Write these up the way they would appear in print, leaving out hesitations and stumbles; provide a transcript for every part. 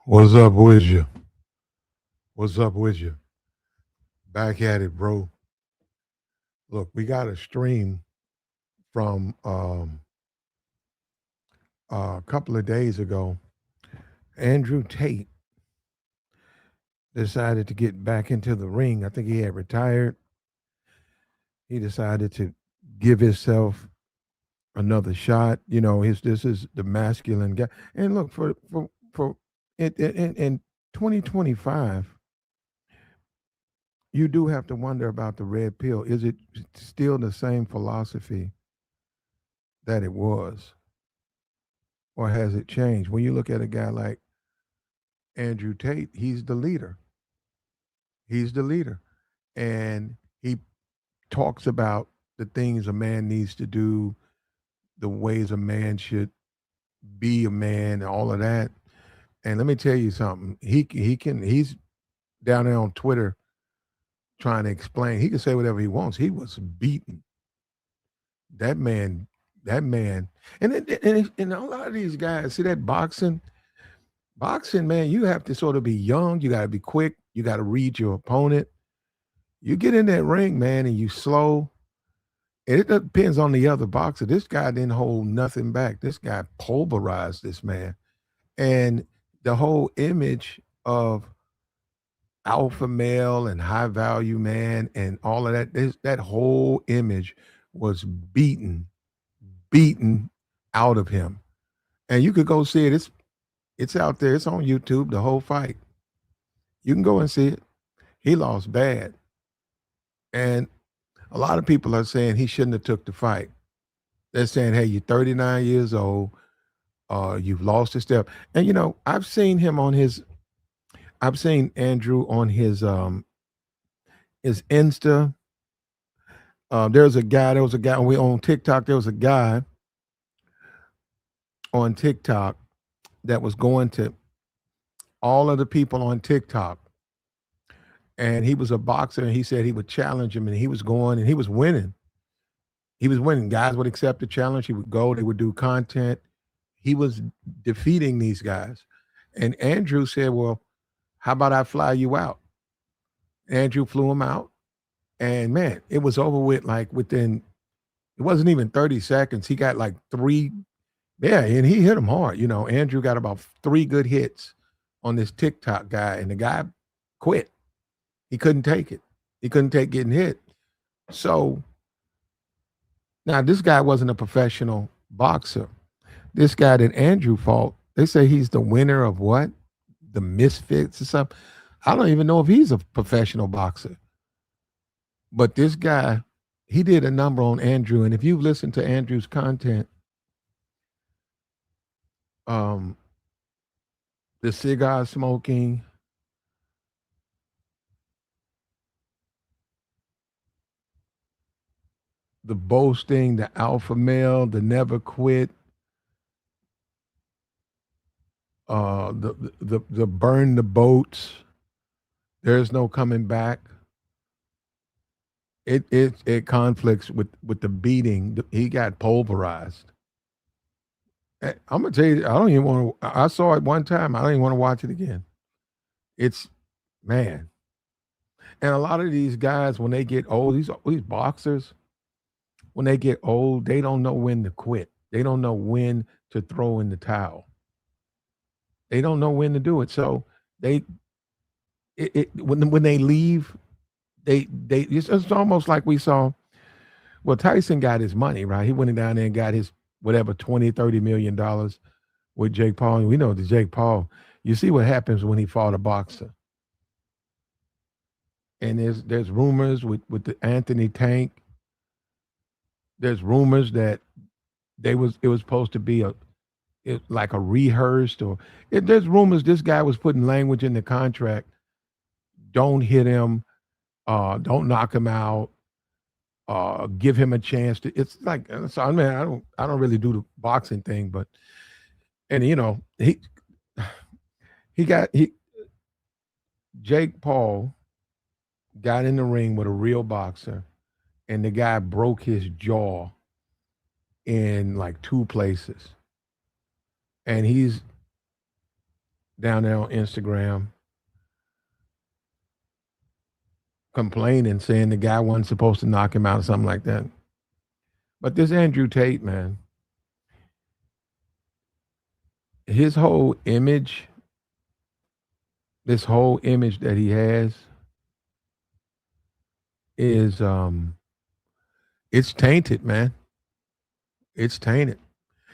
What's up with you? What's up with you? Back at it, bro. Look, we got a stream from a couple of days ago. Andrew Tate decided to get back into the ring. I think he had retired. He decided to give himself another shot. You know, his this is the masculine guy. And look for in 2025, you do have to wonder about the red pill. Is it still the same philosophy that it was? Or has it changed? When you look at a guy like Andrew Tate, he's the leader. He's the leader. And he talks about the things a man needs to do, the ways a man should be a man, and all of that. And let me tell you something. He's down there on Twitter trying to explain. He can say whatever he wants. He was beaten. That man, that man. And a lot of these guys, see that boxing, man, you have to sort of be young. You got to be quick. You got to read your opponent. You get in that ring, man, and you slow. And it depends on the other boxer. This guy didn't hold nothing back. This guy pulverized this man. And the whole image of alpha male and high value man and all of that, that whole image was beaten out of him. And you could go see it. It's out there. It's on YouTube, the whole fight. You can go and see it. He lost bad. And a lot of people are saying he shouldn't have took the fight. They're saying, hey, you're 39 years old. You've lost a step. And you know, I've seen Andrew on his Insta. There was a guy we on TikTok. There was a guy on TikTok that was going to all of the people on TikTok. And he was a boxer and he said he would challenge him and he was going and he was winning. He was winning. Guys would accept the challenge. He would go, they would do content. He was defeating these guys. And Andrew said, well, how about I fly you out? Andrew flew him out. And man, it was over with like within, it wasn't even 30 seconds. He got like three, yeah, and he hit him hard. You know, Andrew got about three good hits on this TikTok guy, and the guy quit. He couldn't take it. He couldn't take getting hit. So now this guy wasn't a professional boxer. This guy that Andrew fought, they say he's the winner of what? The Misfits or something. I don't even know if he's a professional boxer. But this guy, he did a number on Andrew. And if you've listened to Andrew's content, um, the cigar smoking, the boasting, the alpha male, the never quit, the burn the boats, there's no coming back. It conflicts with the beating. He got pulverized. I'm gonna tell you, I don't even want to. I saw it one time. I don't even want to watch it again. It's man, and a lot of these guys when they get old, these boxers, when they get old, they don't know when to quit. They don't know when to throw in the towel. They don't know when to do it. So they when they leave, it's almost like we saw. Well, Tyson got his money, right? He went down there and got his whatever 20, $30 million with Jake Paul. And we know the Jake Paul, you see what happens when he fought a boxer. And there's rumors with the Anthony Tank. There's rumors that it was supposed to be like a rehearsed there's rumors this guy was putting language in the contract. Don't hit him, don't knock him out, give him a chance to. It's like so. I mean, I don't really do the boxing thing, but and you know he got he Jake Paul got in the ring with a real boxer, and the guy broke his jaw in like two places, and down there on Instagram complaining, saying the guy wasn't supposed to knock him out or something like that. But this Andrew Tate, man, his whole image, this whole image that he has is it's tainted, man. It's tainted.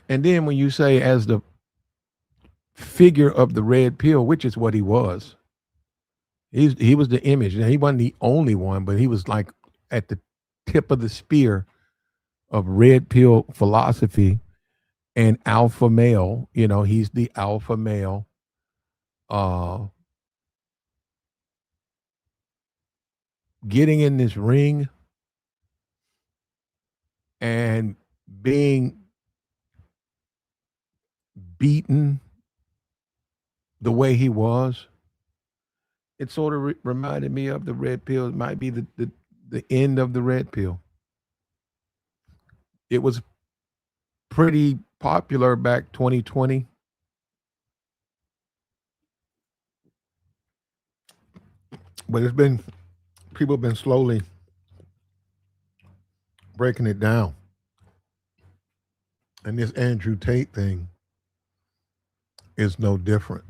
And then when you say as the figure of the red pill, which is what he was, he was the image. Now, he wasn't the only one, but he was like at the tip of the spear of red pill philosophy and alpha male. You know, he's the alpha male. Uh, Getting in this ring and being beaten the way he was, it sort of reminded me of the red pill. It might be the end of the red pill. It was pretty popular back 2020, but it's been people have been slowly breaking it down. And this Andrew Tate thing is no different.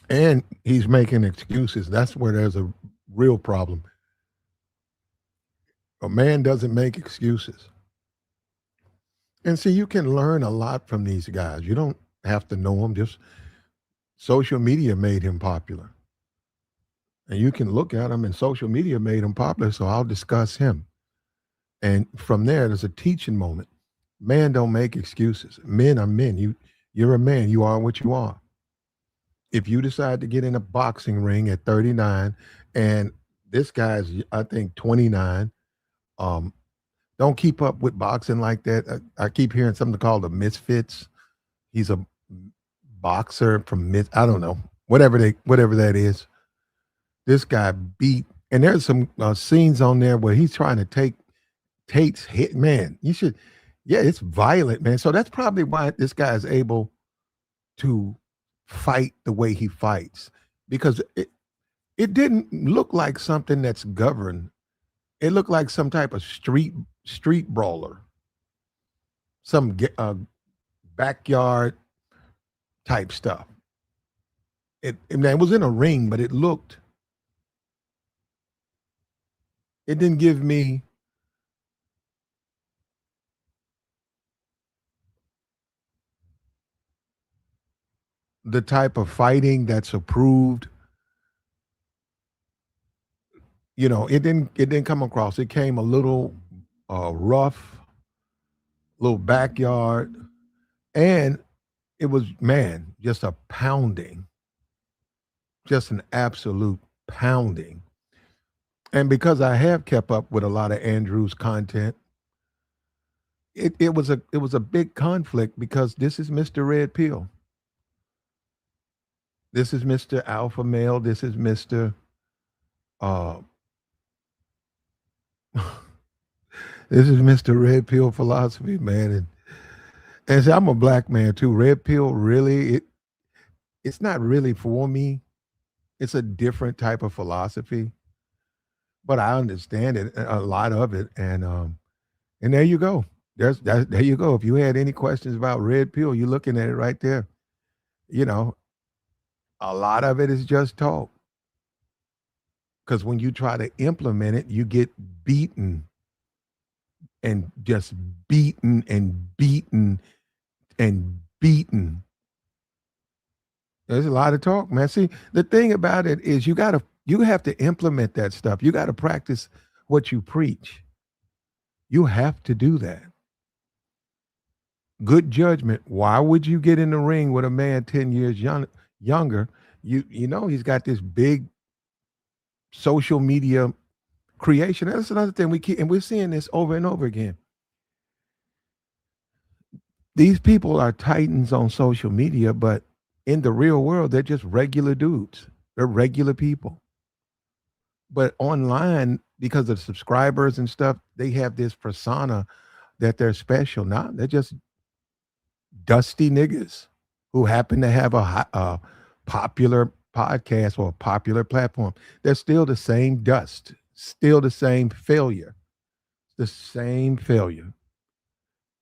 And he's making excuses. That's where there's a real problem. A man doesn't make excuses. And see, you can learn a lot from these guys. You don't have to know them. Just social media made him popular. And you can look at him, and social media made him popular. So I'll discuss him. And from there, there's a teaching moment. Man don't make excuses. Men are men. You're a man. You are what you are. If you decide to get in a boxing ring at 39, and this guy's, I think, 29, don't keep up with boxing like that. I keep hearing something called the Misfits. He's a boxer from I don't know, whatever that is. This guy beat, and there's some scenes on there where he's trying to take Tate's hit. Man, you should, yeah, it's violent, man. So that's probably why this guy is able to fight the way he fights, because it didn't look like something that's governed. It looked like some type of street brawler, some backyard type stuff. It was in a ring, but it didn't give me the type of fighting that's approved. You know, it didn't come across. It came a little rough, little backyard, and it was, man, just a pounding, just an absolute pounding. And because I have kept up with a lot of Andrew's content, it was a big conflict, because this is Mr. Red Pill. This is Mr. Alpha Male. This is Mr. Uh, this is Mr. Red Pill philosophy, man. And see, I'm a black man too. Red Pill really, it's not really for me. It's a different type of philosophy, but I understand it, a lot of it, and there you go. There you go. If you had any questions about Red Pill, you're looking at it right there. You know, a lot of it is just talk, because when you try to implement it, you get beaten, and just beaten and beaten and beaten. There's a lot of talk, man. See, the thing about it is you have to implement that stuff. You got to practice what you preach. You have to do that. Good judgment. Why would you get in the ring with a man 10 years younger? You know he's got this big social media creation. That's another thing and we're seeing this over and over again. These people are titans on social media, but in the real world, they're just regular dudes. They're regular people. But online, because of subscribers and stuff, they have this persona that they're special. Now they're just dusty niggas who happen to have a popular podcast or a popular platform. They're still the same dust, still the same failure, the same failure.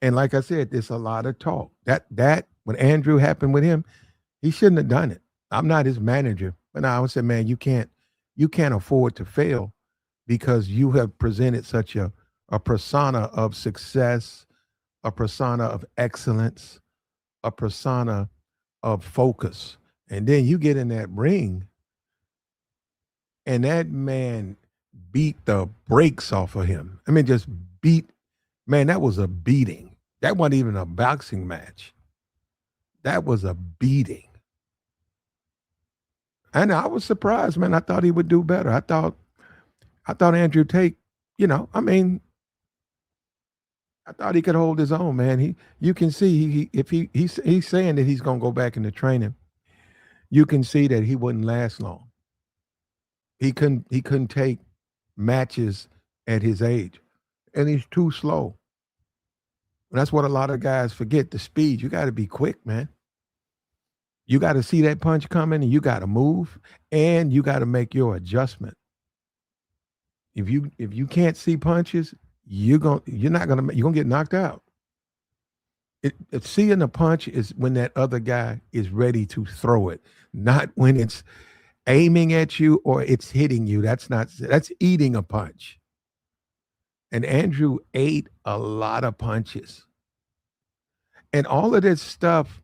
And like I said, there's a lot of talk. That when Andrew happened with him, he shouldn't have done it. I'm not his manager, but I would say, man, you can't afford to fail because you have presented such a persona of success, a persona of excellence, a persona of focus. And then you get in that ring and that man beat the brakes off of him. I mean, just beat, man, that was a beating. That wasn't even a boxing match. That was a beating. And I was surprised, man. I thought he would do better. I thought Andrew Tate, I mean, I thought he could hold his own, man. You can see if he's saying that he's gonna go back into training, you can see that he wouldn't last long. He couldn't take matches at his age, and he's too slow. That's what a lot of guys forget: the speed. You got to be quick, man. You got to see that punch coming, and you got to move, and you got to make your adjustment. If you can't see punches, you're gonna get knocked out. Seeing a punch is when that other guy is ready to throw it, not when it's aiming at you or it's hitting you. That's eating a punch. And Andrew ate a lot of punches. And all of this stuff,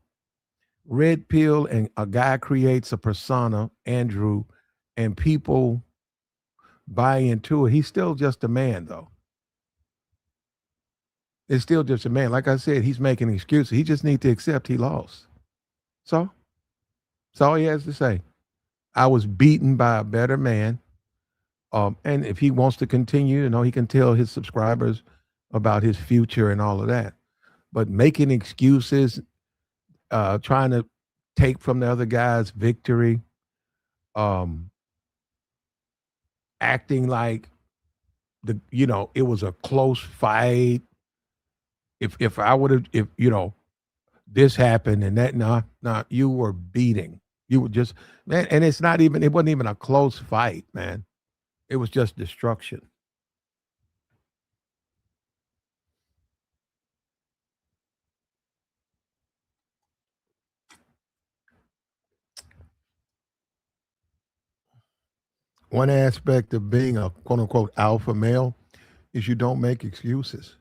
red pill, and a guy creates a persona, Andrew, and people buy into it. He's still just a man, though. It's still just a man. Like I said, he's making excuses. He just needs to accept he lost. So that's all he has to say. I was beaten by a better man. And if he wants to continue, he can tell his subscribers about his future and all of that. But making excuses, trying to take from the other guy's victory, um, acting like it was a close fight. If I would have, if this happened and that, nah, you were beating. You were just, man, and it wasn't even a close fight, man. It was just destruction. One aspect of being a quote unquote alpha male is you don't make excuses.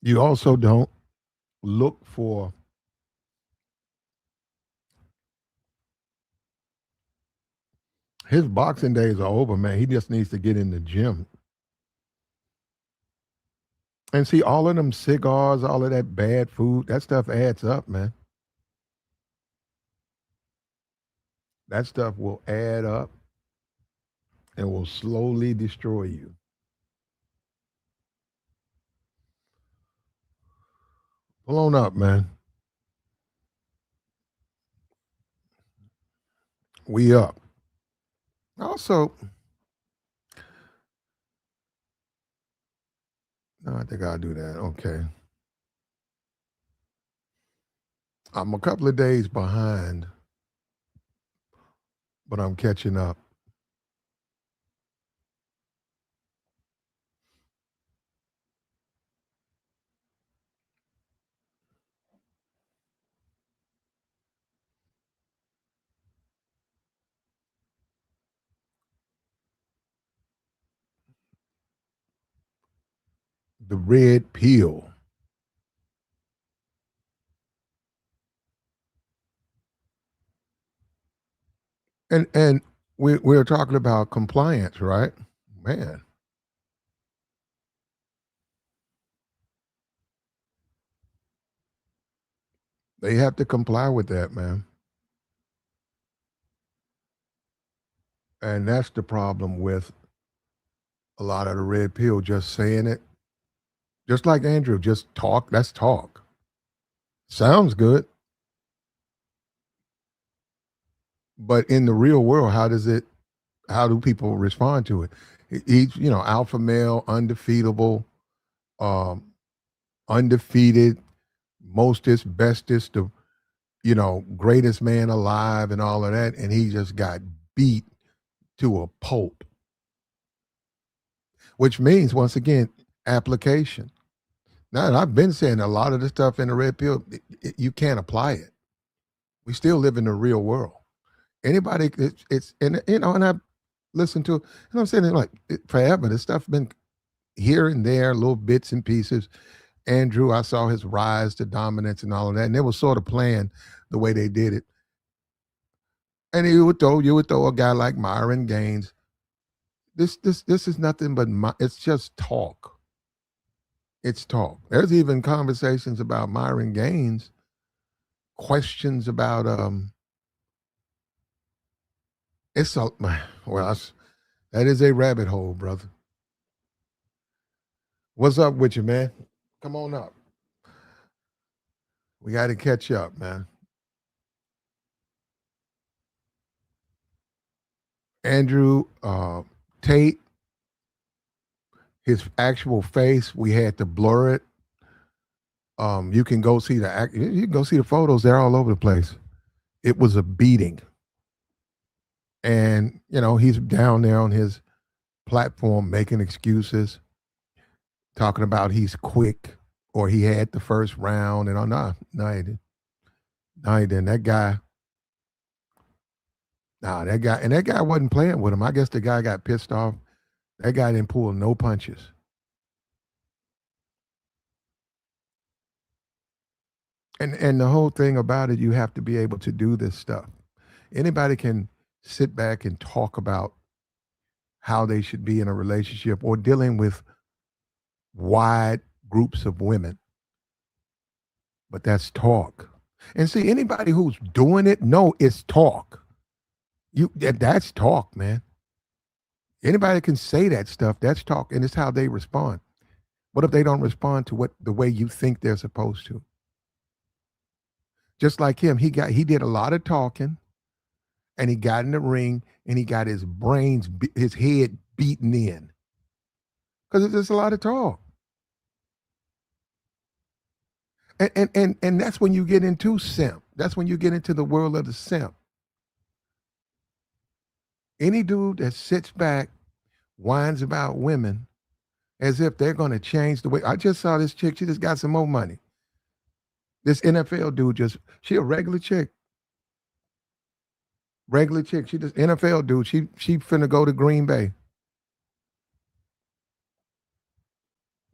You also don't look for his boxing days are over, man. He just needs to get in the gym. And see, all of them cigars, all of that bad food, that stuff adds up, man. That stuff will add up and will slowly destroy you. Pull on up, man. We up. Also, no, I think I'll do that. Okay. I'm a couple of days behind, but I'm catching up. The red pill. And we're talking about compliance, right? Man, they have to comply with that, man. And that's the problem with a lot of the red pill just saying it. Just like Andrew, just talk. That's talk. Sounds good. But in the real world, how do people respond to it? He's, alpha male, undefeatable. Um, undefeated, mostest, bestest, the greatest man alive and all of that, and he just got beat to a pulp, which means once again application. Now, I've been saying a lot of the stuff in the red pill, you can't apply it. We still live in the real world. Anybody, it's and and I listen to, I'm saying like forever. This stuff been here and there, little bits and pieces. Andrew, I saw his rise to dominance and all of that, and they were sort of playing the way they did it. And you would throw a guy like Myron Gaines. This is nothing but it's just talk. It's talk. There's even conversations about Myron Gaines, questions about it's a well, that is a rabbit hole, brother. What's up with you, man? Come on up. We got to catch up, man. Andrew Tate, his actual face, we had to blur it. You can go see you can go see the photos. They're all over the place. It was a beating, and he's down there on his platform making excuses, talking about he's quick or he had the first round, and no, he didn't. No, he didn't. That guy wasn't playing with him. I guess the guy got pissed off. That guy didn't pull no punches. And the whole thing about it, you have to be able to do this stuff. Anybody can sit back and talk about how they should be in a relationship or dealing with wide groups of women. But that's talk. And see, anybody who's doing it, no, it's talk. That's talk, man. Anybody can say that stuff. That's talk, and it's how they respond. What if they don't respond to the way you think they're supposed to? Just like him, he did a lot of talking, and he got in the ring, and he got his head beaten in, because it's just a lot of talk. And that's when you get into simp. That's when you get into the world of the simp. Any dude that sits back, whines about women as if they're going to change the way. I just saw this chick. She just got some more money. This NFL dude she a regular chick. Regular chick. She just NFL dude. She finna go to Green Bay.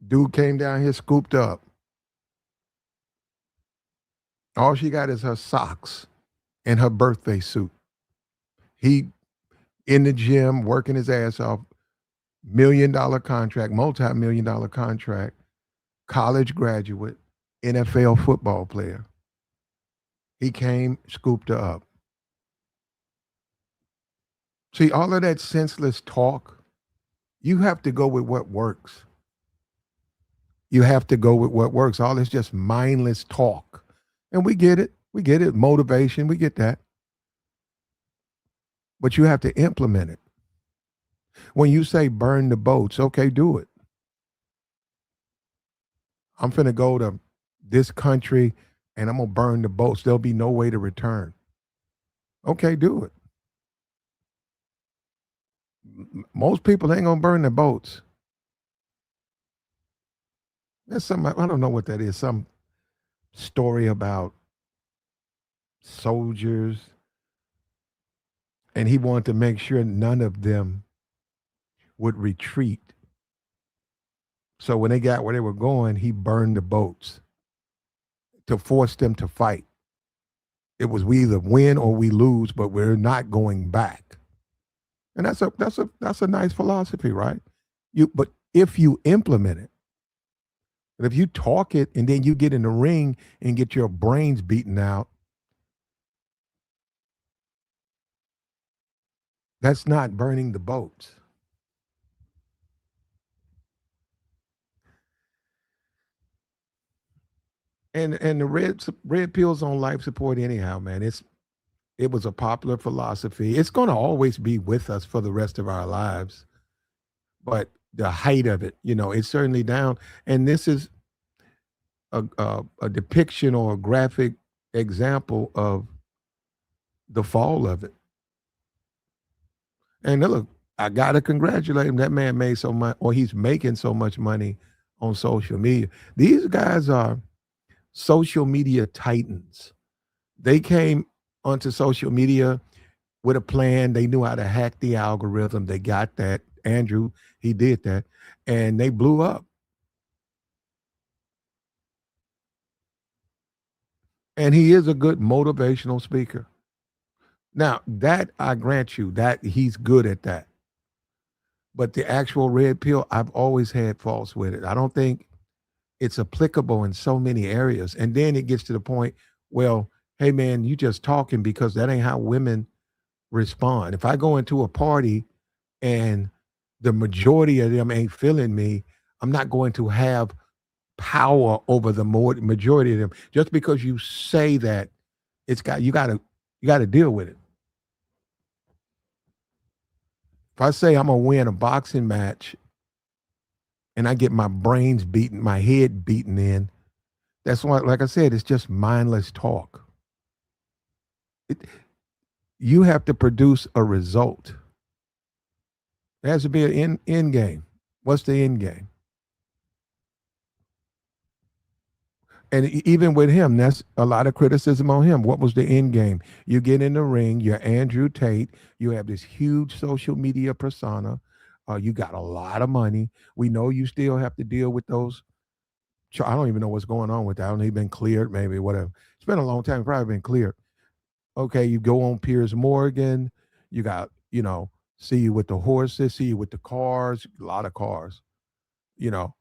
Dude came down here scooped up. All she got is her socks and her birthday suit. He in the gym working his ass off, $1 million contract, multi-million dollar contract, college graduate, NFL football player. He came, scooped her up. See, all of that senseless talk, you have to go with what works. You have to go with what works. All this just mindless talk. And we get it. We get it. Motivation, we get that. But you have to implement it. When you say burn the boats, okay, do it. I'm finna go to this country and I'm gonna burn the boats. There'll be no way to return. Okay, do it. Most people ain't gonna burn the boats. There's some, I don't know what that is, some story about soldiers, and he wanted to make sure none of them would retreat. So when they got where they were going, he burned the boats to force them to fight. It was we either win or we lose, but we're not going back. And that's a nice philosophy, right? But if you implement it, and if you talk it and then you get in the ring and get your brains beaten out, that's not burning the boats. And the red pills on life support anyhow, man. It was a popular philosophy. It's going to always be with us for the rest of our lives. But the height of it, it's certainly down. And this is a depiction or a graphic example of the fall of it. And look, I gotta congratulate him. That man made so much, or he's making so much money on social media. These guys are social media titans. They came onto social media with a plan. They knew how to hack the algorithm. They got that. Andrew, he did that, and they blew up. And he is a good motivational speaker. Now, that I grant you that he's good at that. But the actual red pill, I've always had faults with it. I don't think it's applicable in so many areas. And then it gets to the point, well, hey man, you just talking because that ain't how women respond. If I go into a party and the majority of them ain't feeling me, I'm not going to have power over the majority of them. Just because you say that, it's got you got to deal with it. If I say I'm gonna win a boxing match and I get my brains beaten, my head beaten in, that's why, like I said, it's just mindless talk. It, you have to produce a result. There has to be an end game. What's the end game? And even with him, that's a lot of criticism on him. What was the end game? You get in the ring, you're Andrew Tate, you have this huge social media persona, you got a lot of money. We know you still have to deal with those. I don't even know what's going on with that. I don't know, been cleared, maybe, whatever. It's been a long time, probably been cleared. Okay, you go on Piers Morgan, you got, see you with the horses, see you with the cars, a lot of cars, you know.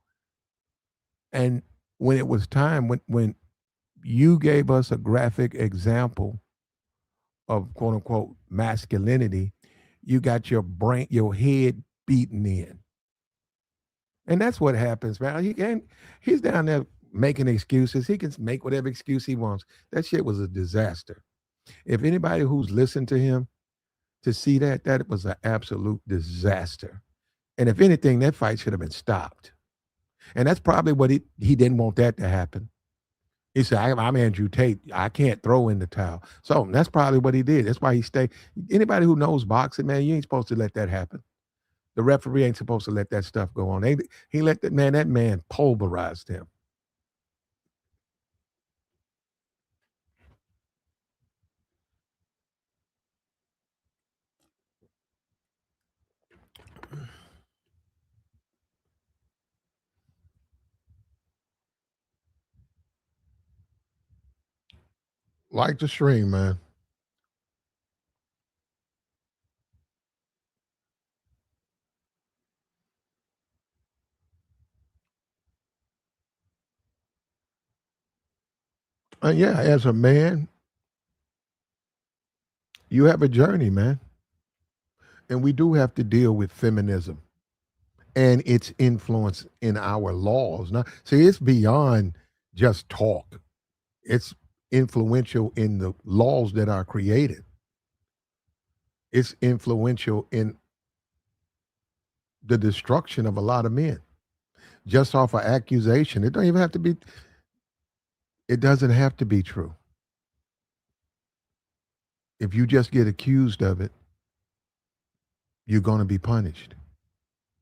And when it was time, when you gave us a graphic example of quote unquote masculinity, you got your brain, your head beaten in. And that's what happens, man. He's down there making excuses. He can make whatever excuse he wants. That shit was a disaster. If anybody who's listened to him to see that, that was an absolute disaster. And if anything, that fight should have been stopped. And that's probably what he didn't want that to happen. He said, I'm Andrew Tate. I can't throw in the towel. So that's probably what he did. That's why he stayed. Anybody who knows boxing, man, you ain't supposed to let that happen. The referee ain't supposed to let that stuff go on. He let that man pulverized him. Like the stream, man. Yeah, as a man, you have a journey, man. And we do have to deal with feminism and its influence in our laws. Now, see, it's beyond just talk. It's influential in the laws that are created. It's influential in the destruction of a lot of men just off of accusation. It don't even have to be. It doesn't have to be true. If you just get accused of it, you're going to be punished.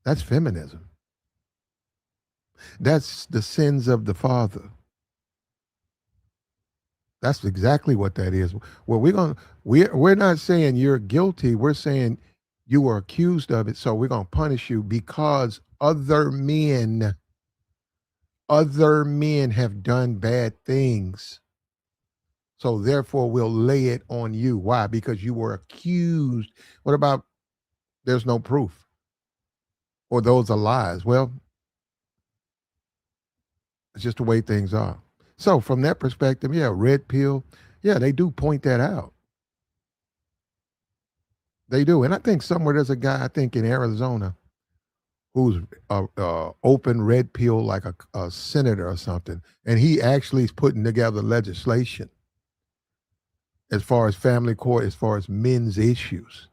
That's feminism. That's the sins of the father. That's exactly what that is. Well, we're not saying you're guilty. We're saying you were accused of it, so we're gonna punish you because other men have done bad things. So therefore we'll lay it on you. Why? Because you were accused. What about there's no proof? Or those are lies? Well, it's just the way things are. So from that perspective, yeah, red pill, yeah, they do point that out. They do. And I think somewhere there's a guy, I think in Arizona, who's open red pill like a senator or something. And he actually is putting together legislation as far as family court, as far as men's issues.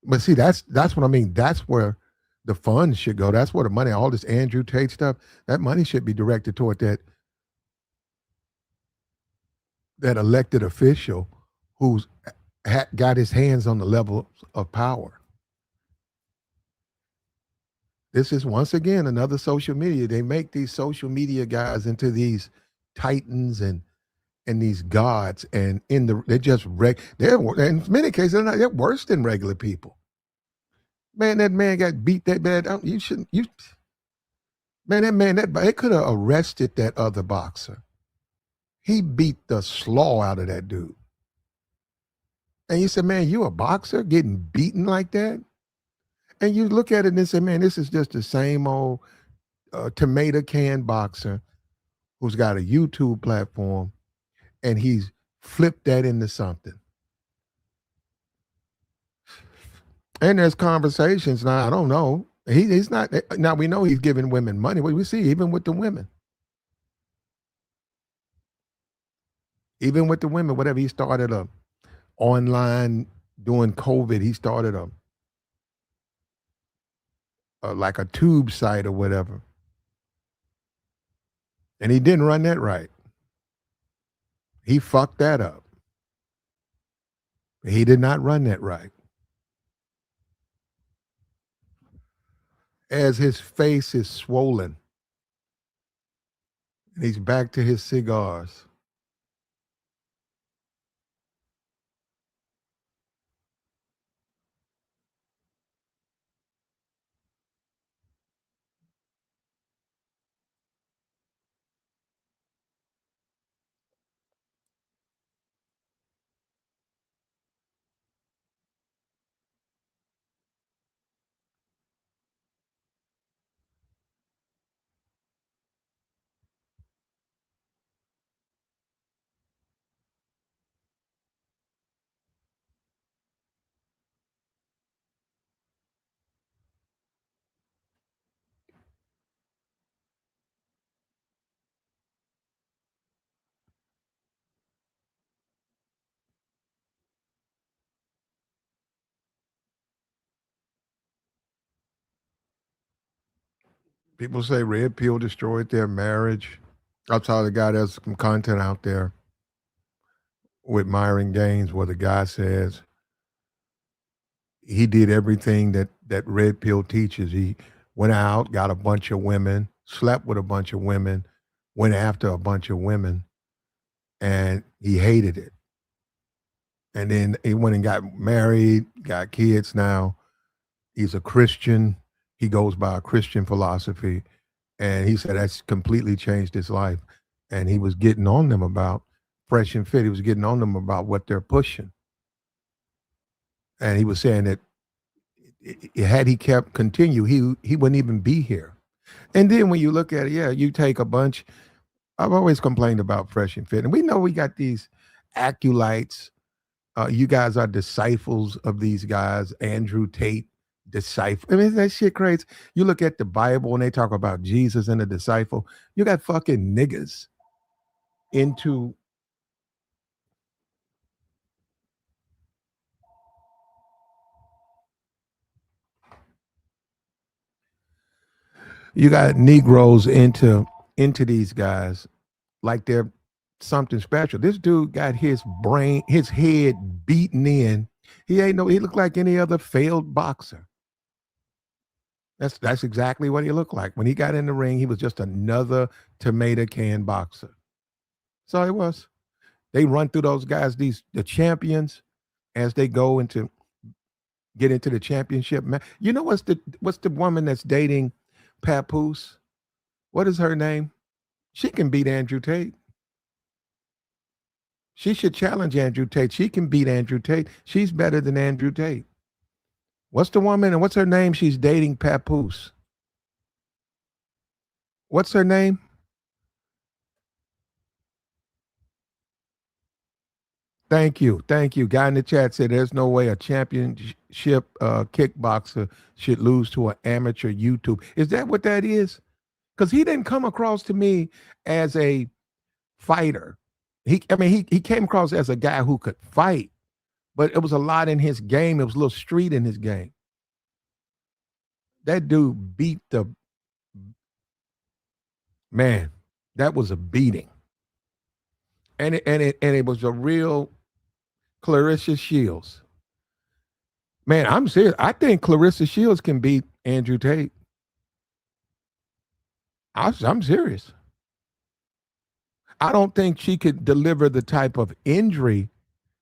But see, that's what I mean. That's where the funds should go. That's where the money, all this Andrew Tate stuff, that money should be directed toward that that elected official who's got his hands on the level of power. This is once again another social media. They make these social media guys into these titans and these gods, and they're just they're in many cases they're worse than regular people. Man, that man got beat that bad. You shouldn't. You man, that they could have arrested that other boxer. He beat the slaw out of that dude. And you said, man, you a boxer getting beaten like that? And you look at it and say, man, this is just the same old tomato can boxer who's got a YouTube platform, and he's flipped that into something. And there's conversations now. I don't know. He's not now. We know he's giving women money. What we see, even with the women, whatever, he started a online during COVID. He started a like a tube site or whatever, and he didn't run that right. He fucked that up. He did not run that right. As his face is swollen, and he's back to his cigars. People say Red Pill destroyed their marriage. I saw the guy, there's some content out there with Myron Gaines where the guy says he did everything that Red Pill teaches. He went out, got a bunch of women, slept with a bunch of women, went after a bunch of women, and he hated it. And then he went and got married, got kids now. He's a Christian. He goes by a Christian philosophy. And he said that's completely changed his life. And he was getting on them about Fresh and Fit. He was getting on them about what they're pushing. And he was saying that had he kept continue, he wouldn't even be here. And then when you look at it, yeah, you take a bunch. I've always complained about Fresh and Fit, and we know we got these acolytes. You guys are disciples of these guys. Andrew Tate, disciple. I mean, that shit crazy. You look at the Bible and they talk about Jesus and the disciple. You got fucking niggas into. You got Negroes into these guys like they're something special. This dude got his head beaten in. He ain't no. He looked like any other failed boxer. That's exactly what he looked like when he got in the ring. He was just another tomato can boxer. So it was. They run through those guys, the champions, as they go into get into the championship match. You know what's the woman that's dating Papoose? What is her name? She can beat Andrew Tate. She should challenge Andrew Tate. She can beat Andrew Tate. She's better than Andrew Tate. What's the woman and what's her name? She's dating Papoose. What's her name? Thank you. Thank you. Guy in the chat said there's no way a championship kickboxer should lose to an amateur YouTube. Is that what that is? Because he didn't come across to me as a fighter. He came across as a guy who could fight, but it was a lot in his game. It was a little street in his game. That dude beat the man. That was a beating. and it was a real Clarissa Shields. Man, I'm serious. I think Clarissa Shields can beat Andrew Tate. I'm serious. I don't think she could deliver the type of injury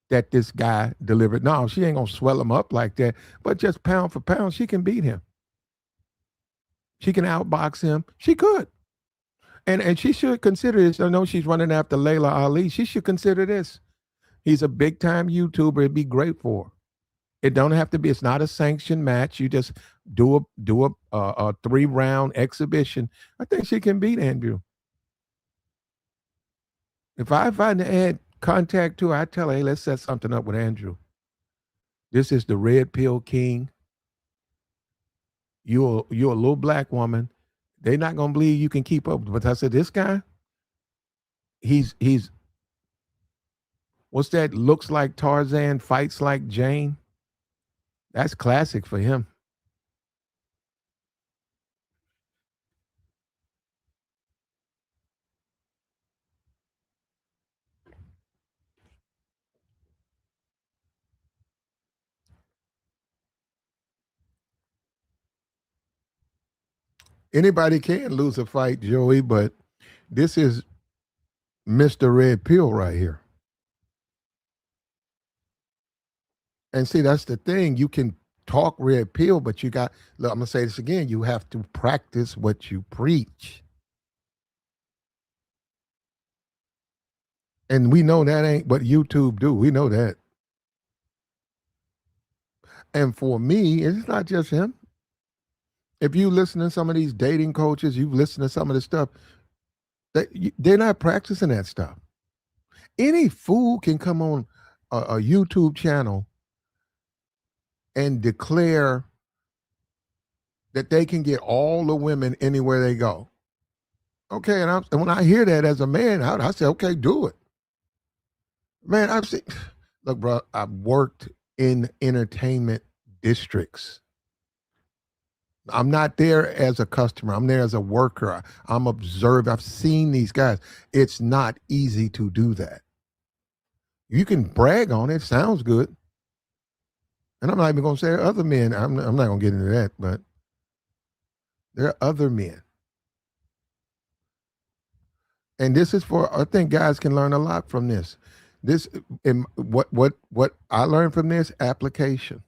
that this guy delivered. No, she ain't gonna swell him up like that. But just pound for pound, she can beat him. She can outbox him. She could. And she should consider this. I know she's running after Layla Ali. She should consider this. He's a big time YouTuber. It'd be great for her. It don't have to be. It's not a sanctioned match. You just do a 3-round exhibition. I think she can beat Andrew. If I had contact to her, I'd tell her, hey, let's set something up with Andrew. This is the Red Pill King. You're a little black woman. They're not gonna believe you can keep up. But I said, this guy, he's what's that? Looks like Tarzan, fights like Jane. That's classic for him. Anybody can lose a fight, Joey, but this is Mr. Red Pill right here. And see, that's the thing. You can talk red pill, but you got, look, I'm going to say this again. You have to practice what you preach. And we know that ain't what YouTube do. We know that. And for me, it's not just him. If you listen to some of these dating coaches, you've listened to some of the stuff, they're not practicing that stuff. Any fool can come on a YouTube channel and declare that they can get all the women anywhere they go. Okay, and when I hear that as a man, I say, okay, do it. Man, I've seen, look, bro, I've worked in entertainment districts. I'm not there as a customer. I'm there as a worker. I'm observed. I've seen these guys. It's not easy to do that. You can brag on it. Sounds good. And I'm not even going to say other men. I'm not going to get into that, but there are other men. And this is for, I think guys can learn a lot from this. This, what I learned from this application.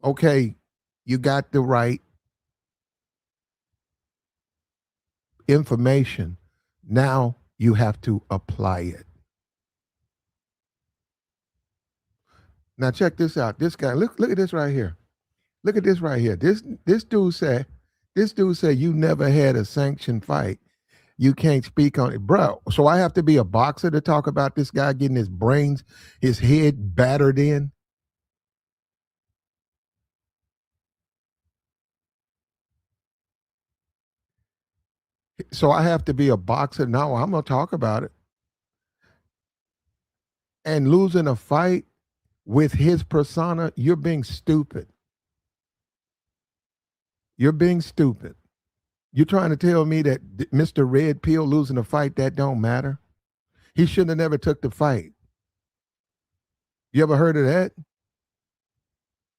Okay, you got the right information. Now you have to apply it. Now check this out. This guy, look at this right here. Look at this right here. This dude said you never had a sanctioned fight. You can't speak on it, bro. So I have to be a boxer to talk about this guy getting his brains, his head battered in. So I have to be a boxer. Now I'm going to talk about it. And losing a fight with his persona, you're being stupid. You're being stupid. You're trying to tell me that Mr. Red Pill losing a fight, that don't matter? He shouldn't have never took the fight. You ever heard of that?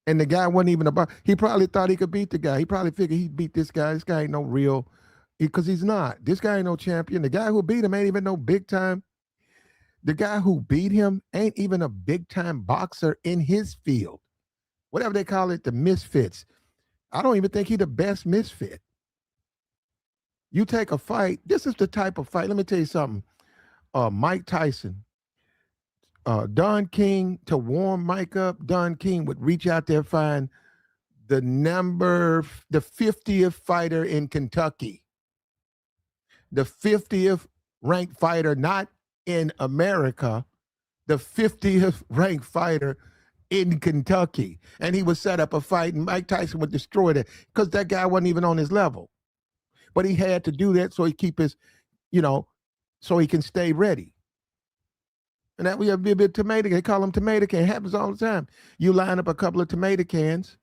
And the guy wasn't even about, he probably thought he could beat the guy. He probably figured he'd beat this guy. This guy ain't no real, because he's not. This guy ain't no champion. The guy who beat him ain't even no big time. The guy who beat him ain't even a big time boxer in his field. Whatever they call it, the misfits. I don't even think he's the best misfit. You take a fight, this is the type of fight. Let me tell you something. Mike Tyson, Don King, to warm Mike up, Don King would reach out there, find the 50th fighter in Kentucky. The 50th ranked fighter, not in America, the 50th ranked fighter in Kentucky. And he would set up a fight, and Mike Tyson would destroy that because that guy wasn't even on his level. But he had to do that so he keep his, so he can stay ready. And that would be a bit tomato. They call them tomato can. It happens all the time. You line up a couple of tomato cans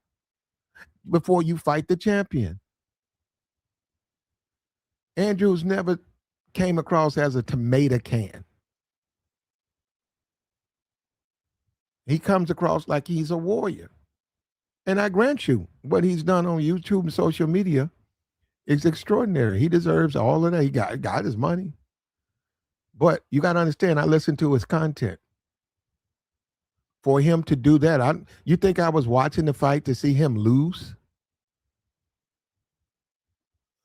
before you fight the champion. Andrew's never came across as a tomato can. He comes across like he's a warrior. And I grant you, what he's done on YouTube and social media is extraordinary. He deserves all of that. He got his money. But you got to understand, I listen to his content. For him to do that, you think I was watching the fight to see him lose?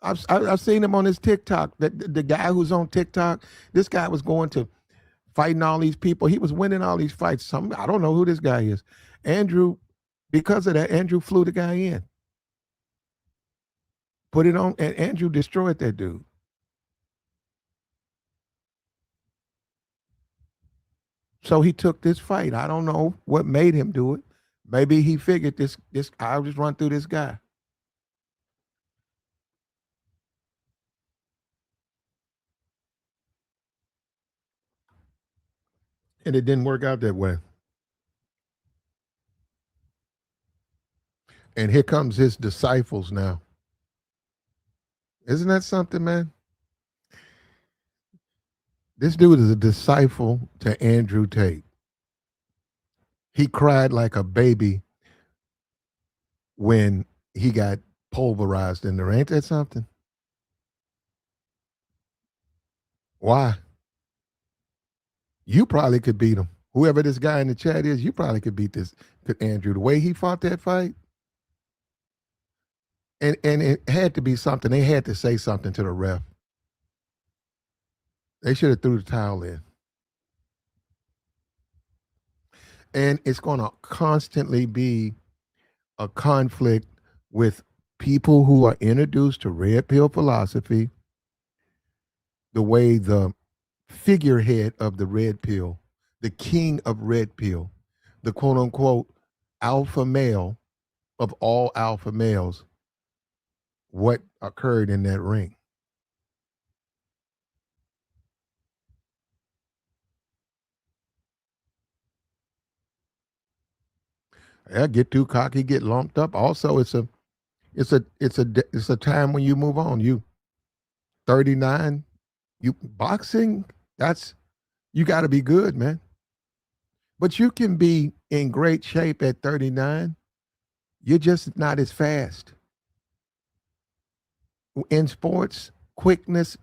I've seen him on his TikTok. The guy who's on TikTok, this guy was going to fighting all these people. He was winning all these fights. I don't know who this guy is. Andrew, because of that, Andrew flew the guy in. Put it on, and Andrew destroyed that dude. So he took this fight. I don't know what made him do it. Maybe he figured this I'll just run through this guy. And it didn't work out that way. And here comes his disciples now. Isn't that something, man? This dude is a disciple to Andrew Tate. He cried like a baby when he got pulverized in there. Ain't that something? Why? You probably could beat him. Whoever this guy in the chat is, you probably could beat this Andrew. The way he fought that fight. And it had to be something. They had to say something to the ref. They should have threw the towel in. And it's going to constantly be a conflict with people who are introduced to red pill philosophy, the way the figurehead of the red pill, the king of red pill, the quote unquote alpha male of all alpha males, what occurred in that ring. Yeah, get too cocky, get lumped up. Also, it's a time when you move on. You 39, you boxing, you got to be good, man. But you can be in great shape at 39. You're just not as fast. In sports, quickness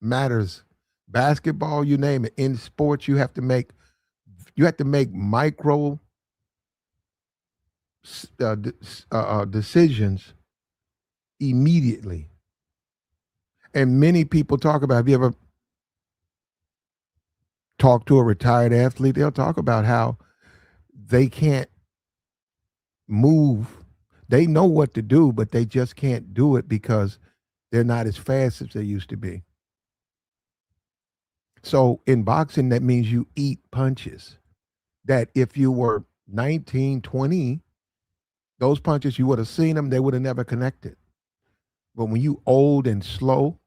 matters. Basketball, you name it. In sports, you have to make micro decisions immediately. And many people talk about, have you ever talked to a retired athlete? They'll talk about how they can't move. They know what to do, but they just can't do it because they're not as fast as they used to be. So in boxing, that means you eat punches. That if you were 19, 20, those punches, you would have seen them, they would have never connected. But when you old and slow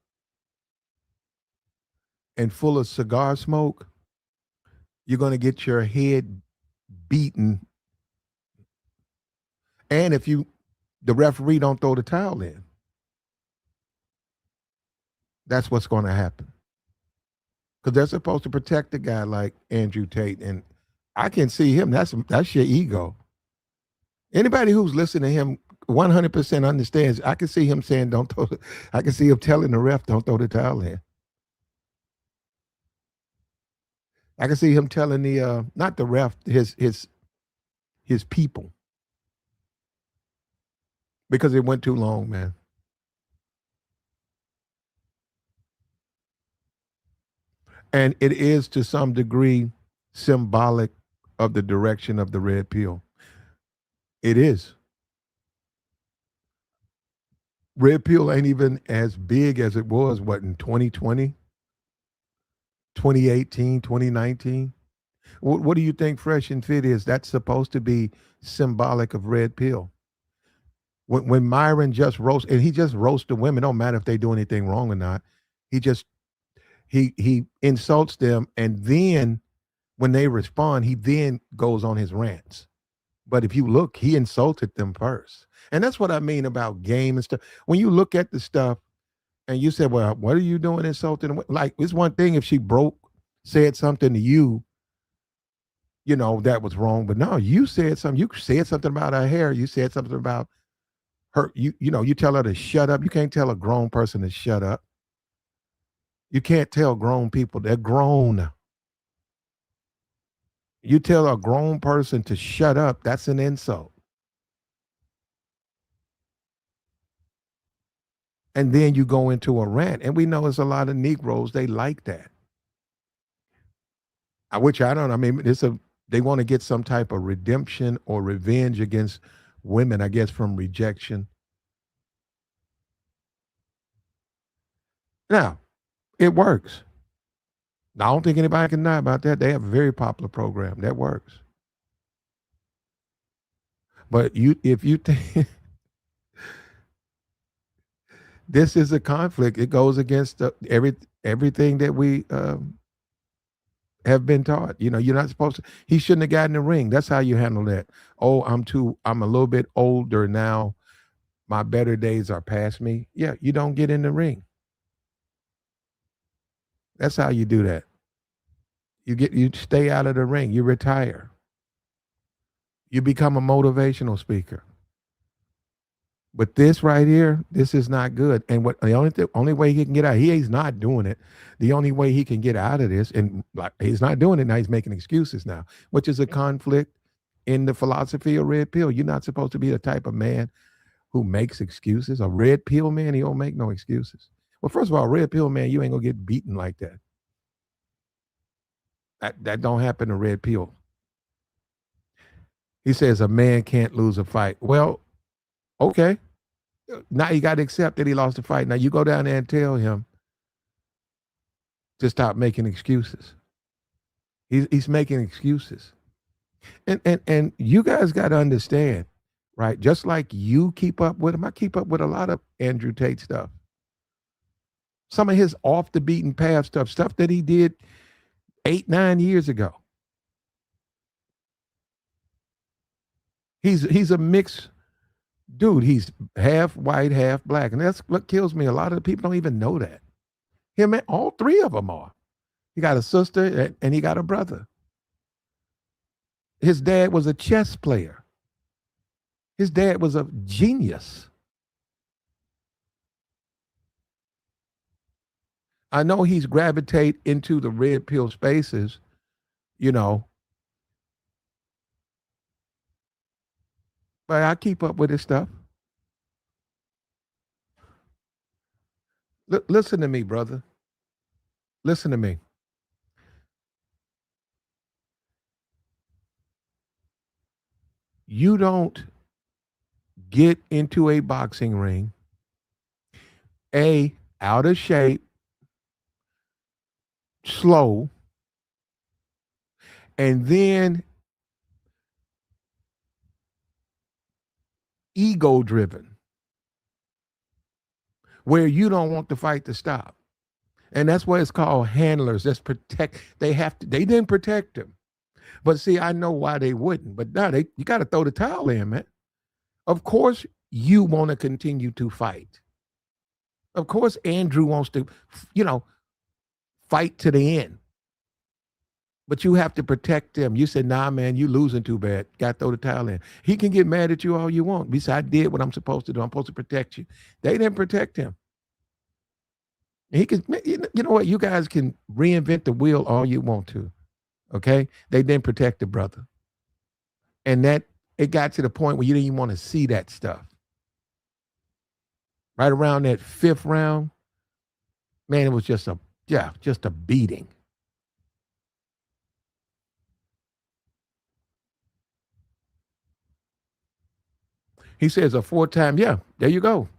and full of cigar smoke, you're going to get your head beaten. And if the referee don't throw the towel in, that's what's going to happen. Because they're supposed to protect a guy like Andrew Tate. And I can see him. That's your ego. Anybody who's listening to him 100% understands. I can see him saying, don't throw I can see him telling the ref, don't throw the towel in. I can see him telling not the ref, his people. Because it went too long, man. And it is to some degree symbolic of the direction of the red pill. It is. Red pill ain't even as big as it was, in 2020, 2018, 2019? What do you think Fresh and Fit is? That's supposed to be symbolic of red pill. When Myron just roasts, and he just roasts the women, don't matter if they do anything wrong or not. He insults them, and then when they respond, he then goes on his rants. But if you look, he insulted them first. And that's what I mean about game and stuff. When you look at the stuff And you said, well, what are you doing insulting? Like, it's one thing if she said something to you, that was wrong. But no, you said something. You said something about her hair. You said something about her. You tell her to shut up. You can't tell a grown person to shut up. You can't tell grown people. They're grown. You tell a grown person to shut up, that's an insult. And then you go into a rant. And we know there's a lot of Negroes, they like that. Which I don't, I mean, they want to get some type of redemption or revenge against women, I guess, from rejection. Now, it works. I don't think anybody can deny about that. They have a very popular program that works. But if you think this is a conflict, it goes against everything that we have been taught. You're not supposed to. He shouldn't have gotten the ring. That's how you handle that. Oh, I'm a little bit older now. My better days are past me. Yeah, you don't get in the ring. That's how you do that. You stay out of the ring. You retire. You become a motivational speaker. But this right here, this is not good. And what the only way he can get out, he's not doing it. The only way he can get out of this, and like he's not doing it now, he's making excuses now, which is a conflict in the philosophy of red pill. You're not supposed to be the type of man who makes excuses. A red pill man, he don't make no excuses. Well, first of all, red pill man, you ain't gonna get beaten like that. That don't happen to red pill. He says a man can't lose a fight. Well, okay. Now you got to accept that he lost the fight. Now you go down there and tell him to stop making excuses. He's making excuses. And you guys got to understand, right? Just like you keep up with him, I keep up with a lot of Andrew Tate stuff. Some of his off the beaten path stuff that he did 8-9 years ago. He's a mixed dude. He's half white, half black, and that's what kills me. A lot of the people don't even know that. Him, all three of them are. He got a sister and he got a brother. His dad was a chess player. His dad was a genius. I know he's gravitate into the red pill spaces, but I keep up with his stuff. Listen to me, brother. Listen to me. You don't get into a boxing ring, out of shape, slow, and then ego driven, where you don't want the fight to stop. And that's why it's called handlers. That's they didn't protect him. But see, I know why they wouldn't. But now you got to throw the towel in, man. Of course, you want to continue to fight. Of course, Andrew wants to, fight to the end. But you have to protect them. You said, nah, man, you losing too bad. Got to throw the towel in. He can get mad at you all you want. Besides, I did what I'm supposed to do. I'm supposed to protect you. They didn't protect him. He can, you know what? You guys can reinvent the wheel all you want to. Okay? They didn't protect the brother. And that it got to the point where you didn't even want to see that stuff. Right around that 5th round, man, it was just a beating. He says a 4-time, there you go.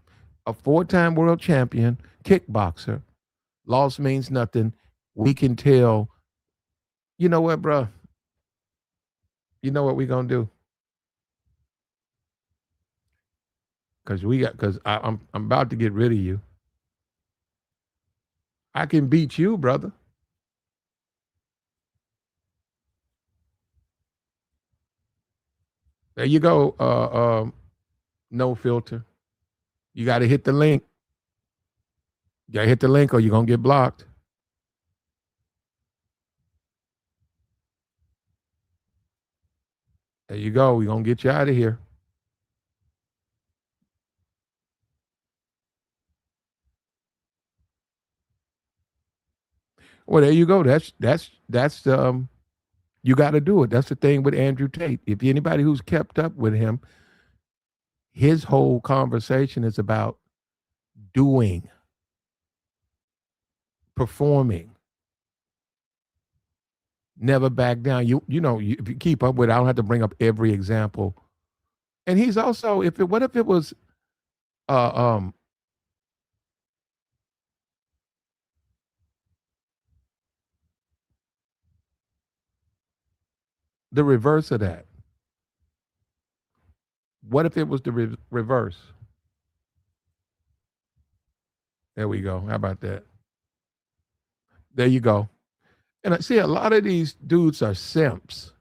A 4-time world champion, kickboxer. Loss means nothing. We can tell. You know what, bro? You know what we're gonna do? Because I'm about to get rid of you. I can beat you, brother. There you go. No filter. You got to hit the link. You gotta hit the link or you're gonna get blocked. There you go. We're gonna get you out of here. Well, there you go. That's you got to do it. That's the thing with Andrew Tate. If anybody who's kept up with him, his whole conversation is about doing, performing, never back down. If you keep up with it, I don't have to bring up every example. And he's also, what if it was uh um the reverse of that? What if it was the reverse? There we go. How about that? There you go. And I see a lot of these dudes are simps.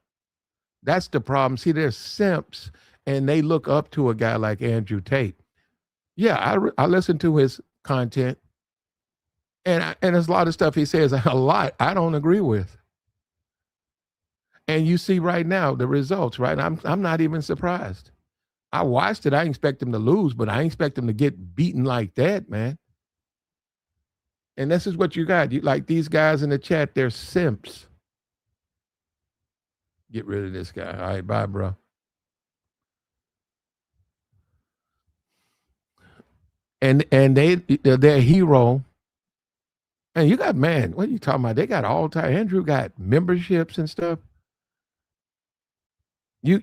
That's the problem. See, they're simps and they look up to a guy like Andrew Tate. Yeah, I listen to his content, and there's a lot of stuff he says a lot I don't agree with. And you see right now the results, right? I'm not even surprised. I watched it. I didn't expect him to lose, but I didn't expect him to get beaten like that, man. And this is what you got. You like these guys in the chat, they're simps. Get rid of this guy. All right, bye, bro. And their hero. And you got, man, what are you talking about? They got all time. Andrew got memberships and stuff. You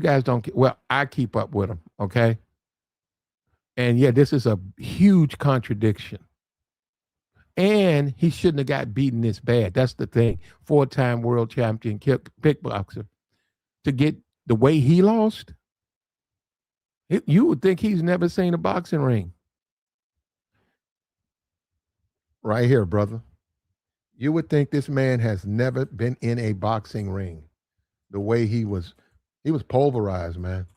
guys don't. Well, I keep up with them, okay. And yeah, this is a huge contradiction. And he shouldn't have got beaten this bad. That's the thing. 4-time world champion kickboxer. To get the way he lost, you would think he's never seen a boxing ring. Right here, brother. You would think this man has never been in a boxing ring. The way he was pulverized, man.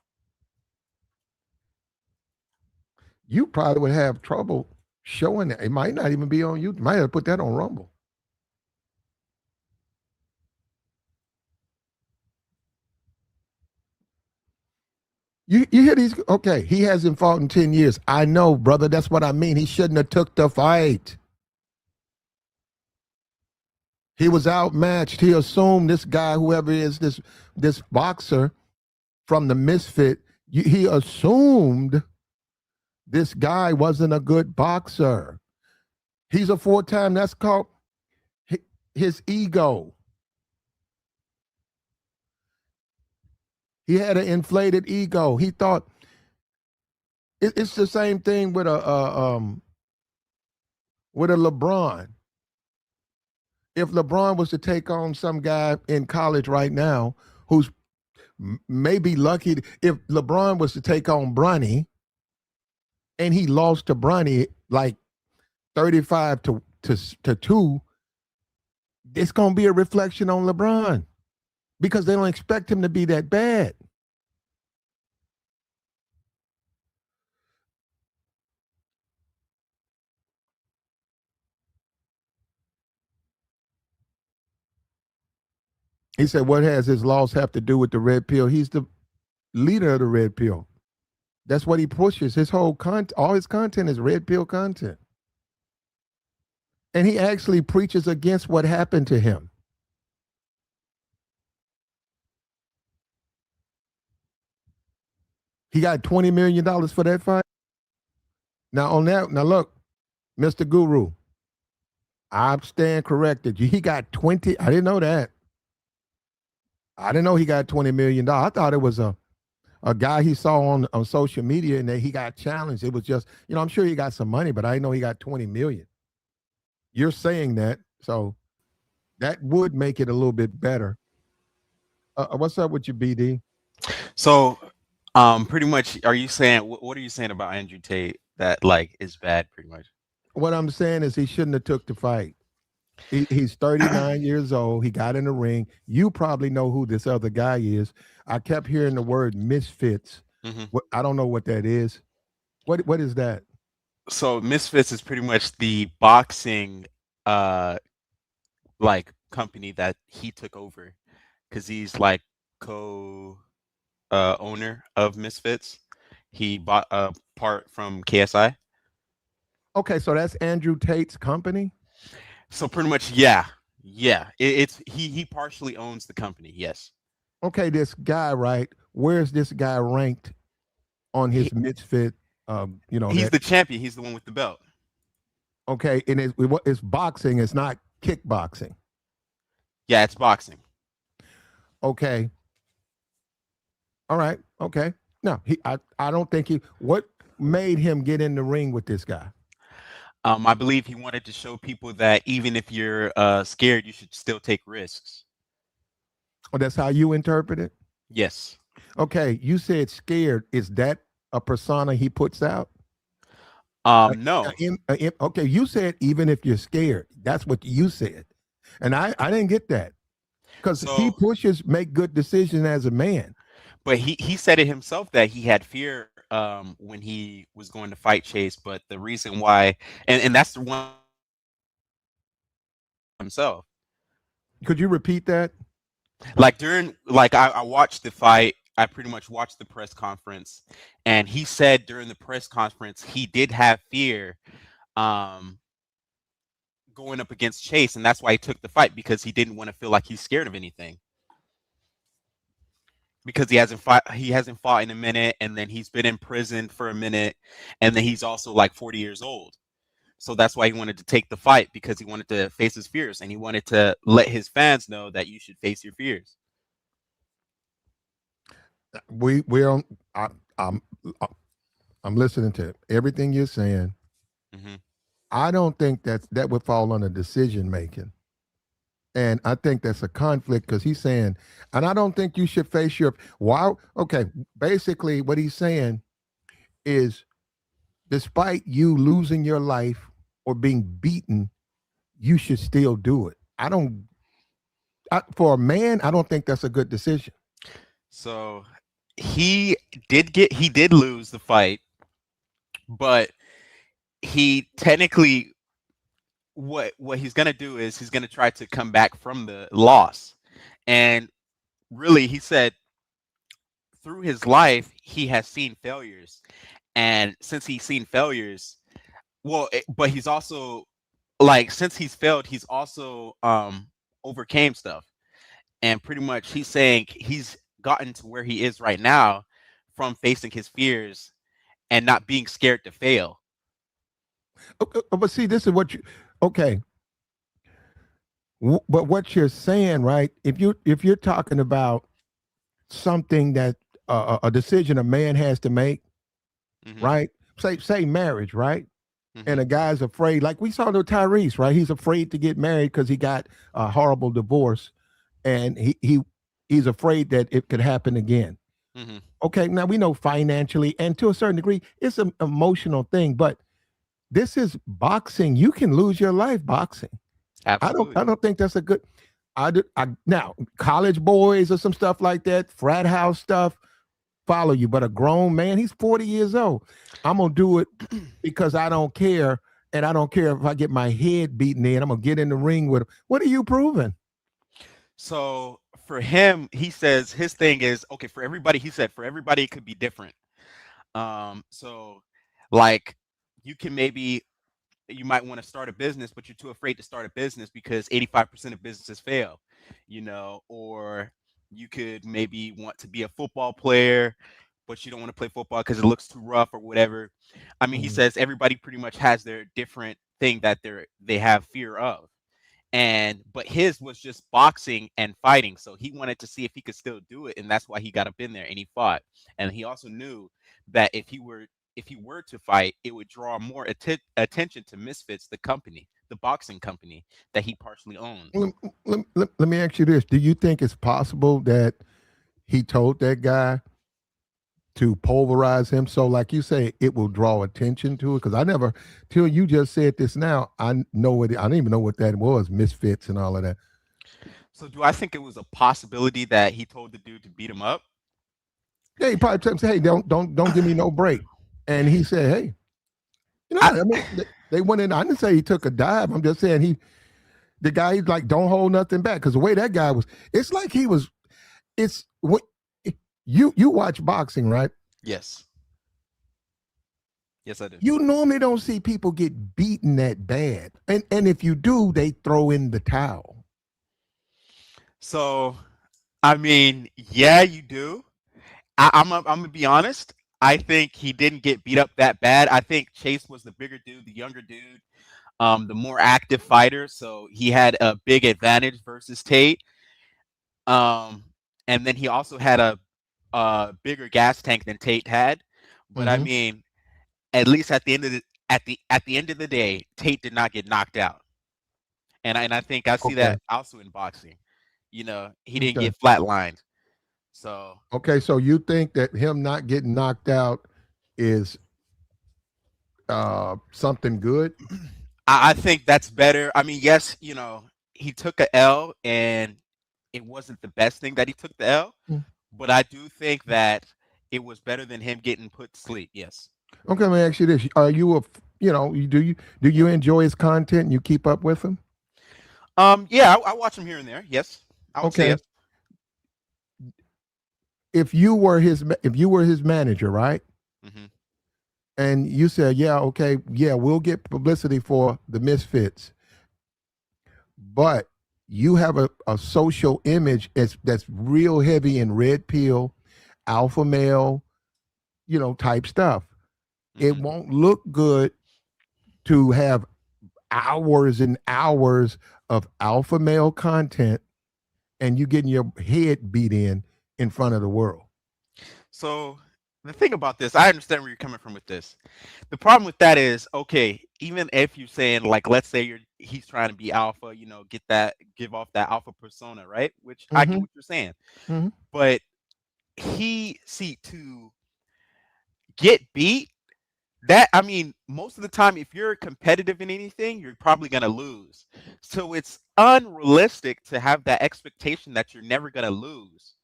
You probably would have trouble showing that. It might not even be on you. Might have put that on Rumble. You hear these? Okay, he hasn't fought in 10 years. I know, brother. That's what I mean. He shouldn't have took the fight. He was outmatched. He assumed this guy, whoever is this boxer from the Misfit, he assumed this guy wasn't a good boxer. He's a 4-time. That's called his ego. He had an inflated ego. He thought it's the same thing with a LeBron. If LeBron was to take on some guy in college right now who's maybe lucky, if LeBron was to take on Bronny and he lost to Bronny like 35 to 2, it's going to be a reflection on LeBron because they don't expect him to be that bad. He said, what has his loss have to do with the red pill? He's the leader of the red pill. That's what he pushes. His whole all his content is red pill content. And he actually preaches against what happened to him. He got $20 million for that fight. Now look, Mr. Guru, I stand corrected. He got 20. I didn't know that. I didn't know he got $20 million. I thought it was a guy he saw on social media and that he got challenged. It was just, I'm sure he got some money, but I didn't know he got 20 million. You're saying that, so that would make it a little bit better. What's up with you, BD? So, pretty much, are you saying, what are you saying about Andrew Tate that like is bad pretty much? What I'm saying is he shouldn't have took the fight. He's 39 years old. He got in the ring. You probably know who this other guy is. I kept hearing the word misfits. I don't know what that is. What is that? So Misfits is pretty much the boxing uh like company that he took over because he's like co owner of Misfits. He bought a part from KSI. Okay, so that's Andrew Tate's company. So pretty much, yeah, yeah. It's he partially owns the company. Yes, Okay, this guy, right? Where's this guy ranked on he, his misfit? he's That the champion. He's the one with the belt. okay, and it's boxing. It's not kickboxing. Yeah, it's boxing. Okay, all right, okay. No, I don't think he. What made him get in the ring with this guy? I believe he wanted to show people that even if you're scared, you should still take risks. Oh, that's how you interpret it. Yes. Okay, you said scared. Is that a persona he puts out? No. Okay, you said even if you're scared. That's what you said, and I didn't get that because he So, pushes make good decisions as a man. but he said it himself that he had fear when he was going to fight Chase, but the reason why, and that's the one himself. Could you repeat that? Like during, like I watched the fight. I pretty much watched the press conference, and he said during the press conference he did have fear um, going up against Chase, and that's why he took the fight because he didn't want to feel like he's scared of anything because he hasn't fought in a minute, and then he's been in prison for a minute, and then he's also like 40 years old. So that's why he wanted to take the fight because he wanted to face his fears and he wanted to let his fans know that you should face your fears. We're on. I, I'm I'm listening to everything you're saying. Hmm. I don't think that would fall under decision making. And I think that's a conflict because he's saying, and I don't think you should face your why. Okay, basically, what he's saying is, despite you losing your life or being beaten, you should still do it. I don't. For a man, I don't think that's a good decision. So he did lose the fight, but he technically what he's gonna do is he's gonna try to come back from the loss. And really, he said through his life he has seen failures, and since he's seen failures, but he's also like since he's failed, he's also overcame stuff, and pretty much he's saying he's gotten to where he is right now from facing his fears and not being scared to fail. But see, this is what you. Okay, but what you're saying, right? If you're talking about something that a decision a man has to make, Hmm. right? Say marriage, right? And Hmm. a guy's afraid, like we saw the Tyrese, right? He's afraid to get married because he got a horrible divorce, and he's afraid that it could happen again. Hmm. Okay, now we know financially and to a certain degree, it's an emotional thing, but this is boxing. You can lose your life boxing. I don't. Absolutely. I don't think that's a good. Now college boys or some stuff like that, frat house stuff, follow you. But a grown man, he's 40 years old. I'm gonna do it because I don't care, and I don't care if I get my head beaten in. I'm gonna get in the ring with him. What are you proving? So for him, he says his thing is okay for everybody. He said for everybody it could be different. So like you can maybe you might want to start a business, but you're too afraid to start a business because 85% of businesses fail, or you could maybe want to be a football player, but you don't want to play football because it looks too rough or whatever. I mean, he Mhm. says everybody pretty much has their different thing that they have fear of. And but his was just boxing and fighting, so he wanted to see if he could still do it, and that's why he got up in there and he fought. And he also knew that if he were to fight, it would draw more attention to Misfits, the company, the boxing company that he partially owns. Let, let me ask you this: do you think it's possible that he told that guy to pulverize him? So, like you say, it will draw attention to it. Because I never, till you just said this now, I know what I didn't even know what that was, misfits and all of that. So do I think it was a possibility that he told the dude to beat him up? Yeah, he probably said, "Hey, don't give me no break," and he said, "Hey." You know, I, I mean, they went in. I didn't say he took a dive. I'm just saying the guy, he's like, don't hold nothing back. Because the way that guy was, it's like he was. It's what you watch boxing, right? yes, yes, I do. You normally don't see people get beaten that bad, and if you do, they throw in the towel. So, I mean, yeah, you do. I'm gonna be honest. I think he didn't get beat up that bad. I think Chase was the bigger dude, the younger dude, the more active fighter. So he had a big advantage versus Tate. Um, and then he also had a bigger gas tank than Tate had. But I Hmm. mean, at least at the end of the day, Tate did not get knocked out, and I think I see Okay. that also in boxing. He didn't Okay. get flatlined. So Okay. So you think that him not getting knocked out is something good? I think that's better. I mean, yes, he took a L, and it wasn't the best thing that he took the L, Mm. but I do think that it was better than him getting put to sleep. Yes. Okay. Let me ask you this: Are you a do you enjoy his content and you keep up with him? Yeah, I watch him here and there. Yes, I would say Okay. yes. If you were his manager, right? Hmm. And you said, yeah, okay, yeah, we'll get publicity for the Misfits, but you have a social image that's real heavy in red pill, alpha male, type stuff. It Hmm. won't look good to have hours and hours of alpha male content and you getting your head beat in front of the world. So the thing about this, I understand where you're coming from with this. The problem with that is, okay, even if you're saying like, let's say he's trying to be alpha, give off that alpha persona, right? Which I get Hmm. what you're saying, Hmm. but he see to get beat. That I mean, most of the time, if you're competitive in anything, you're probably gonna lose. So it's unrealistic to have that expectation that you're never gonna lose.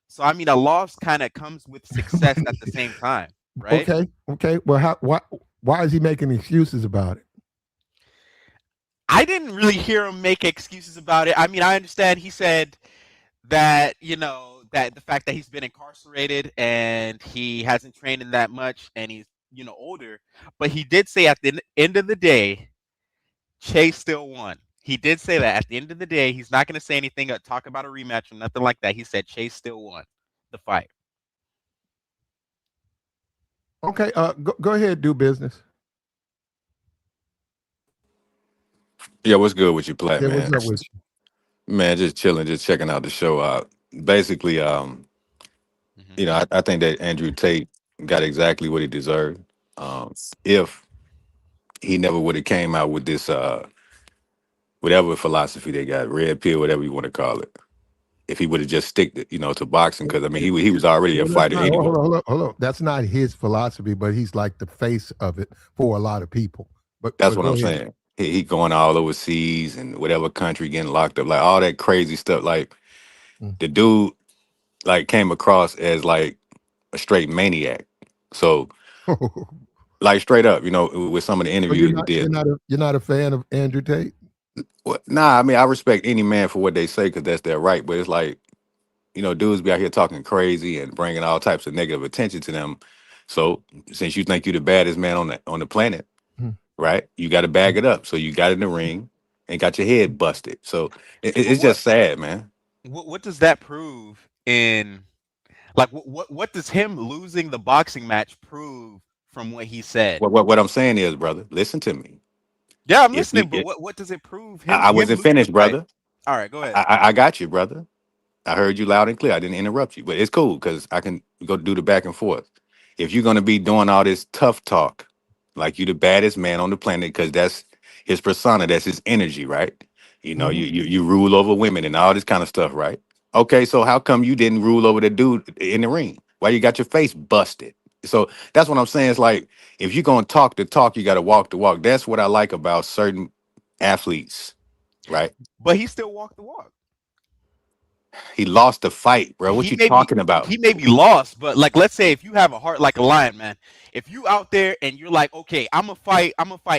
So I mean, a loss kind of comes with success at the same time, right? Okay, okay. Well, why is he making excuses about it? I didn't really hear him make excuses about it. I mean, I understand he said that, that the fact that he's been incarcerated and he hasn't trained in that much and he's, older, but he did say at the end of the day, Chase still won. He did say that at the end of the day, he's not going to say anything, talk about a rematch or nothing like that. He said Chase still won the fight. Okay, go ahead, do business. Yeah, what's good with you, Plat, Yeah, what's man? up with you? Man, just chilling, just checking out the show out. Basically, Hmm. I think that Andrew Tate got exactly what he deserved. If he never would have came out with this whatever philosophy they got, red pill, whatever you want to call it. If he would have just stick to boxing, because I mean he was already a Well, that's fighter not. Hold anyway. on, hold on. That's not his philosophy, but he's like the face of it for a lot of people. But That's but what go I'm ahead. saying. He going all overseas and whatever country getting locked up, like all that crazy stuff. Like Mm. the dude like came across as like a straight maniac. So like straight up, with some of the So you're interviews he not you're did. not a you're not a fan of Andrew Tate? Nah, I mean I respect any man for what they say because that's their right. But it's like dudes be out here talking crazy and bringing all types of negative attention to them. So since you think you're the baddest man on the planet, Mm. right? You got to bag it up. So you got in the ring and got your head busted. So But it's what, just sad, man. what does that prove in like what does him losing the boxing match prove from what he said? What I'm saying is, brother, listen to me. Yeah, I'm If listening, you, but what does it prove I him wasn't losing the finished, fight? brother. All right, go ahead. I got you, brother. I heard you loud and clear. I didn't interrupt you, but it's cool because I can go do the back and forth. If you're gonna be doing all this tough talk, like you the baddest man on the planet, because that's his persona, that's his energy, right? Mhm. You rule over women and all this kind of stuff, right? Okay, so how come you didn't rule over the dude in the ring? Why you got your face busted? So that's what I'm saying. It's like if you're gonna talk the talk, you gotta walk the walk. That's what I like about certain athletes, right? But he still walked the walk. He lost the fight, bro. What he you may be talking about? he may be lost, but like let's say if you have a heart like a lion, man, if you out there and you're like, okay, I'm gonna fight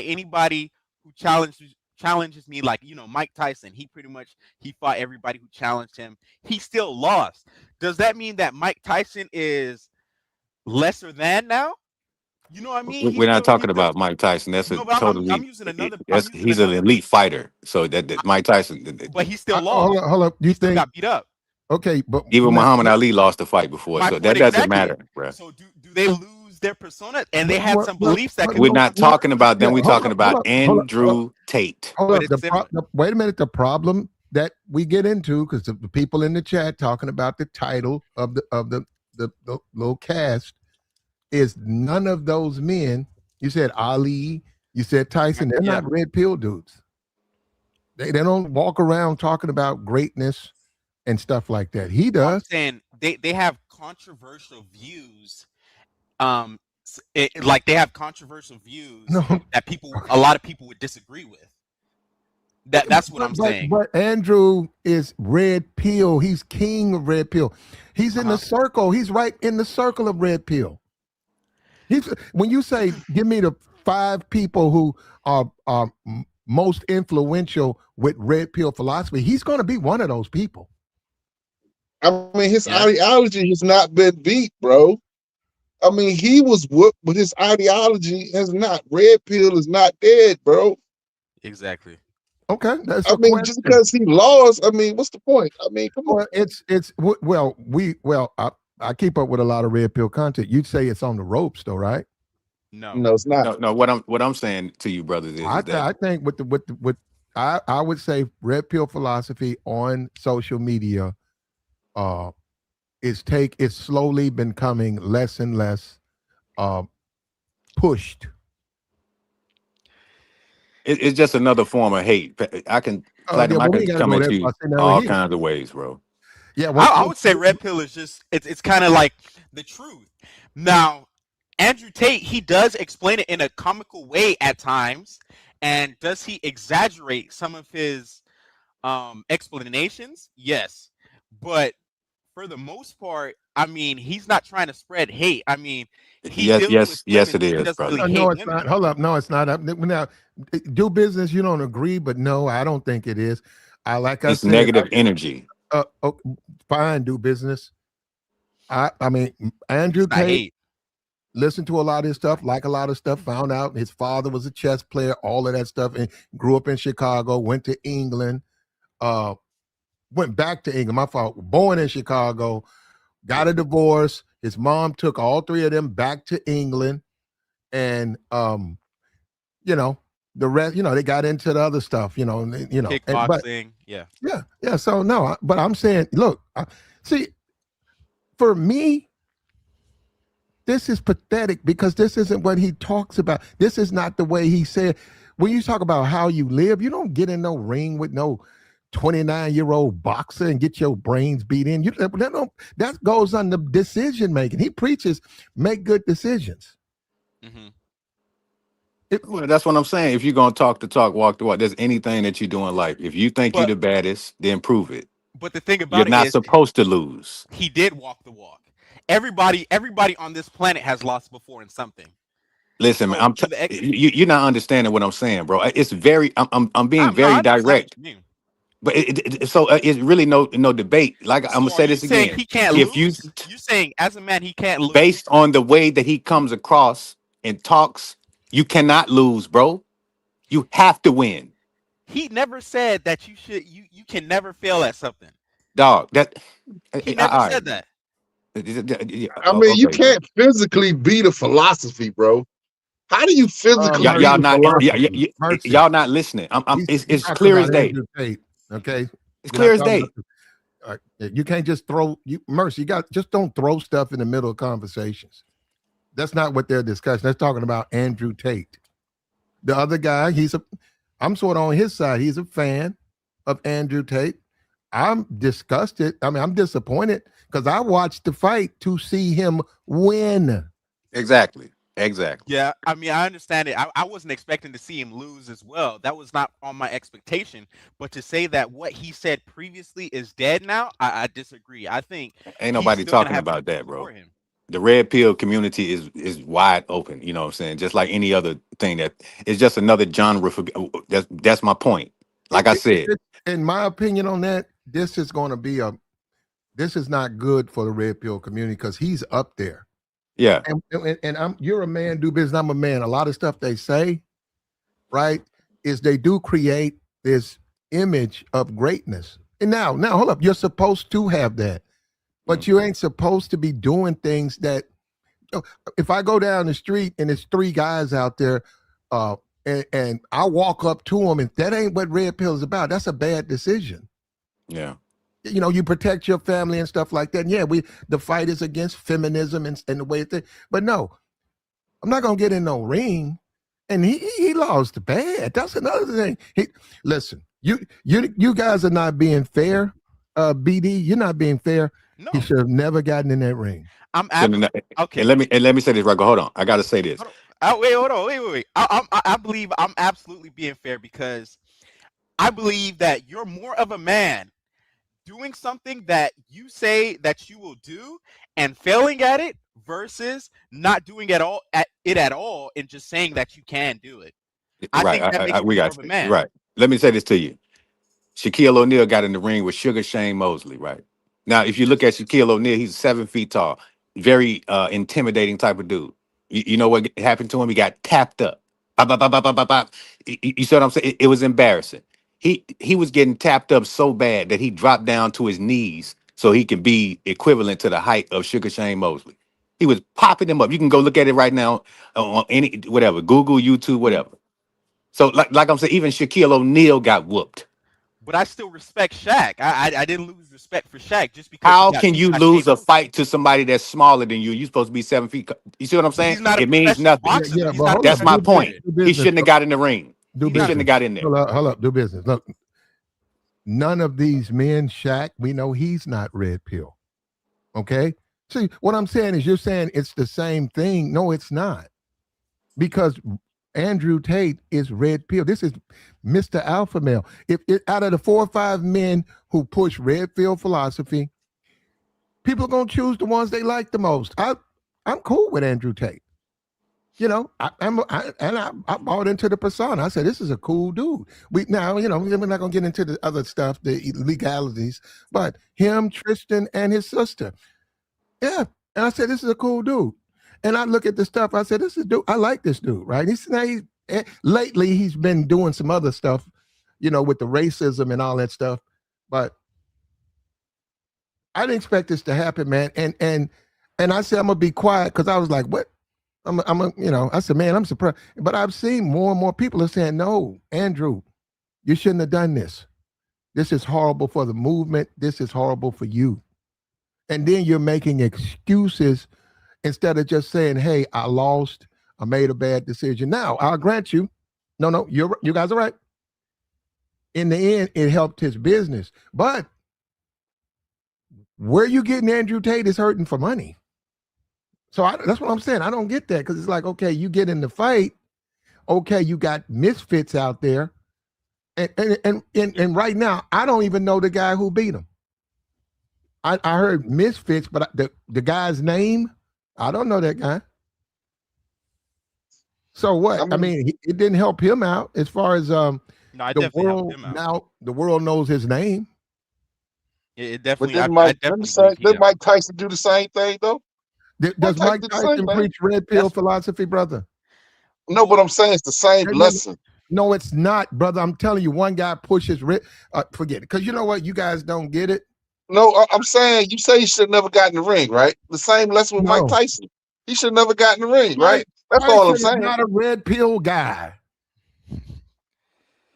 anybody who challenges me, like Mike Tyson. He pretty much he fought everybody who challenged him. He still lost. Does that mean that Mike Tyson is lesser than now? You know what I mean? We're not talking about Mike Tyson. That's a No, but I'm totally. using another I'm That's using he's an another elite fighter. So that Mike Tyson, but he still Hold lost. up, hold up. You He still think got beat up. okay? But even now, Muhammad Ali lost the fight before, My so point that doesn't exactly. matter, bro. So do they lose their persona? And they had some beliefs that could We're be not different, talking about yeah, them. We're hold talking up, hold about up, hold up, Andrew Tate. hold but up. it's similar. Wait a minute. The problem that we get into because the people in the chat talking about the title of the little cast is none of those men. You said Ali. You said Tyson. They're Yeah. not red pill dudes. They don't walk around talking about greatness and stuff like that. He No, I'm does. saying they have controversial views. Like they have controversial views No, that a lot of people would disagree with. That's what I'm but saying. but Andrew is red pill. He's king of red pill. He's in the circle. He's right in the circle of red pill. He's when you say give me the 5 people who are most influential with red pill philosophy, he's going to be one of those people. I mean, his Yeah. ideology has not been beat, bro. I mean, he was whooped, but his ideology has not. Red pill is not dead, bro. Exactly. Okay, that's I a mean, question. just because he lost, I mean, what's the point? I mean, come on. Well, I keep up with a lot of red pill content. You'd say it's on the ropes, though, right? No. No, it's not. No. What I'm saying to you, brothers, is that I think I would say red pill philosophy on social media, it's slowly been coming less and less pushed. it's just another form of hate. I can Platinum. I Well, we can ain't got to come go at that you far. See, now all he, kinds of ways, bro. yeah, I would say red pill is just it's kind of like the truth. Now, Andrew Tate, he does explain it in a comical way at times, and does he exaggerate some of his explanations? Yes, but for the most part, I mean, he's not trying to spread hate. I mean, he deals with Yes, women, it so he is, doesn't brother. really no, hate it's women. not. Hold up, no, it's not. Now, do business. You don't agree, but no, I don't think it is. Like I It's said, negative energy. Fine, do business. I mean, Andrew It's not Tate. hate. Listened to a lot of his stuff, like a lot of stuff, found out his father was a chess player, all of that stuff, and grew up in Chicago, went to England, went back to England. My father, born in Chicago, got a divorce. His mom took all 3 of them back to England, and you know, the rest, they got into the other stuff, but Kickboxing, yeah. yeah. So no, but I'm saying, look, see, for me, this is pathetic because this isn't what he talks about. This is not the way he said. When you talk about how you live, you don't get in no ring with no 29-year-old boxer and get your brains beat in. That goes on the decision making. He preaches make good decisions. Mm-hmm. Well, that's what I'm saying. If you're gonna talk the talk, walk the walk, there's anything that you do in life. If you think you're But the baddest, then prove it. but the thing You're about it not is, supposed to lose. he did walk the walk. Everybody on this planet has lost before in something. Listen, man, So you're not understanding what I'm saying, bro. It's very, I'm being no, I very understand what direct. you mean. But it's really no debate. Like I'm So gonna are say you this saying again. he can't If you lose? You saying as a man he can't lose? based on the way that he comes across and talks, you cannot lose, bro. You have to win, He never said that you can never fail at something. dog. That He all never right. said that. I mean, you Okay, bro. can't physically beat a philosophy, bro. How do you physically Y'all, beat Mercy, y'all a not philosophy? mercy. y'all not listening. He's It's talking clear as about day. Andrew Tate. Okay, It's we're clear not as talking day. about. You can't just throw mercy. Just don't throw stuff in the middle of conversations. That's not what they're discussing. They're talking about Andrew Tate. The other guy, I'm sort of on his side. He's a fan of Andrew Tate. I'm disgusted. I mean, I'm disappointed because I watched the fight to see him win. Exactly. Exactly. Yeah, I mean, I understand it. I wasn't expecting to see him lose as well. That was not on my expectation. But to say that what he said previously is dead now, I disagree. I think Ain't he's nobody still gonna talking have about people that, support bro. him. The red pill community is wide open. You know what I'm saying? Just like any other thing that it's just another genre for. That's my point. Like I said, In my opinion on that, this is going to be this is not good for the red pill community because he's up there. yeah, And you're a man, do business. I'm a man. A lot of stuff they say, right, is they do create this image of greatness. And now hold up. You're supposed to have that, but you ain't supposed to be doing things that if I go down the street and there's three guys out there, and I walk up to them, and that ain't what red pill is about, that's a bad decision. yeah. You know, you protect your family and stuff like that. And yeah, the fight is against feminism and the way it thing. But no, I'm not gonna get in no ring. And he lost bad. That's another thing. Listen, you guys are not being fair. BD, you're not being fair. He No, should have never gotten in that ring. I'm Shouldn't absolutely have- okay. and let me say this right. Hold on, I got to say this. Hold on. Wait, hold on. Wait. I believe I'm absolutely being fair because I believe that you're more of a man doing something that you say that you will do and failing at it versus not doing it at all and just saying that you can do it. I Right, think that makes we you more got of a man. right. Let me say this to you. Shaquille O'Neal got in the ring with Sugar Shane Mosley, right? Now, if you look at Shaquille O'Neal, he's 7 feet tall, very intimidating type of dude. You know what happened to him? He got tapped up. Bop, bop, bop, bop, bop, bop, bop. You see what I'm saying? It was embarrassing. He was getting tapped up so bad that he dropped down to his knees so he could be equivalent to the height of Sugar Shane Mosley. He was popping him up. You can go look at it right now on any whatever, Google, YouTube, whatever. So like I'm saying, even Shaquille O'Neal got whooped. But I still respect Shaq. I didn't lose respect for Shaq just because he How got can beat you by Shane lose a Mosley. fight to somebody that's smaller than you? You're supposed to be 7 feet. You see what I'm saying? He's not a It means professional nothing. boxer though. Yeah, He's but not a hold That's up, my professional point. fighter. do He business, shouldn't have got in the ring. do He shouldn't business. have got in there. Hold up, do business. Look, none of these men, Shaq, we know he's not red pill. Okay. See, what I'm saying is you're saying it's the same thing. No, it's not. Because Andrew Tate is red pill. This is Mr. Alpha Male. If out of the 4 or 5 men who push red pill philosophy, people are gonna choose the ones they like the most. I'm cool with Andrew Tate. You know, I bought into the persona. I said, this is a cool dude. We now, you know, we're not gonna get into the other stuff, the legalities, but him, Tristan, and his sister. Yeah. And I said, this is a cool dude. And I look at the stuff, I said, this is dude, I like this dude, right? Lately he's been doing some other stuff, you know, with the racism and all that stuff. But I didn't expect this to happen, man. And I said I'm gonna be quiet because I was like, what? You know, I said, man, I'm surprised. But I've seen more and more people are saying, no, Andrew, you shouldn't have done this. This is horrible for the movement. This is horrible for you. And then you're making excuses instead of just saying, hey, I lost, I made a bad decision. Now, I'll grant you, no, you guys are right. In the end, it helped his business. But where you getting Andrew Tate is hurting for money. So that's what I'm saying. I don't get that because it's like, okay, you get in the fight. Okay, you got misfits out there. And right now, I don't even know the guy who beat him. I heard misfits, but the guy's name, I don't know that guy. So what? I mean, it didn't help him out as far as No, I the definitely helped world him out. now. The world knows his name. It But definitely. didn't I Mike, definitely believe he didn't helped. Mike Tyson do the same thing though? Does Mike did the same Tyson thing. preach red pill That's philosophy, brother? No, but I'm saying it's the same No, lesson. no, it's not, brother. I'm telling you, one guy pushes red. Forget it, because you know what? You guys don't get it. No, I'm saying you say he should have never gotten in the ring, right? The same lesson with Mike No, Tyson. He should never gotten in the ring, Mike right? That's all I'm Tyson is saying. not a red pill guy.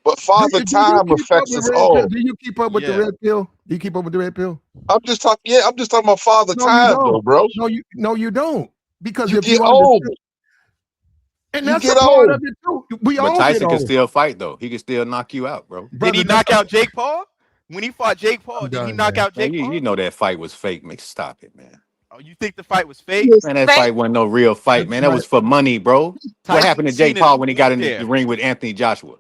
But Father Do you Time keep up affects with us red pill? all. Do you keep up with the yeah. red pill? Do you keep up with the red pill? I'm just talking. Yeah, I'm just talking about Father No, you Time, though, don't. bro. No, you don't. Because You if get you old. understood, and You that's a get part old. of it too. We But all get Tyson can old, still fight though. He can still knock you out, bro. Did brother. he knock out Jake Paul? When he fought Jake Paul, I'm did he done, knock man. out Man, Jake you Paul? know that fight was fake. Stop it, man. Oh, you think the fight was fake? Man, that fight wasn't no real fight, man. That was for money, bro. What Tyson happened to Jake Cena Paul when he got beat in the there. ring with Anthony Joshua?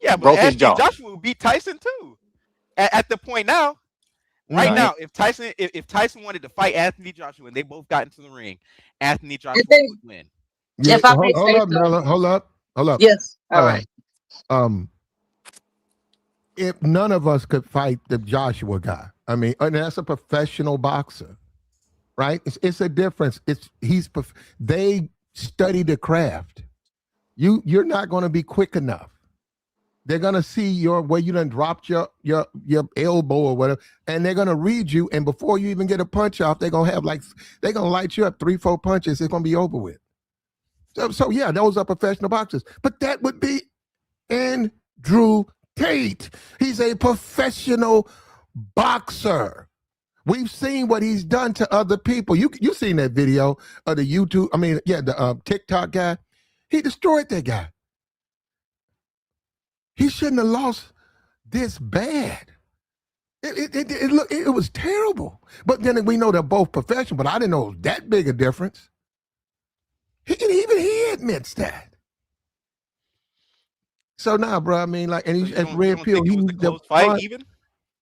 Yeah, but Broke his Anthony jaw. Joshua will beat Tyson too. At the point now, right No, now, if Tyson wanted to fight Anthony Joshua and they both got into the ring, Anthony And Joshua then, would win. Yeah, if I may hold say up, so, Nella. Hold up. yes, all Uh, right. um, if none of us could fight the Joshua guy, I mean, and that's a professional boxer, right? It's a difference. They study the craft. You're not going to be quick enough. They're gonna see where you done dropped your elbow or whatever, and they're gonna read you. And before you even get a punch off, they're gonna light you up 3-4 punches. It's gonna be over with. So yeah, those are professional boxers. But that would be Andrew Tate. He's a professional boxer. We've seen what he's done to other people. You seen that video of the YouTube? I mean, yeah, the TikTok guy. He destroyed that guy. He shouldn't have lost this bad. It was terrible. But then we know they're both professional, but I didn't know it was that big a difference. Even he admits that. So now, bro, I mean, like, and So he's you at don't, Red Pill. think it was a close fight even?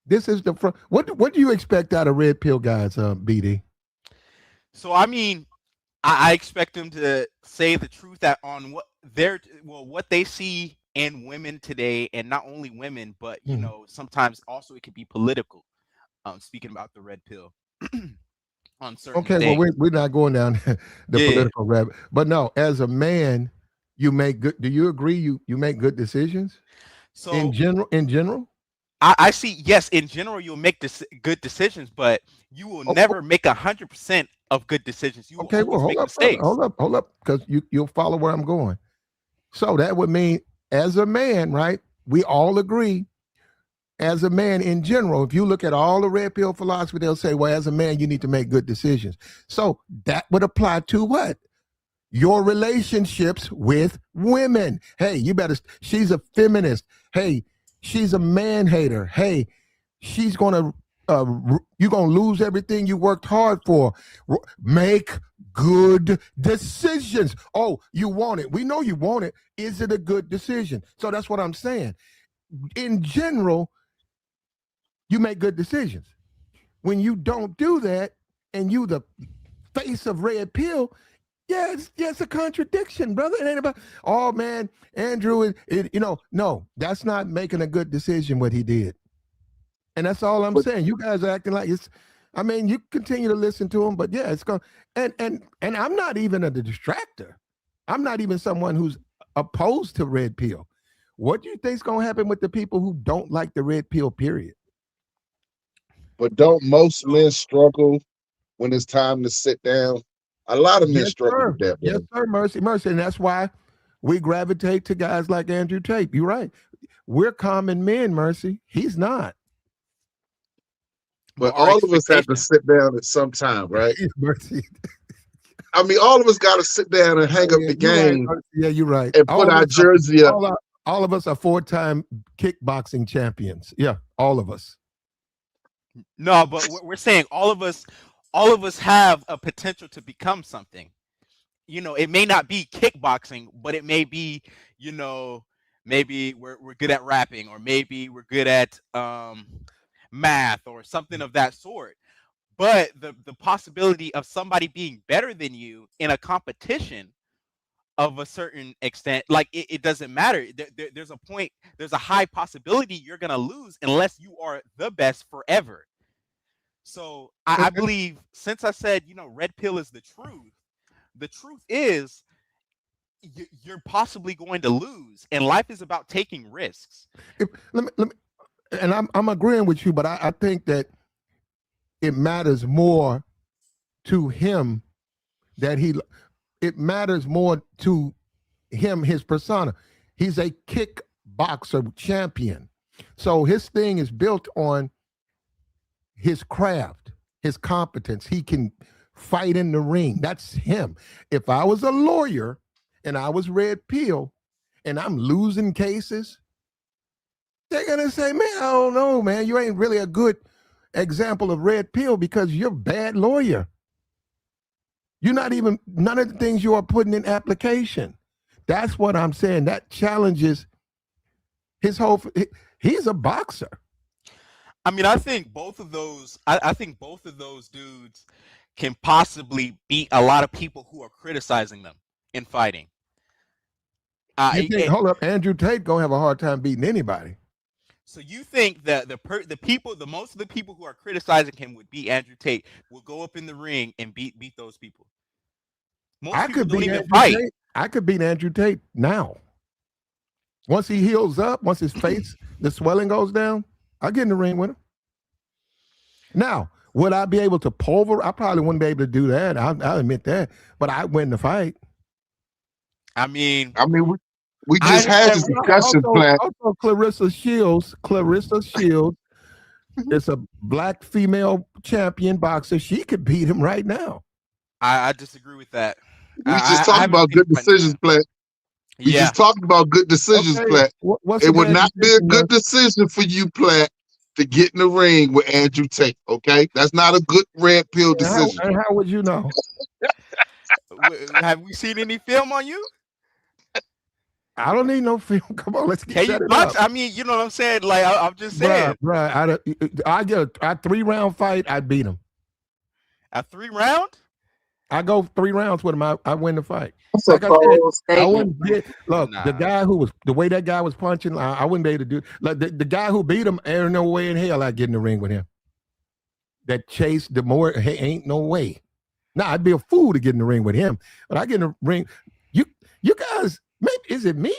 This is the front. What do you expect out of Red Pill guys, BD? So I mean, I expect them to say the truth on what they see in women today, and not only women, but you know, sometimes also it could be political. Speaking about the red pill on certain Okay, things. well, we're not going down the political rabbit, but no, as a man, you make good. Do you agree? You make good decisions. So in general. I see. Yes, in general, you'll make good decisions, but you will never make 100% of good decisions. You will always make mistakes. Hold up, because you'll follow where I'm going. So that would mean, as a man, right? We all agree. As a man in general, if you look at all the red pill philosophy, they'll say, well, as a man, you need to make good decisions. So that would apply to what? Your relationships with women. Hey, she's a feminist. Hey, she's a man hater. Hey, she's you're gonna lose everything you worked hard for. Make good decisions. Oh, you want it. We know you want it. Is it a good decision? So that's what I'm saying. In general, you make good decisions. When you don't do that, and you the face of red pill, yeah, it's a contradiction, brother. It ain't about, oh man, Andrew, no, that's not making a good decision what he did. And that's all I'm saying. You guys are acting like it's, I mean, you continue to listen to him, but yeah, it's going, and I'm not even a distractor. I'm not even someone who's opposed to red pill. What do you think's going to happen with the people who don't like the red pill, period? But don't most men struggle when it's time to sit down? A lot of men struggle with that. Yes, sir. Mercy. And that's why we gravitate to guys like Andrew Tate. You're right. We're common men, Mercy. He's not. But all of us have to sit down at some time, right? Mercy. I mean, all of us got to sit down and hang up the game. Right, yeah, you're right. And put our jersey up. All of us are 4-time kickboxing champions. Yeah, all of us. No, but we're saying all of us have a potential to become something. You know, it may not be kickboxing, but it may be, you know, maybe we're good at rapping, or maybe we're good at math or something of that sort. But the possibility of somebody being better than you in a competition of a certain extent, like it doesn't matter. There's a point, there's a high possibility you're gonna lose unless you are the best forever. So I believe, since I said, you know, red pill is the truth is you're possibly going to lose, and life is about taking risks. Let me, and I'm agreeing with you, but I think that it matters more to him it matters more to him, his persona. He's a kickboxer champion. So his thing is built on his craft, his competence. He can fight in the ring. That's him. If I was a lawyer and I was red pill and I'm losing cases, they're going to say, man, I don't know, man. You ain't really a good example of red pill because you're a bad lawyer. You're not even none of the things you are putting in application. That's what I'm saying. That challenges his whole. He's a boxer. I mean, I think both of those. I think both of those dudes can possibly beat a lot of people who are criticizing them in fighting. You think? Hold up, Andrew Tate gonna have a hard time beating anybody. So you think that the people, the most of the people who are criticizing him would beat Andrew Tate will go up in the ring and beat those people? Most I people could don't beat even Andrew fight. Tate. I could beat Andrew Tate now. Once he heals up, once his face, the swelling goes down, I'll get in the ring with him. Now, would I be able to pulverize? I probably wouldn't be able to do that. I'll admit that. But I win the fight. I mean, we just had this discussion, Platt. Also, Clarissa Shields is a black female champion boxer. She could beat him right now. I disagree with that. We just talked about good decisions, Platt. We just talked about good decisions, Platt. It would not be a good decision for you, Platt, to get in the ring with Andrew Tate. Okay, that's not a good red pill decision. And how would you know? Have we seen any film on you? I don't need no film. Come on, let's get it box? up. I mean, you know what I'm saying? Like I'm just saying. I get a 3-round fight. I'd beat him. A 3-round? I go 3 rounds with him. I win the fight. That's like a bold statement. I wouldn't get, look, the guy who was the way that guy was punching. I wouldn't be able to do like the guy who beat him. Ain't no way in hell I'd get in the ring with him. That Chase Demore, hey, ain't no way. Nah, I'd be a fool to get in the ring with him. But I get in the ring. You guys, maybe is it me?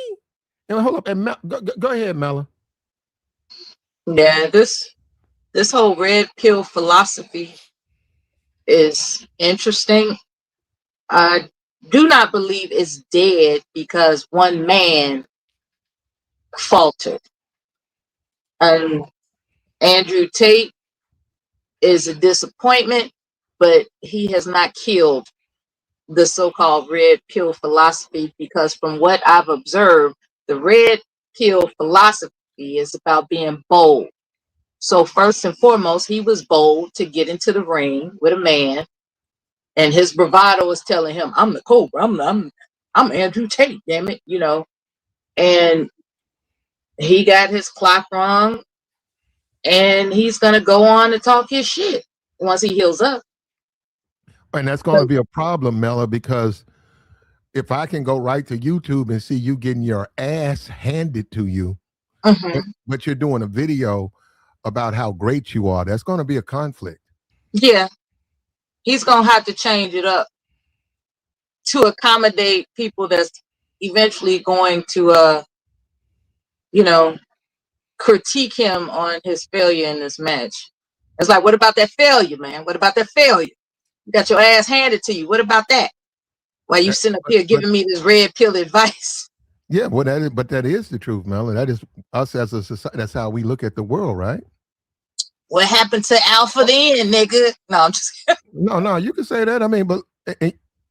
And hold up, and go ahead, Mella. Yeah, this whole red pill philosophy is interesting. I do not believe it's dead because one man faltered. And Andrew Tate is a disappointment, but he has not killed the so-called red pill philosophy, because from what I've observed, the red pill philosophy is about being bold. So first and foremost, he was bold to get into the ring with a man, and his bravado was telling him, "I'm the Cobra. I'm Andrew Tate. Damn it, you know." And he got his clock wrong, and he's gonna go on to talk his shit once he heals up. And that's going to be a problem, Mella, because if I can go right to YouTube and see you getting your ass handed to you, but you're doing a video about how great you are, that's going to be a conflict. Yeah, he's gonna have to change it up to accommodate people that's eventually going to, critique him on his failure in this match. It's like, what about that failure, man? What about that failure? You got your ass handed to you. What about that? Why you sitting up here giving me this red pill advice? Yeah, well, that is the truth, Mel. And that is us as a society. That's how we look at the world, right? What happened to Alpha then, nigga? No, I'm just no. You can say that. I mean, but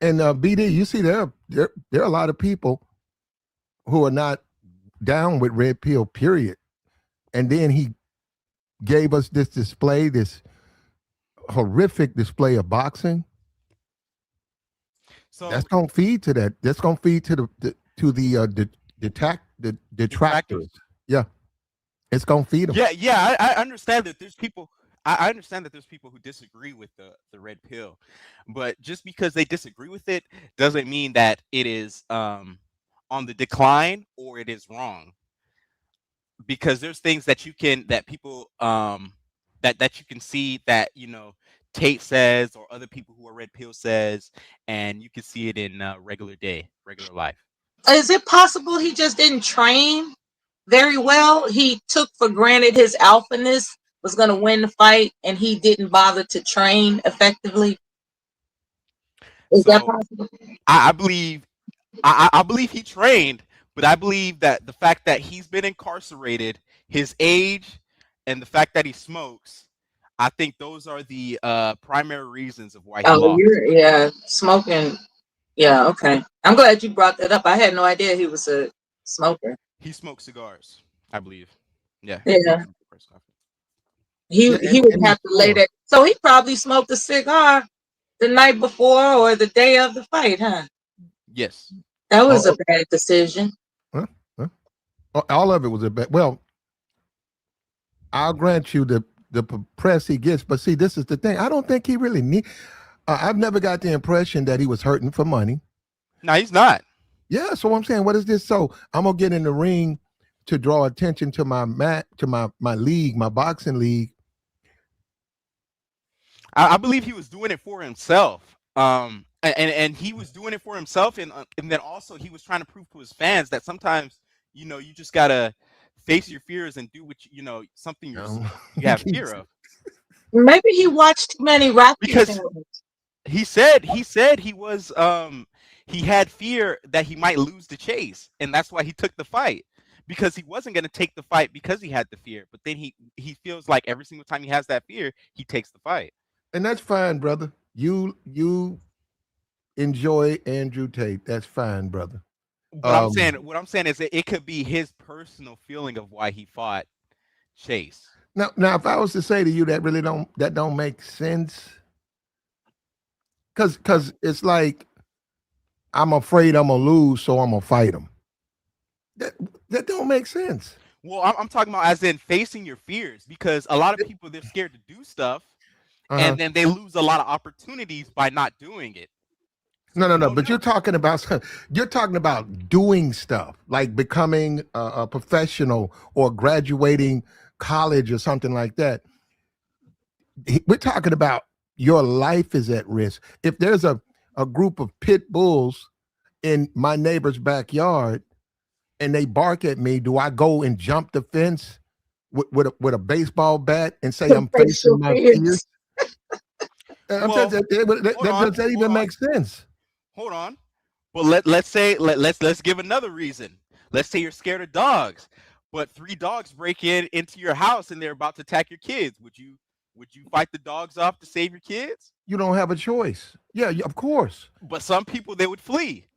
and BD, you see, there are a lot of people who are not down with red pill. Period. And then he gave us this display, this horrific display of boxing. So that's gonna feed to that. That's gonna feed to the detractors. Yeah, it's gonna feed them. Yeah. I understand that there's people. I understand that there's people who disagree with the red pill, but just because they disagree with it doesn't mean that it is on the decline or it is wrong. Because there's things that you can that you can see that Tate says or other people who are red pill says, and you can see it in regular life. Is it possible he just didn't train very well? He took for granted his alphaness was going to win the fight, and he didn't bother to train effectively. Is that possible? I believe he trained, but I believe that the fact that he's been incarcerated, his age, and the fact that he smokes, I think those are the primary reasons of why he lost. Smoking. Yeah, okay. I'm glad you brought that up. I had no idea he was a smoker. He smoked cigars, I believe. Yeah. Yeah. He would have to lay that. So he probably smoked a cigar the night before or the day of the fight, huh? Yes. That was a bad decision. Huh? All of it was a bad. Well, I'll grant you the press he gets, but see, this is the thing. I don't think he really need. I've never got the impression that he was hurting for money. No, he's not. Yeah, so I'm saying, what is this? So I'm gonna get in the ring to draw attention to my league, my boxing league. I believe he was doing it for himself. And he was doing it for himself, and then also he was trying to prove to his fans that sometimes, you know, you just gotta face your fears and do what something you have fear of. Maybe he watched too many Rocky films. He said he was he had fear that he might lose the chase, and that's why he took the fight, because he wasn't going to take the fight because he had the fear, but then he feels like every single time he has that fear, he takes the fight. And that's fine, brother. You enjoy Andrew Tate. That's fine, brother. What I'm saying is that it could be his personal feeling of why he fought Chase. Now, if I was to say to you that really don't make sense, because it's like I'm afraid I'm gonna lose, so I'm gonna fight him. That don't make sense. Well, I'm talking about as in facing your fears, because a lot of people, they're scared to do stuff, and then they lose a lot of opportunities by not doing it. No. But you're talking about doing stuff like becoming a professional or graduating college or something like that. We're talking about your life is at risk. If there's a group of pit bulls in my neighbor's backyard and they bark at me, do I go and jump the fence with a baseball bat and say I'm facing my fears? Does that even make sense? Hold on. Well, let's give another reason. Let's say you're scared of dogs, but 3 dogs break into your house and they're about to attack your kids. Would you fight the dogs off to save your kids? You don't have a choice. Yeah, of course. But some people, they would flee.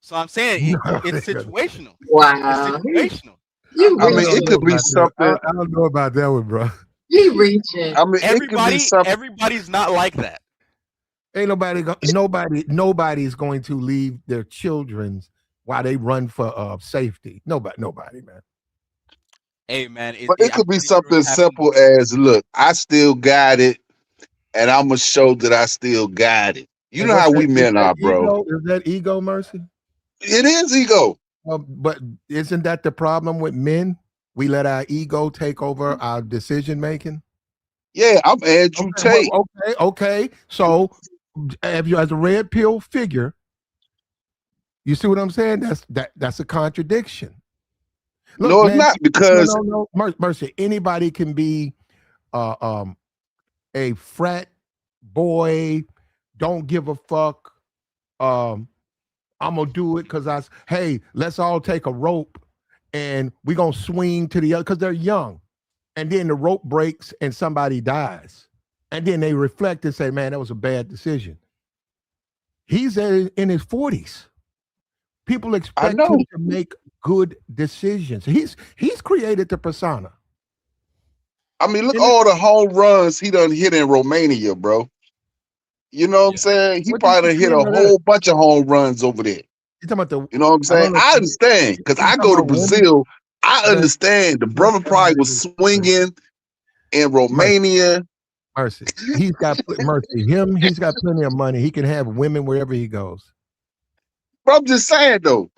So I'm saying it's situational. Wow. It's situational. It could be something. I don't know about that one, bro. You reaching. It could be something. Everybody's not like that. Ain't nobody's going to leave their children while they run for safety. Nobody, man. Hey, man. But it could be something simple as, look, I still got it, and I'm going to show that I still got it. You know how we men are, bro. Is that ego, Mercy? It is ego. But isn't that the problem with men? We let our ego take over our decision making. Yeah, I'm Andrew Tate. Okay. So, as a red pill figure, you see what I'm saying? That's a contradiction. Look, no, it's not, because no. Mercy, anybody can be a frat boy, don't give a fuck. I'm gonna do it because hey, let's all take a rope and we're gonna swing to the other because they're young. And then the rope breaks and somebody dies. And then they reflect and say, man, that was a bad decision. He's in his 40s. People expect him to make good decisions. He's created the persona. I mean, look all the home runs he done hit in Romania, bro. You know what I'm saying? He probably done hit a whole bunch of home runs over there. You talking about you know what I'm saying? I understand, because I go to Brazil. I understand. The brother probably was swinging in Romania. Mercy. He's got he's got plenty of money. He can have women wherever he goes. But I'm just saying, though.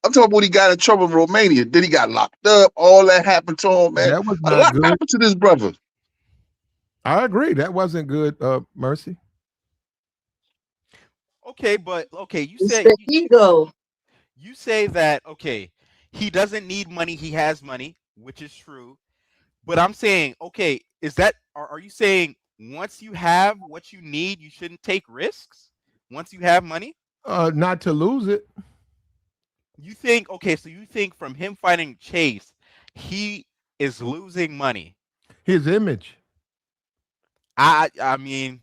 I'm talking about when he got in trouble in Romania. Then he got locked up. All that happened to him, man. That was a lot happened to this brother. I agree. That wasn't good, Mercy. Okay, but you said the ego. You say that, okay, he doesn't need money, he has money, which is true. But I'm saying, okay, are you saying once you have what you need, you shouldn't take risks? Once you have money? Not to lose it. You think, okay, so you think from him fighting Chase, he is losing money? His image. I mean,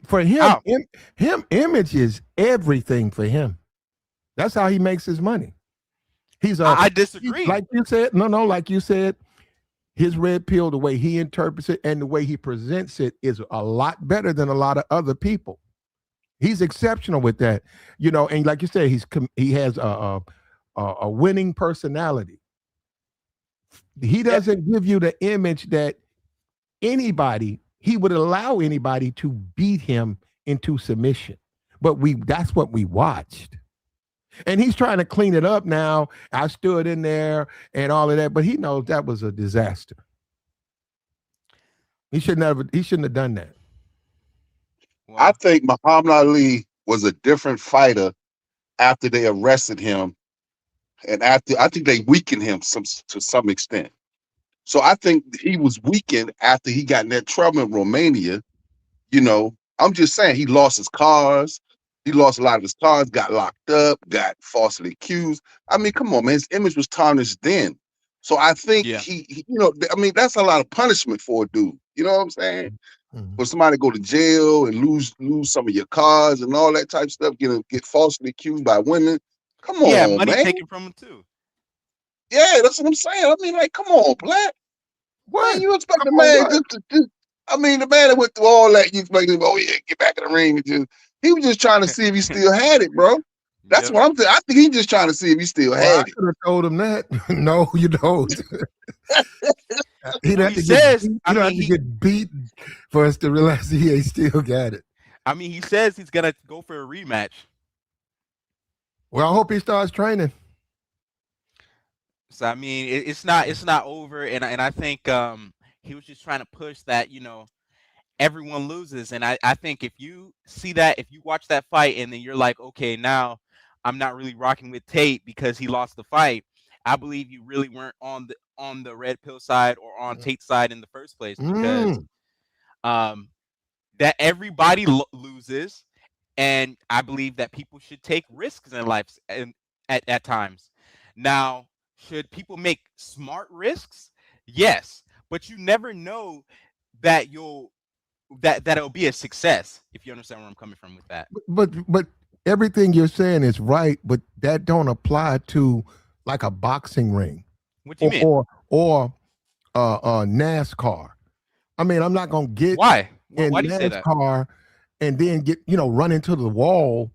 for him, image is everything for him. That's how he makes his money. I disagree. Like you said, like you said, his red pill, the way he interprets it and the way he presents it is a lot better than a lot of other people. He's exceptional with that, and like you said, he has a winning personality. He doesn't give you the image that he would allow anybody to beat him into submission. But that's what we watched. And he's trying to clean it up now. I stood in there and all of that, but he knows that was a disaster. He shouldn't have done that. Wow. I think Muhammad Ali was a different fighter after they arrested him, and I think they weakened him to some extent. So I think he was weakened after he got in that trouble in Romania. I'm just saying, he lost his cars. He lost a lot of his cars, got locked up, got falsely accused. I mean, come on, man. His image was tarnished then. So I think he that's a lot of punishment for a dude. You know what I'm saying? For somebody to go to jail and lose some of your cars and all that type of stuff, get falsely accused by women. Come on, money man. taken from him too. Yeah, that's what I'm saying. I mean, like, come on, Black. What? Man, you expect the man the man that went through all that, you expect him, get back in the ring. He was just trying to see if he still had it, bro. That's what I'm saying. I think he's just trying to see if he still had it. I could have told him that. No, you don't. He'd have to get beat for us to realize he still got it. I mean, he says he's gonna go for a rematch. Well, I hope he starts training. So I mean, it's not over, and I think he was just trying to push that everyone loses, and I think if you see that, if you watch that fight, and then you're like, okay, now I'm not really rocking with Tate because he lost the fight. I believe you really weren't on the Red Pill side or on Tate's side in the first place, because that everybody loses, and I believe that people should take risks in life and at times. Now, should people make smart risks? Yes, but you never know that it'll be a success, if you understand where I'm coming from with that. But everything you're saying is right, but that don't apply to like a boxing ring. What do you mean? Or NASCAR. I mean, I'm not gonna get why in do you say that? NASCAR and then get run into the wall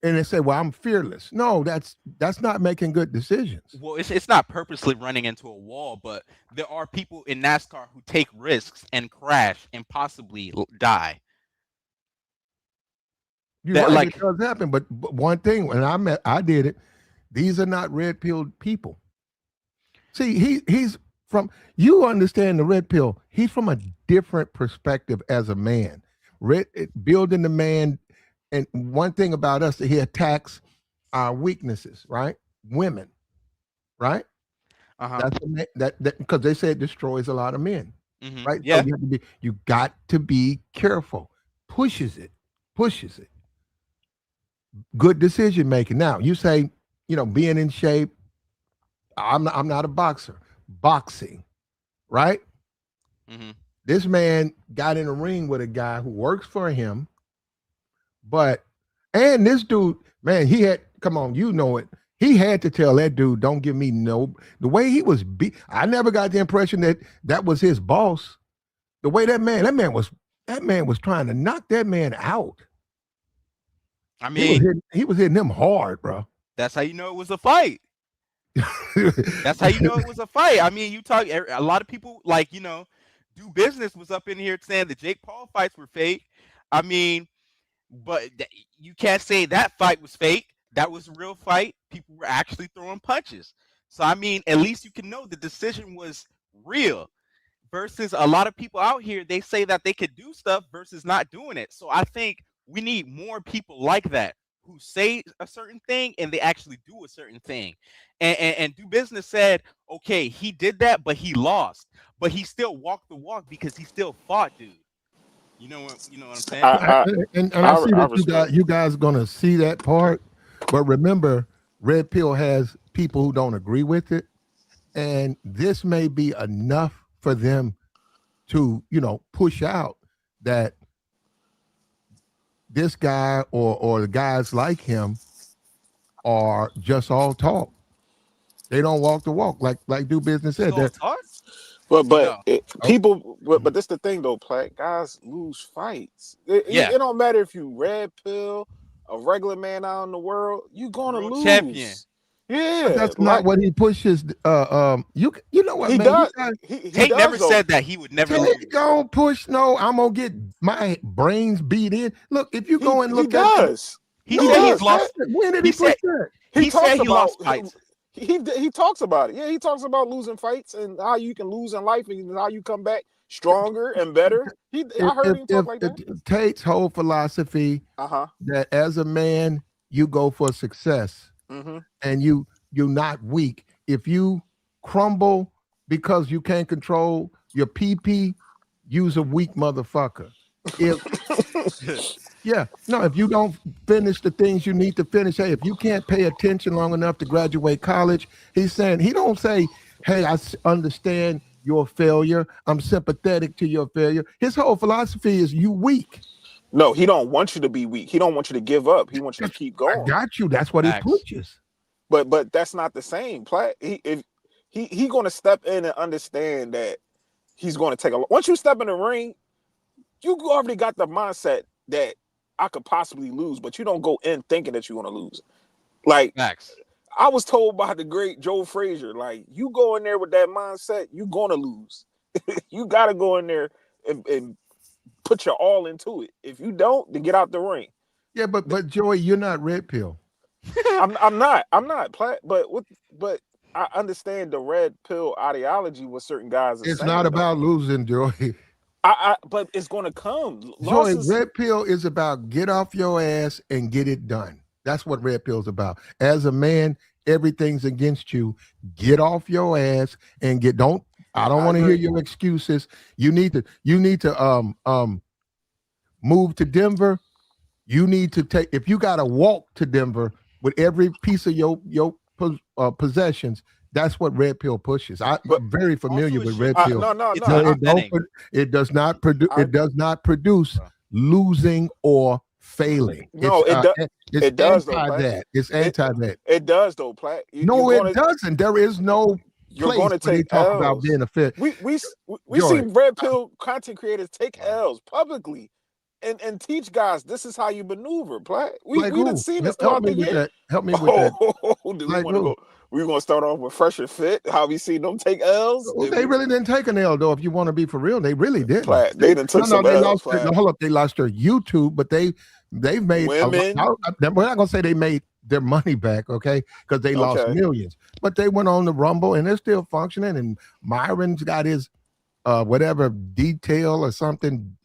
and they say, well, I'm fearless. No, that's not making good decisions. Well, it's not purposely running into a wall, but there are people in NASCAR who take risks and crash and possibly die. You're right, it does happen. But one thing, when I did it, these are not red pilled people. See, he's from, you understand the red pill, he's from a different perspective as a man. Building the man. And one thing about us, he attacks our weaknesses, right? Women, right? That's that because they say it destroys a lot of men, right? Yeah. So you got to be careful. Pushes it. Good decision making. Now you say, being in shape. I'm not a boxer. Boxing, right? This man got in a ring with a guy who works for him. And this dude, man, he had, come on, it. He had to tell that dude, don't give me the way he was beat. I never got the impression that was his boss. The way that man was trying to knock that man out. I mean, he was hitting him hard, bro. That's how you know it was a fight. That's how you know it was a fight. I mean, a lot of people Do Business was up in here saying the Jake Paul fights were fake. I mean, but you can't say that fight was fake. That was a real fight. People were actually throwing punches. So, I mean, at least you can know the decision was real versus a lot of people out here, they say that they could do stuff versus not doing it. So I think we need more people like that who say a certain thing and they actually do a certain thing. And Do Business said, okay, he did that, but he lost. But he still walked the walk because he still fought, dude. You know what I'm saying? I see that you guys gonna see that part, but remember, Red Pill has people who don't agree with it, and this may be enough for them to push out that this guy or the guys like him are just all talk. They don't walk the walk, like Do Business said. But No. people, but that's the thing though, Platt. Guys lose fights. It don't matter if you red pill, a regular man out in the world, you gonna World lose. champion. Yeah, But that's not what he pushes. You know what, he man? does. He He Tate does never though. said that he would never lose. don't push. No, I'm gonna get my brains beat in. Look, if you go and look he does. He said he's lost. When did he push that? He said he lost fights. He talks about it. Yeah, he talks about losing fights and how you can lose in life and how you come back stronger and better. I heard him talk like that. Tate's whole philosophy that as a man you go for success, and you're not weak. If you crumble because you can't control your PP, you's a weak motherfucker. If you don't finish the things you need to finish, hey, if you can't pay attention long enough to graduate college, he's saying, he don't say, hey, I understand your failure. I'm sympathetic to your failure. His whole philosophy is you weak. No, he don't want you to be weak. He don't want you to give up. He wants you to keep going. I got you. That's what he pushes. But that's not the same. Platt, he going to step in and understand that he's going to take once you step in the ring, you already got the mindset that I could possibly lose, but you don't go in thinking that you're going to lose. Like, I was told by the great Joe Frazier, like, you go in there with that mindset, you're going to lose. You got to go in there and put your all into it. If you don't, then get out the ring. Yeah, but Joey, you're not red pill. I'm not Platt, but I understand the red pill ideology with certain guys. It's not about losing, Joey. But it's going to come. Joey, red pill is about get off your ass and get it done. That's what red pill is about. As a man, everything's against you. Get off your ass and I don't want to hear your excuses. You need to move to Denver. You need to if you got to walk to Denver with every piece of your possessions. That's what red pill pushes. I'm very familiar with red pill. No. It does not produce. It does not produce losing or failing. No, it does. It's anti that. It does though, Platt. It doesn't. There is no. You're going to take talk L's. about being a fit. We see red pill content creators take L's publicly and teach guys this is how you maneuver. Platt. We done seen this throughout the year. Help me with that. We're going to start off with Fresh and Fit. How we see them take L's. They really didn't take an L, though, if you want to be for real. They really didn't. Platt, they done took some L's. Hold up. They lost their YouTube, but they've made women. We're not going to say they made their money back, okay? Because they lost millions. But they went on the Rumble, and they're still functioning. And Myron's got his whatever detail or something.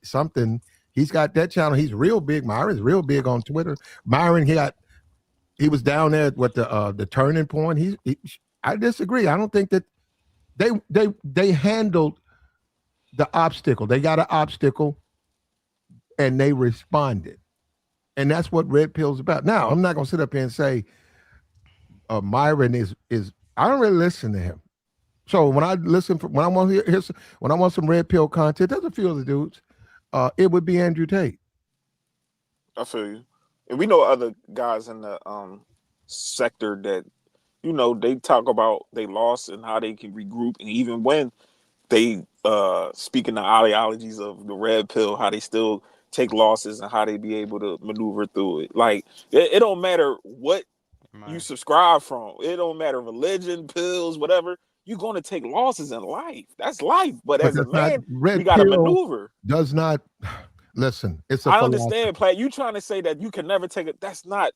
He's got that channel. He's real big. Myron's real big on Twitter. Myron, he was down there with the turning point. I disagree. I don't think that they handled the obstacle. They got an obstacle and they responded. And that's what red pill's about. Now, I'm not gonna sit up here and say Myron is I don't really listen to him. So when I want some red pill content, there's a few other dudes. It would be Andrew Tate. I feel you. And we know other guys in the sector that, they talk about they lost and how they can regroup. And even when they speak in the ideologies of the red pill, how they still take losses and how they be able to maneuver through it. Like, it don't matter what you subscribe from. It don't matter religion, pills, whatever. You're going to take losses in life. That's life. But as a man, you got to maneuver. Does not... Listen, I understand, Platt. You trying to say that you can never take it? That's not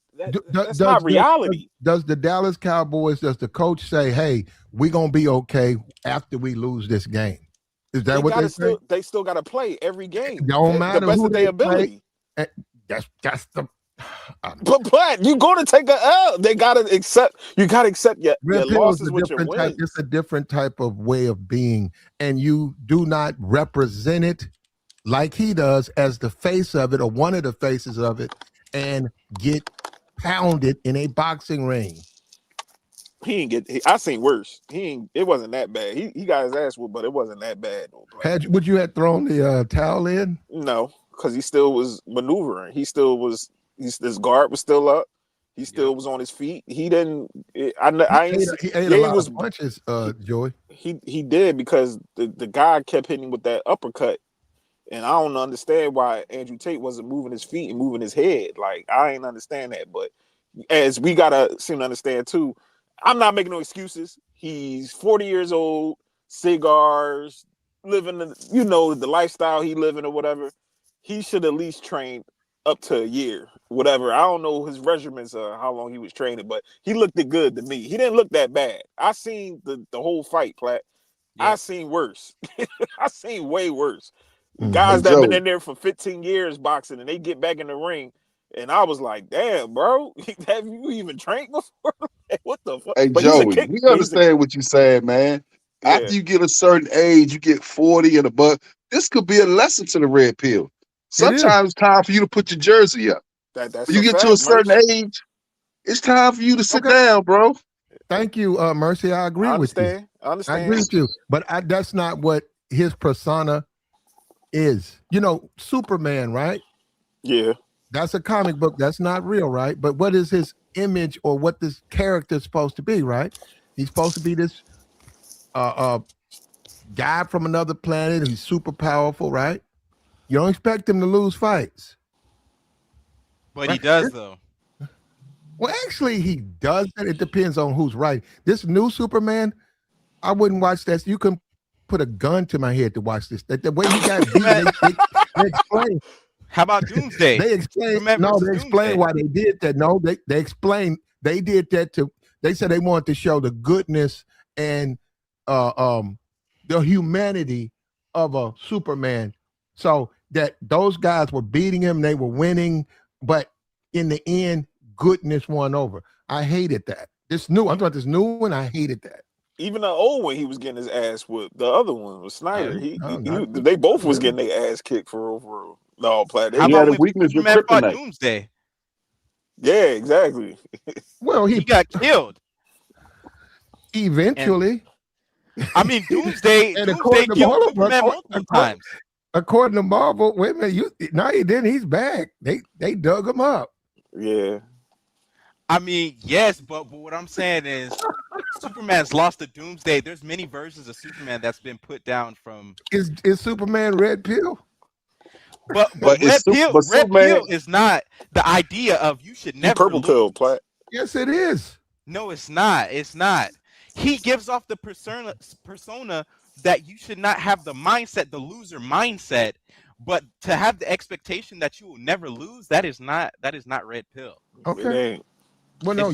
not reality. Does the Dallas Cowboys? Does the coach say, "Hey, we're gonna be okay after we lose this game"? Is that what they say? They still got to play every game. Don't matter the best of their ability. That's the. But Platt, you're going to take a L. They gotta accept. You gotta accept your losses with your wins. It's a different type of way of being, and you do not represent it like he does as the face of it or one of the faces of it and get pounded in a boxing ring. I seen worse. It wasn't that bad. He got his ass whooped, but it wasn't that bad. Would you have thrown the towel in? No, because he still was maneuvering. His guard was still up. He still was on his feet. He didn't. I ain't see. He ate Yeah, a he lot was. of punches, Joey. He did because the guy kept hitting him with that uppercut. And I don't understand why Andrew Tate wasn't moving his feet and moving his head. Like, I ain't understand that. But as we gotta seem to understand too, I'm not making no excuses. He's 40 years old, cigars, living the lifestyle he living or whatever. He should at least train up to a year, whatever. I don't know his regimens how long he was training, but he looked good to me. He didn't look that bad. I seen the whole fight, Platt. I seen worse. I seen way worse. Guys that been in there for 15 years boxing and they get back in the ring, and I was like, damn, bro, have you even trained before? What the fuck? Hey, But Joey, we understand what you said, man. Yeah. After you get a certain age, you get 40 and above, this could be a lesson to the red pill. Sometimes it's time for you to put your jersey up. That's when you get to a certain age, it's time for you to sit down, bro. Thank you, Mercy. I agree with you. I understand. I agree with you. But that's not what his persona is. Superman, right? Yeah. That's a comic book. That's not real, right? But what is his image or what this character is supposed to be, right? He's supposed to be this guy from another planet. He's super powerful, right? You don't expect him to lose fights. But right? He does, though. Well, actually, he doesn't. It depends on who's right. This new Superman, I wouldn't watch that. You can put a gun to my head to watch this. The way he got beat, they explain. How about Doomsday? They explain. No, they explain why they did that. No, they explain they did that they said they wanted to show the goodness and the humanity of a Superman. So that those guys were beating him, they were winning, but in the end, goodness won over. I hated that. I'm talking about this new one. I hated that. Even the old one, he was getting his ass whipped. The other one was Snyder. They both was getting their ass kicked for overall. No, Platt. How about when Superman fought Doomsday? Yeah, exactly. Well, he got killed eventually. I mean, Doomsday killed Superman multiple times. According to Marvel, wait a minute, no, he didn't. He's back. They dug him up. Yeah. I mean, yes, but what I'm saying is Superman's lost to Doomsday. There's many versions of Superman that's been put down from. Is Superman Red Pill? But Red Pill is not the idea of you should never purple pill, Platt. Yes, it is. No, it's not. It's not. He gives off the persona that you should not have the mindset, the loser mindset, but to have the expectation that you will never lose, that is not Red Pill. Okay. Well, no,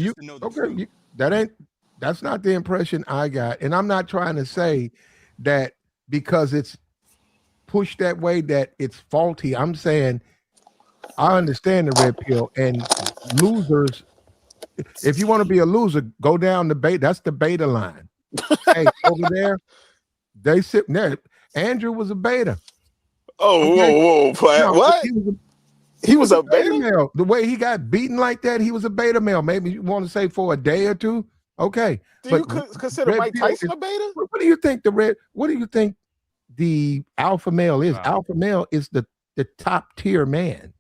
that's not the impression I got. And I'm not trying to say that because it's pushed that way that it's faulty. I'm saying I understand the Red Pill and losers. If you want to be a loser, go down the beta. That's the beta line. Hey, over there, they sit there. Andrew was a beta. Oh, okay? Whoa, Platt. No, what? He was a beta male. The way he got beaten like that, he was a beta male. Maybe you want to say for a day or two. Okay. Do you consider Mike Tyson a beta? What do you think what do you think the alpha male is? Wow. Alpha male is the top tier man.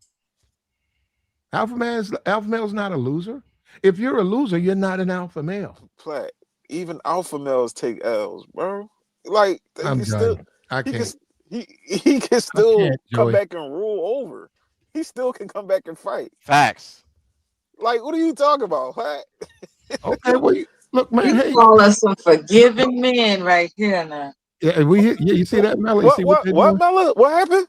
Alpha male is not a loser. If you're a loser, you're not an alpha male. Platt, even alpha males take L's, bro. Like I'm done. I can't. He can still come back and rule over. He still can come back and fight. Facts. Like, what are you talking about, Platt? Okay, well, look, man. You call us some forgiving men right here now. Yeah, you see that, Melly? What, Mella? What happened?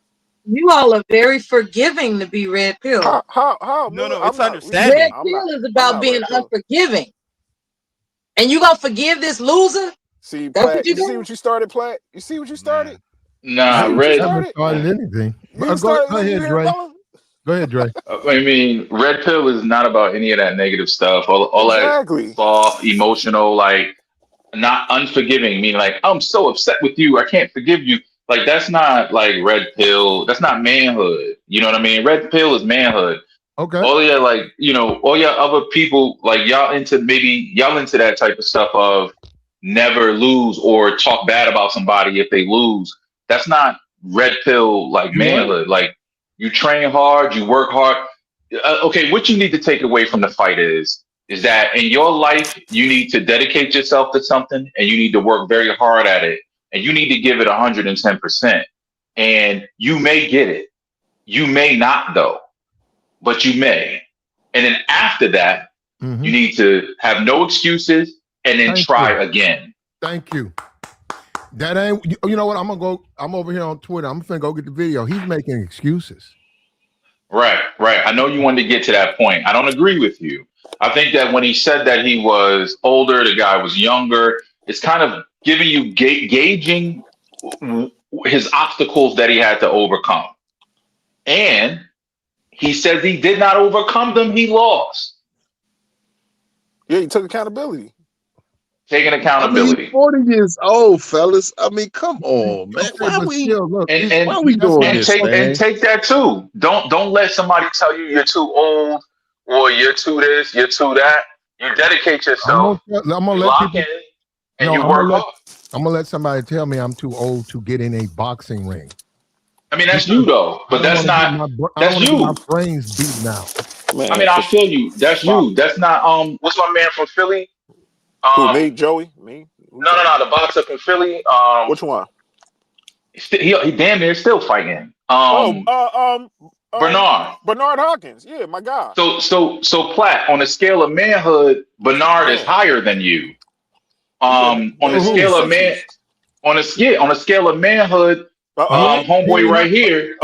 You all are very forgiving to be Red Pill. How? No, it's understanding. Red Pill is about being unforgiving. And you gonna forgive this loser? See, Platt, you see what you started, Platt? You see what you started? Nah, Red never started anything. Go ahead, Dre. Go ahead, Dre. I mean, Red Pill is not about any of that negative stuff. All that soft, emotional, like not unforgiving, meaning like I'm so upset with you, I can't forgive you. Like that's not like Red Pill. That's not manhood. You know what I mean? Red Pill is manhood. Okay. All your all your other people, like y'all into that type of stuff of never lose or talk bad about somebody if they lose. That's not Red Pill like manhood. Like you train hard, you work hard. okay, what you need to take away from the fight is that in your life, you need to dedicate yourself to something and you need to work very hard at it and you need to give it 110%. And you may get it. You may not, though, but you may. And then after that, you need to have no excuses and then try again. Thank you. That ain't, you know what? I'm over here on Twitter. I'm finna go get the video. He's making excuses. Right. I know you wanted to get to that point. I don't agree with you. I think that when he said that he was older, the guy was younger, it's kind of giving you gauging his obstacles that he had to overcome. And he says he did not overcome them. He lost. Yeah, he took accountability. Taking accountability. I mean, 40 years old, fellas. I mean, come on, man. Why we doing this, man? And take that too. Don't let somebody tell you you're too old or you're too this, you're too that. You dedicate yourself. I'm gonna let people, and you work hard. I'm gonna let somebody tell me I'm too old to get in a boxing ring. I mean, that's you though, but that's not. That's you. My brain's beaten out. Man, I mean, I feel you. That's you. That's not. What's my man from Philly? Who, me, Joey? Me? No. The boxer from Philly. Which one? He damn near still fighting. Bernard Hopkins. Yeah, my guy. So Platt, on a scale of manhood, Bernard is higher than you. On a scale of manhood, homeboy right here.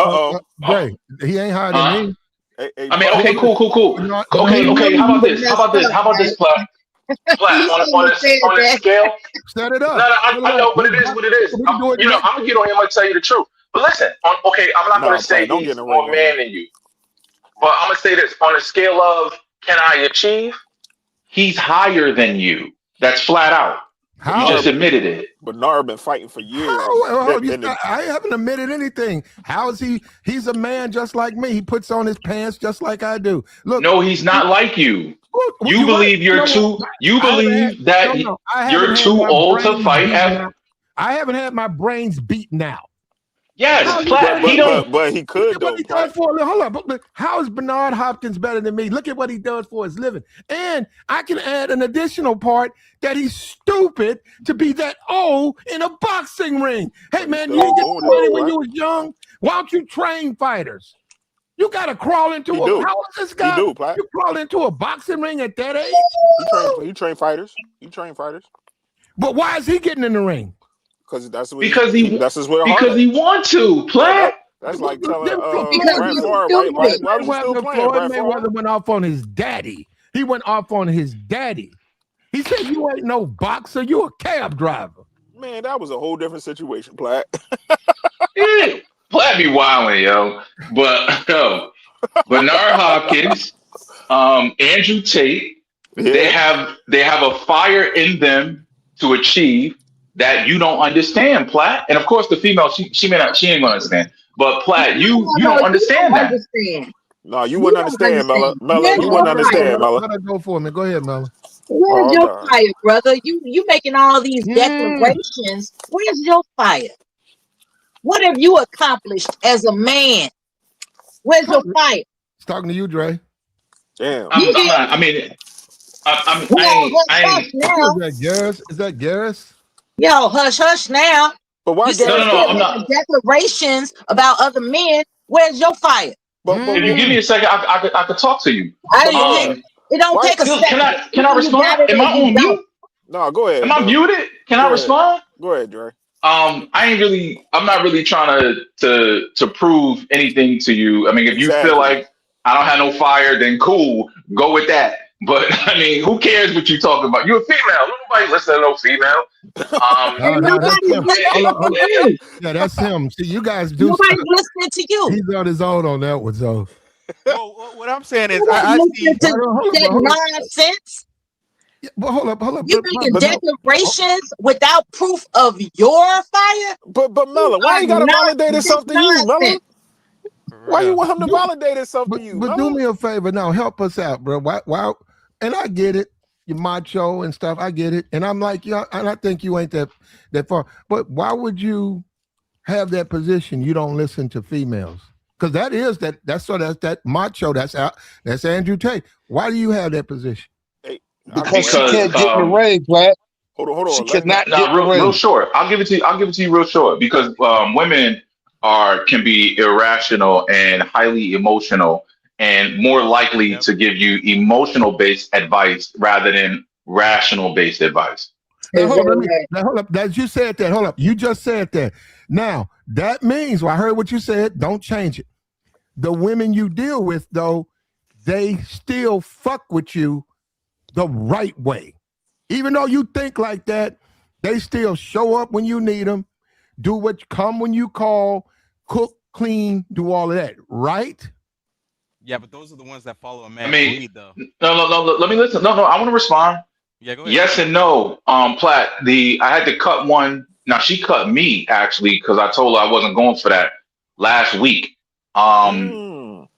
Jay, he ain't higher than me. I mean, okay, cool. Okay. How about this, Platt? On a scale. Set it up. No, I know, but it is what it is. I'm gonna get on here. I'm gonna tell you the truth. But listen, I'm not gonna say he's more man than you. But I'm gonna say this: on a scale of can I achieve, he's higher than you. That's flat out. How? You just admitted it. Bernard been fighting for years. I haven't admitted anything. How is he? He's a man just like me. He puts on his pants just like I do. Look, no, he's not like you. You believe you're too. You believe that you're too old to fight. I haven't had my brains beaten out. Yes, but he could though. Hold on, but how is Bernard Hopkins better than me? Look at what he does for his living, and I can add an additional part that he's stupid to be that old in a boxing ring. Hey man, you didn't get money when you was young. Why don't you train fighters? You gotta crawl into how old is this guy? You crawl into a boxing ring at that age? He train fighters. But why is he getting in the ring? Because he want to play. That's like telling because why was still playing? Mayweather went off on his daddy. He went off on his daddy. He said, "You ain't no boxer. You a cab driver." Man, that was a whole different situation, Platt. Yeah, Platt be wilding, yo. But Bernard Hopkins, Andrew Tate, they have a fire in them to achieve that you don't understand, Platt. And of course, the female, she ain't gonna understand. But Platt, you don't understand that. No, you wouldn't understand, Mella. You wouldn't understand, Mella. Go for me. Go ahead, Mella. Where's your fire, brother? You making all these declarations. Where's your fire? What have you accomplished as a man? Where's your fire? It's talking to you, Dre. Damn. Is that Garris? Yo, hush now. But why? No, I'm not. Declarations about other men. Where's your fire? If you give me a second, I could talk to you. It don't take a second. Can I respond? Am I on mute? No, go ahead. Am I muted? Can I respond? Go ahead, Dre. I'm not really trying to prove anything to you. I mean, if you feel like I don't have no fire, then cool, go with that. But I mean, who cares what you talking about? You're a female. Nobody listen to no female. Yeah, that's him. See, you guys do. Nobody's listening to you. He's on his own on that one, so. Well, what I'm saying is, I see that nonsense. Yeah, but hold up. You making declarations without proof of your fire? But Mella, why you gotta validate himself to you, Mella? Why you want him to validate himself to you? But do me a favor now, help us out, bro. Why? And I get it, you're macho and stuff. I get it, and I'm like, yeah, and I think you ain't that far. But why would you have that position? You don't listen to females, Because that's that macho. That's Andrew Tate. Why do you have that position? Hey, because she can't get in the ring, Black. Hold on. She cannot get real short. I'll give it to you real short because women can be irrational and highly emotional and more likely to give you emotional based advice rather than rational based advice. Now, hold up. As you said that, hold up. You just said that. Now, that means, I heard what you said. Don't change it. The women you deal with, though, they still fuck with you the right way. Even though you think like that, they still show up when you need them, come when you call, cook, clean, do all of that, right? Yeah, but those are the ones that follow a man's lead, though. No. Let me listen. No. I want to respond. Yeah, go ahead. Yes and no. Platt. I had to cut one. Now she cut me actually because I told her I wasn't going for that last week. So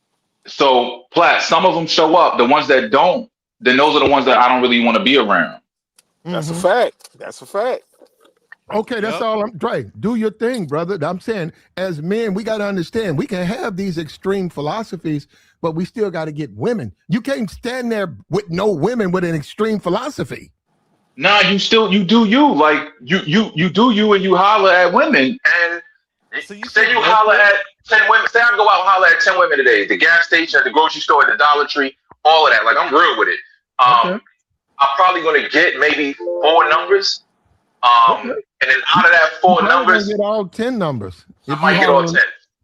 Platt, some of them show up. The ones that don't, then those are the ones that I don't really want to be around. That's a fact. That's a fact. Okay, that's all I'm trying. Do your thing, brother. I'm saying, as men, we got to understand we can have these extreme philosophies, but we still got to get women. You can't stand there with no women with an extreme philosophy. Nah, you do you. Like you do you and you holler at women. And so you say you holler at 10 women. Say I go out and holler at 10 women today. The gas station, at the grocery store, at the Dollar Tree, all of that. Like I'm real with it. I'm probably gonna get maybe 4 numbers. And then out of that 4 numbers, get all 10 numbers. I might get all 10.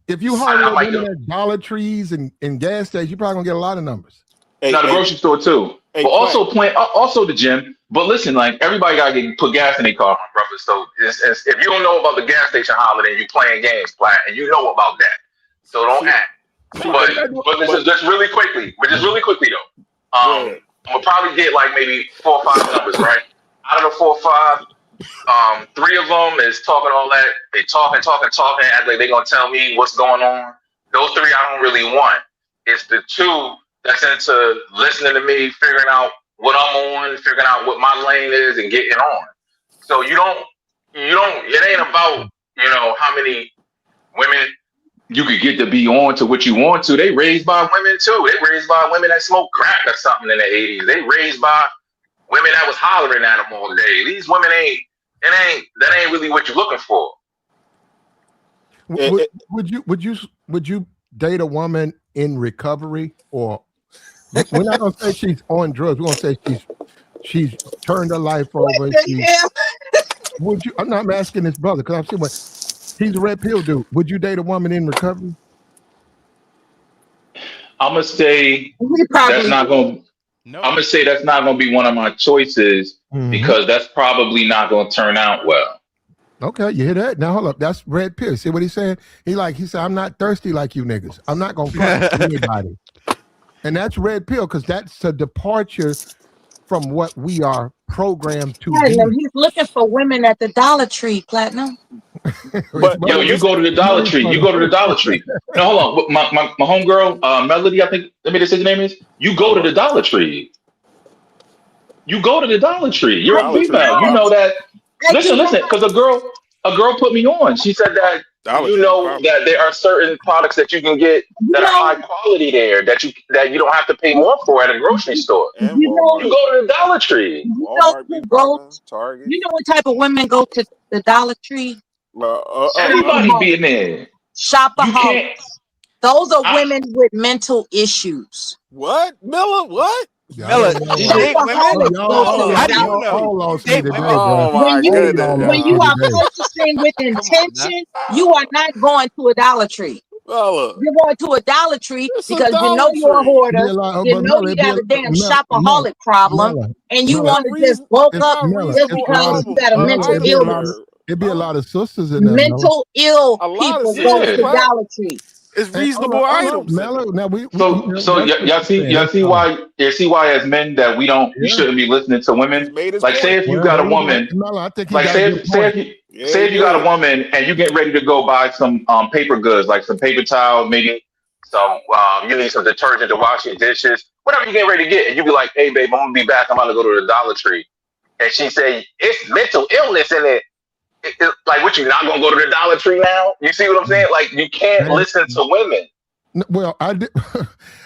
If you holler at women at Dollar Trees and gas stations, you're probably gonna get a lot of numbers. Now the grocery store too, but also the gym. But listen, like everybody gotta put gas in their car, my brother. So if you don't know about the gas station holiday, you playing games, Platt, and you know about that. So don't act. But just really quickly. But just really quickly though, I'm gonna probably get like maybe 4 or 5 numbers, right? Out of the 4 or 5. 3 of them is talking all that. They talking, act like they gonna tell me what's going on. Those 3 I don't really want. It's the 2 that's into listening to me, figuring out what I'm on, figuring out what my lane is, and getting on. So you don't. It ain't about how many women you could get to be on to what you want to. They raised by women too. They raised by women that smoke crack or something in the 80s. They raised by women that was hollering at them all day. These women that ain't really what you're looking for. Would you date a woman in recovery, or we're not gonna say she's on drugs? We're gonna say she's turned her life over. Would you? I'm not asking this brother because I'm saying he's a red pill dude. Would you date a woman in recovery? I'm gonna say that's not gonna. No. I'm gonna say that's not gonna be one of my choices because that's probably not gonna turn out well. Okay, you hear that? Now hold up, that's red pill. See what he's saying? He said, I'm not thirsty like you niggas. I'm not gonna fuck anybody. And that's red pill because that's a departure from what we are programmed to do. He's looking for women at the Dollar Tree, Platinum. But you go to the Dollar Tree. You go to the Dollar Tree. No, hold on. My homegirl, Melody, I think. Let me just say the name is. You go to the Dollar Tree. You go to the Dollar Tree. You're a female. You know that. Listen, because a girl put me on. She said that that there are certain products that you can get that are high quality there that you don't have to pay more for at a grocery store. You go to the Dollar Tree. Target. You know what type of women go to the Dollar Tree? Everybody being there. Shopaholics. Those are women with mental issues. What, Miller? What? Miller, do you date women? How do you know? When you are purchasing with intention, you are not going to a Dollar Tree. You're going to a Dollar Tree because you know you're a hoarder. You know you got a damn shopaholic problem, and you want to just woke up just because you got a mental illness. It'd be a lot of sisters in there. Mental ill people go to Dollar Tree. It's reasonable items. Now y'all see why as men that we shouldn't be listening to women. Like say if you got a woman, like say if you got a woman and you get ready to go buy some paper goods, like some paper towels, maybe some you need some detergent to wash your dishes, whatever you get ready to get, and you be like, hey babe, I'm gonna be back. I'm about to go to the Dollar Tree, and she say it's mental illness in it. Like, what, you not gonna go to the Dollar Tree now? You see what I'm saying? Like, you can't listen to women. Well, I did.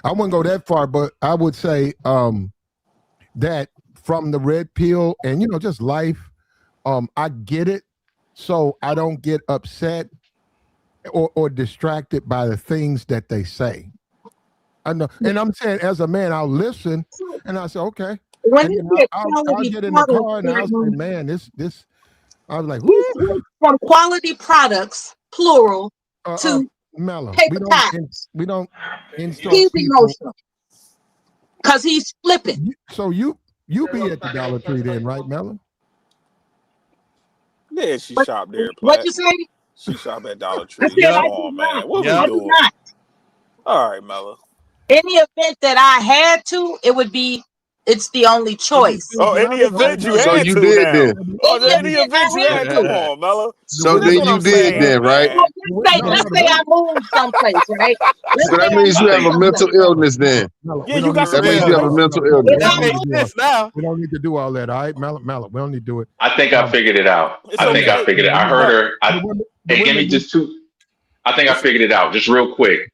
I wouldn't go that far, but I would say that from the red pill and just life, I get it, so I don't get upset or distracted by the things that they say. I know, and I'm saying as a man, I'll listen and I say, okay, When and you then get I'll quality get in the car and I'll say, products, man, this. I was like, from quality products, plural, whoo, to Mellow. paper towels. We don't insult He's people. emotional because he's flipping. So you be at the Dollar Tree then, right, Mellow? Yeah, she shop there. What you say? She shop at Dollar I Tree. said Come I on, do man. not. What I we do doing? not. All right, Mella. Any event that I had to, it's the only choice. Oh, any event you So had you to did now. then. Oh, Any any event event I you had had. Come to. on, Mella. So That's then what you I'm did saying, then, right? man. Let's say I moved someplace, right? Let's So say that I means you moved have a mental someplace. illness then. Yeah, you got That some means you have a illness. mental If illness. I That moved, makes sense now. We don't need to do all that, all right, Mellow. We don't need to do it. I think I figured it out. It's I think I okay. figured it. I heard her. Hey, give me women just two. I think I figured it out. Just real quick.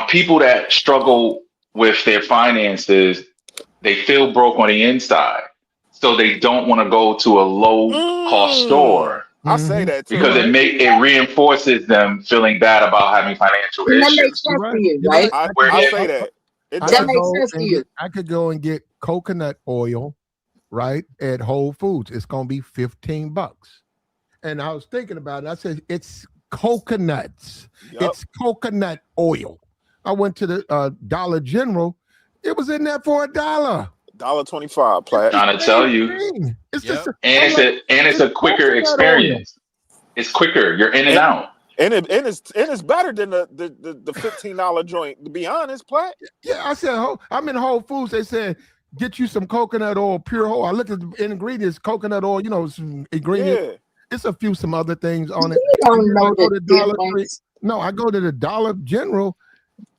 People that struggle with their finances, they feel broke on the inside, so they don't want to go to a low cost store I say that too. because it reinforces them feeling bad about having financial and that makes issues. sense to you, You're right? right. I say that. It I That could does. makes go sense to and you. I could go and get coconut oil, right, at Whole Foods. It's gonna be $15. And I was thinking about it. I said, it's coconuts. Yup. It's coconut oil. I went to the Dollar General. It was in there for $1. $1.25, Platt. Trying to tell you, It's Yep. just and it's a quicker coconut experience. It's quicker. You're in and out. And it's better than the $15 joint, to be honest, Platt. Yeah, I said, I'm in Whole Foods. They said, get you some coconut oil, pure whole. I looked at the ingredients, coconut oil, some ingredients. Yeah. It's a few, some other things on it. You don't know I go the to Dollar Tree. difference. No, I go to the Dollar General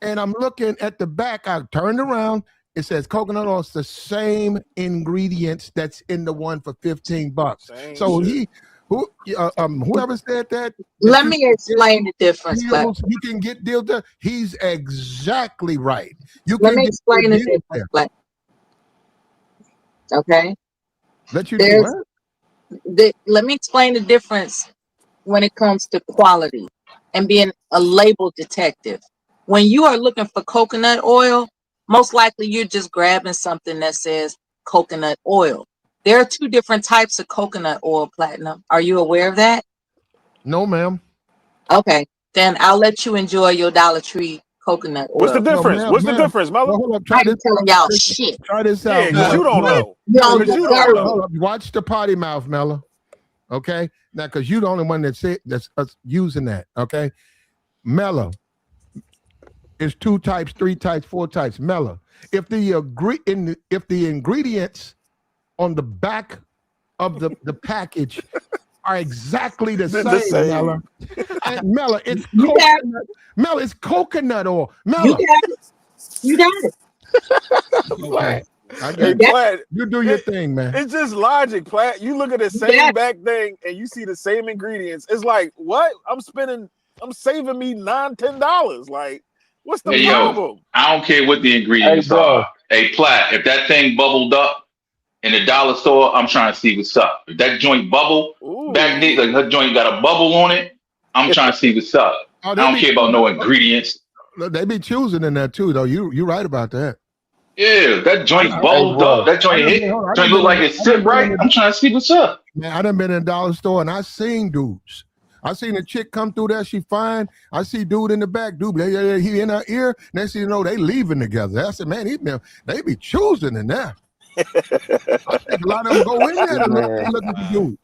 and I'm looking at the back. I turned around. It says coconut oil. It's the same ingredients that's in the one for $15. Same So shit. whoever said that. Let me explain the difference, Platt. You can get deals there. He's exactly right. Let me explain the difference, Platt. Okay. Let me explain the difference when it comes to quality and being a label detective. When you are looking for coconut oil, most likely you're just grabbing something that says coconut oil. There are two different types of coconut oil, Platinum. Are you aware of that? No, ma'am. Okay, then I'll let you enjoy your Dollar Tree coconut oil. What's the difference? What's the difference, Mella? Well, hold up, I ain't telling y'all shit. Try this Yeah, out. because you don't know. You don't Because you deserve don't it. know. Hold up. Watch the potty mouth, Mella. Okay, now because you're the only one that's using that. Okay, Mella. It's 2 types, 3 types, 4 types. Mella. If the ingredients on the back of the package are exactly the same, Mella. And Mella, it's coconut. Mella, it's coconut oil. Mella. You got it. Okay. Hey, Platt, you do your thing, man. It's just logic, Platt. You look at the same back thing and you see the same ingredients. It's like, what? I'm saving me $9-10. Like, what's the problem? I don't care what the ingredients are. Hey, Platt, if that thing bubbled up in the dollar store, I'm trying to see what's up. If that joint bubble back there, like her joint got a bubble on it, I'm trying to see what's up. I don't care about no ingredients. They be choosing in that too, though. You're right about that. Yeah, that joint bubbled up. That joint look like it sit right. I'm trying to see what's up. Man, I done been in a dollar store and I seen dudes. I seen a chick come through there. She fine. I see dude in the back. Dude, he in her ear. Next thing you know, they leaving together. I said, man, they be choosing in there. I think a lot of them go in there to look at the dudes.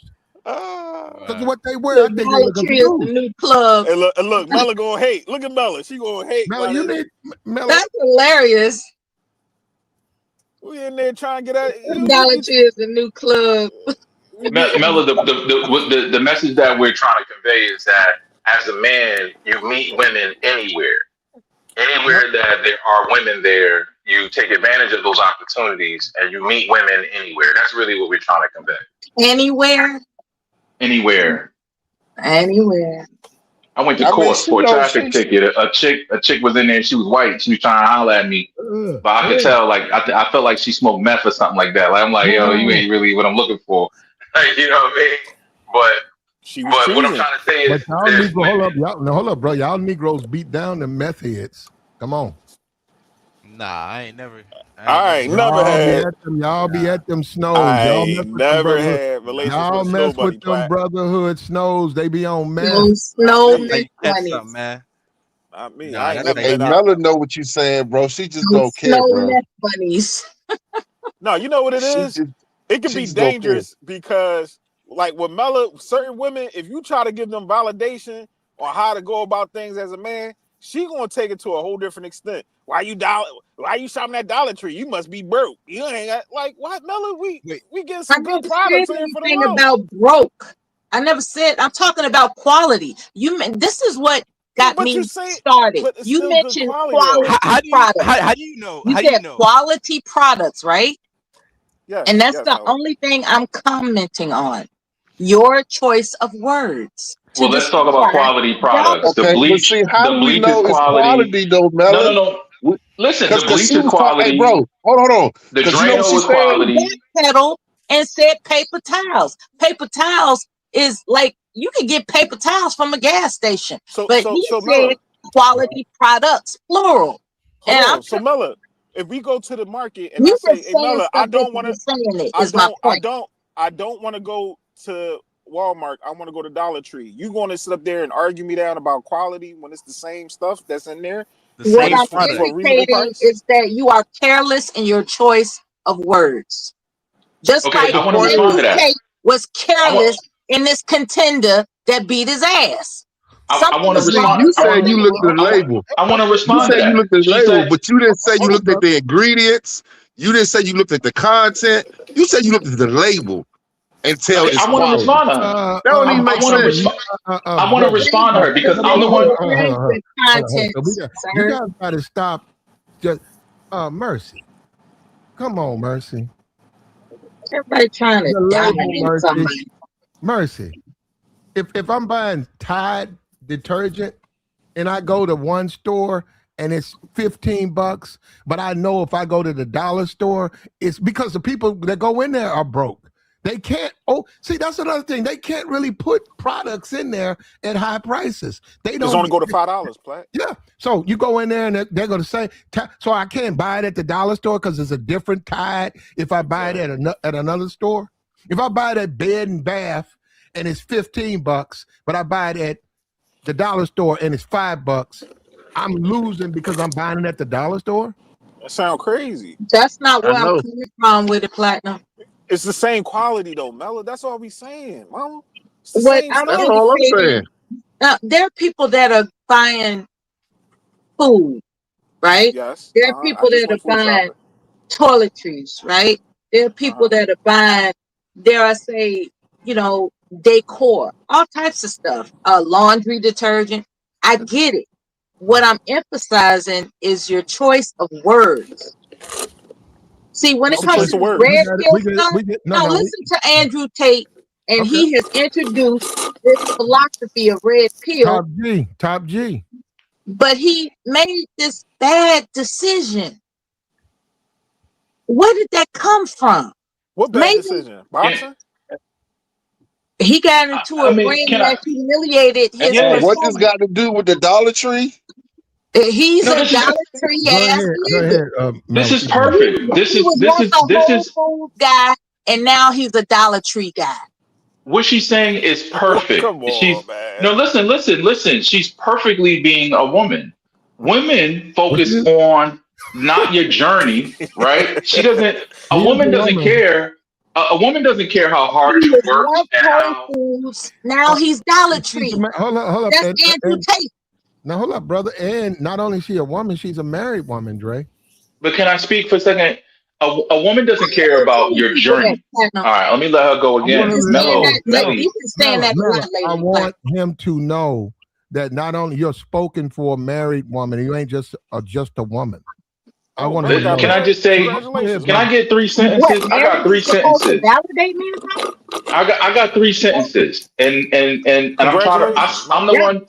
Because what they wear, I think they look at the dudes. The new club. Hey, look, Mella gonna hate. Look at Mella. She gonna hate. Mella, you need Mella. That's hilarious. We in there trying to get out. Dollar Tree is the new club. Mella, the message that we're trying to convey is that as a man, you meet women anywhere. Anywhere that there are women there, you take advantage of those opportunities and you meet women anywhere. That's really what we're trying to convey. Anywhere? Anywhere. Anywhere. I went to court for a traffic ticket. A chick was in there. She was white. She was trying to holler at me, but I could tell. Like I felt like she smoked meth or something like that. Like I'm like, yo, you ain't really what I'm looking for. Like, you know what I mean? But what I'm trying to say is, hold up, bro. Y'all Negroes beat down the meth heads. Come on. Nah, I ain't never. Y'all be at them snows. I never had relations y'all with mess nobody, with them brotherhood snows. They be on meth. Snow meth bunnies. Man. Not me. Nah, I ain't never Hey, been Mella know what you saying, bro. She just don't care, Snow bro. meth bunnies. No, you know what it is? It can be just don't care. dangerous because, like with Mella, certain women, if you try to give them validation on how to go about things as a man, she gonna take it to a whole different extent. Why you shopping at Dollar Tree? You must be broke. You ain't got, like, what, Mella? We getting some good products in for the low. About broke. I never said. I'm talking about quality. This is what got me started. But it's you still mentioned good quality products. How do you know? You said quality products, right? Yeah. And that's the only thing I'm commenting on. Your choice of words. Well, let's talk about quality products. Okay, The bleach, see, how the do we bleach know is it's quality. though, Mella? No. Listen, the bleach she is was quality. Hey, bro, hold on. The Because you know what Drano she is said? quality. Backpedal and said paper towels. Paper towels is like you can get paper towels from a gas station. But he said Mella, quality products, plural. So Mella, if we go to the market and I say, hey Mella, I don't want to go to Walmart. I want to go to Dollar Tree. You going to sit up there and argue me down about quality when it's the same stuff that's in there? What I'm indicating is that you are careless in your choice of words. Just like I want to respond to that. Tate was careless in this contender that beat his ass. I want to respond. You said you looked at the label. I want to respond to that. You looked at the label, but you didn't say you looked at the ingredients. You didn't say you looked at the content. You said you looked at the label and tell it's I want to respond to her. That don't even make sense. I want to respond to her because I'm the one. You guys got to stop. Just Mercy. Come on, Mercy. Everybody trying to dominate somebody. Mercy. If I'm buying Tide detergent and I go to one store and it's $15, but I know if I go to the dollar store, it's because the people that go in there are broke. They can't. See, that's another thing. They can't really put products in there at high prices. They don't. It's only go to $5, Platt. Yeah. So you go in there and they're going to say, so I can't buy it at the dollar store because it's a different Tide if I buy it at another store. If I buy it at Bed and Bath and it's $15, but I buy it at the dollar store and it's $5, I'm losing because I'm buying it at the dollar store. That sounds crazy. That's not where I'm coming from with the Platinum. It's the same quality though, Mella. That's all we saying, Mama. That's all I'm saying. Now, there are people that are buying food, right? Yes. There are people that are buying toiletries, right? There are people that are buying, dare I say, decor, all types of stuff, laundry detergent. I get it. What I'm emphasizing is your choice of words. See, when it comes to red pill stuff, listen to Andrew Tate, and he has introduced this philosophy of red pill. Top G. But he made this bad decision. Where did that come from? What bad decision? Boxing? He got into a ring that humiliated his performance. What this got to do with the Dollar Tree? He's a Dollar Tree ass nigga. This is perfect. This is Food guy, and now he's a Dollar Tree guy. What she's saying is perfect. Come on, man. No, listen. She's perfectly being a woman. Women focus on not your journey, right? She doesn't. A woman doesn't care. A woman doesn't care how hard you work. Now he's Dollar Tree. Hold up. That's Andrew Tate. Now hold up, brother. And not only is she a woman, she's a married woman, Dre. But can I speak for a second? A woman doesn't care about your journey. All right, let me let her go again. I want him to know that not only you're spoken for a married woman, you ain't just a woman. I want to. Can I just say? Can I get 3 sentences? I got 3 sentences. Validate me. I got 3 sentences, and I'm trying to. I'm the one.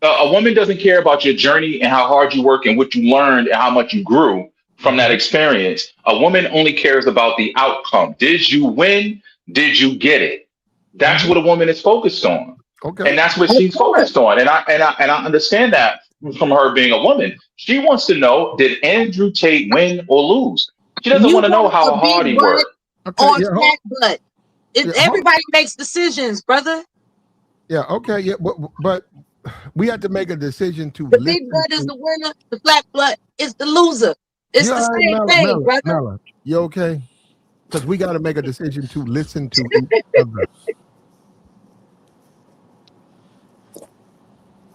A woman doesn't care about your journey and how hard you work and what you learned and how much you grew from that experience. A woman only cares about the outcome. Did you win? Did you get it? That's what a woman is focused on. Okay. And that's what she's focused on. And I understand that from her being a woman. She wants to know, did Andrew Tate win or lose? She doesn't want to know how hard he worked. Or fat butt. Everybody makes decisions, brother. Yeah, okay, yeah, but we have to make a decision to the big butt is the winner, the flat butt is the loser. It's the same thing, brother. Mella, you okay? Because we got to make a decision to listen to each other.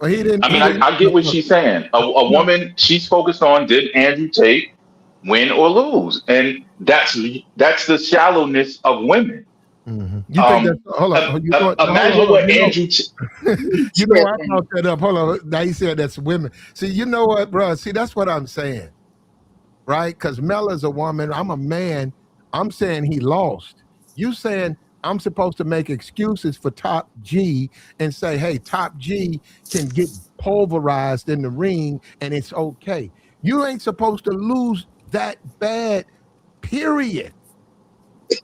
I get what she's saying. A woman, she's focused on, did Andrew Tate win or lose? And that's the shallowness of women. Mm-hmm. You think that's, hold on. Imagine what Andrew. You know, I brought that up. Hold on. Now you said that's women. See, you know what, bro? See, that's what I'm saying, right? Because Mella's a woman. I'm a man. I'm saying he lost. You saying I'm supposed to make excuses for Top G and say, hey, Top G can get pulverized in the ring and it's okay. You ain't supposed to lose that bad, period.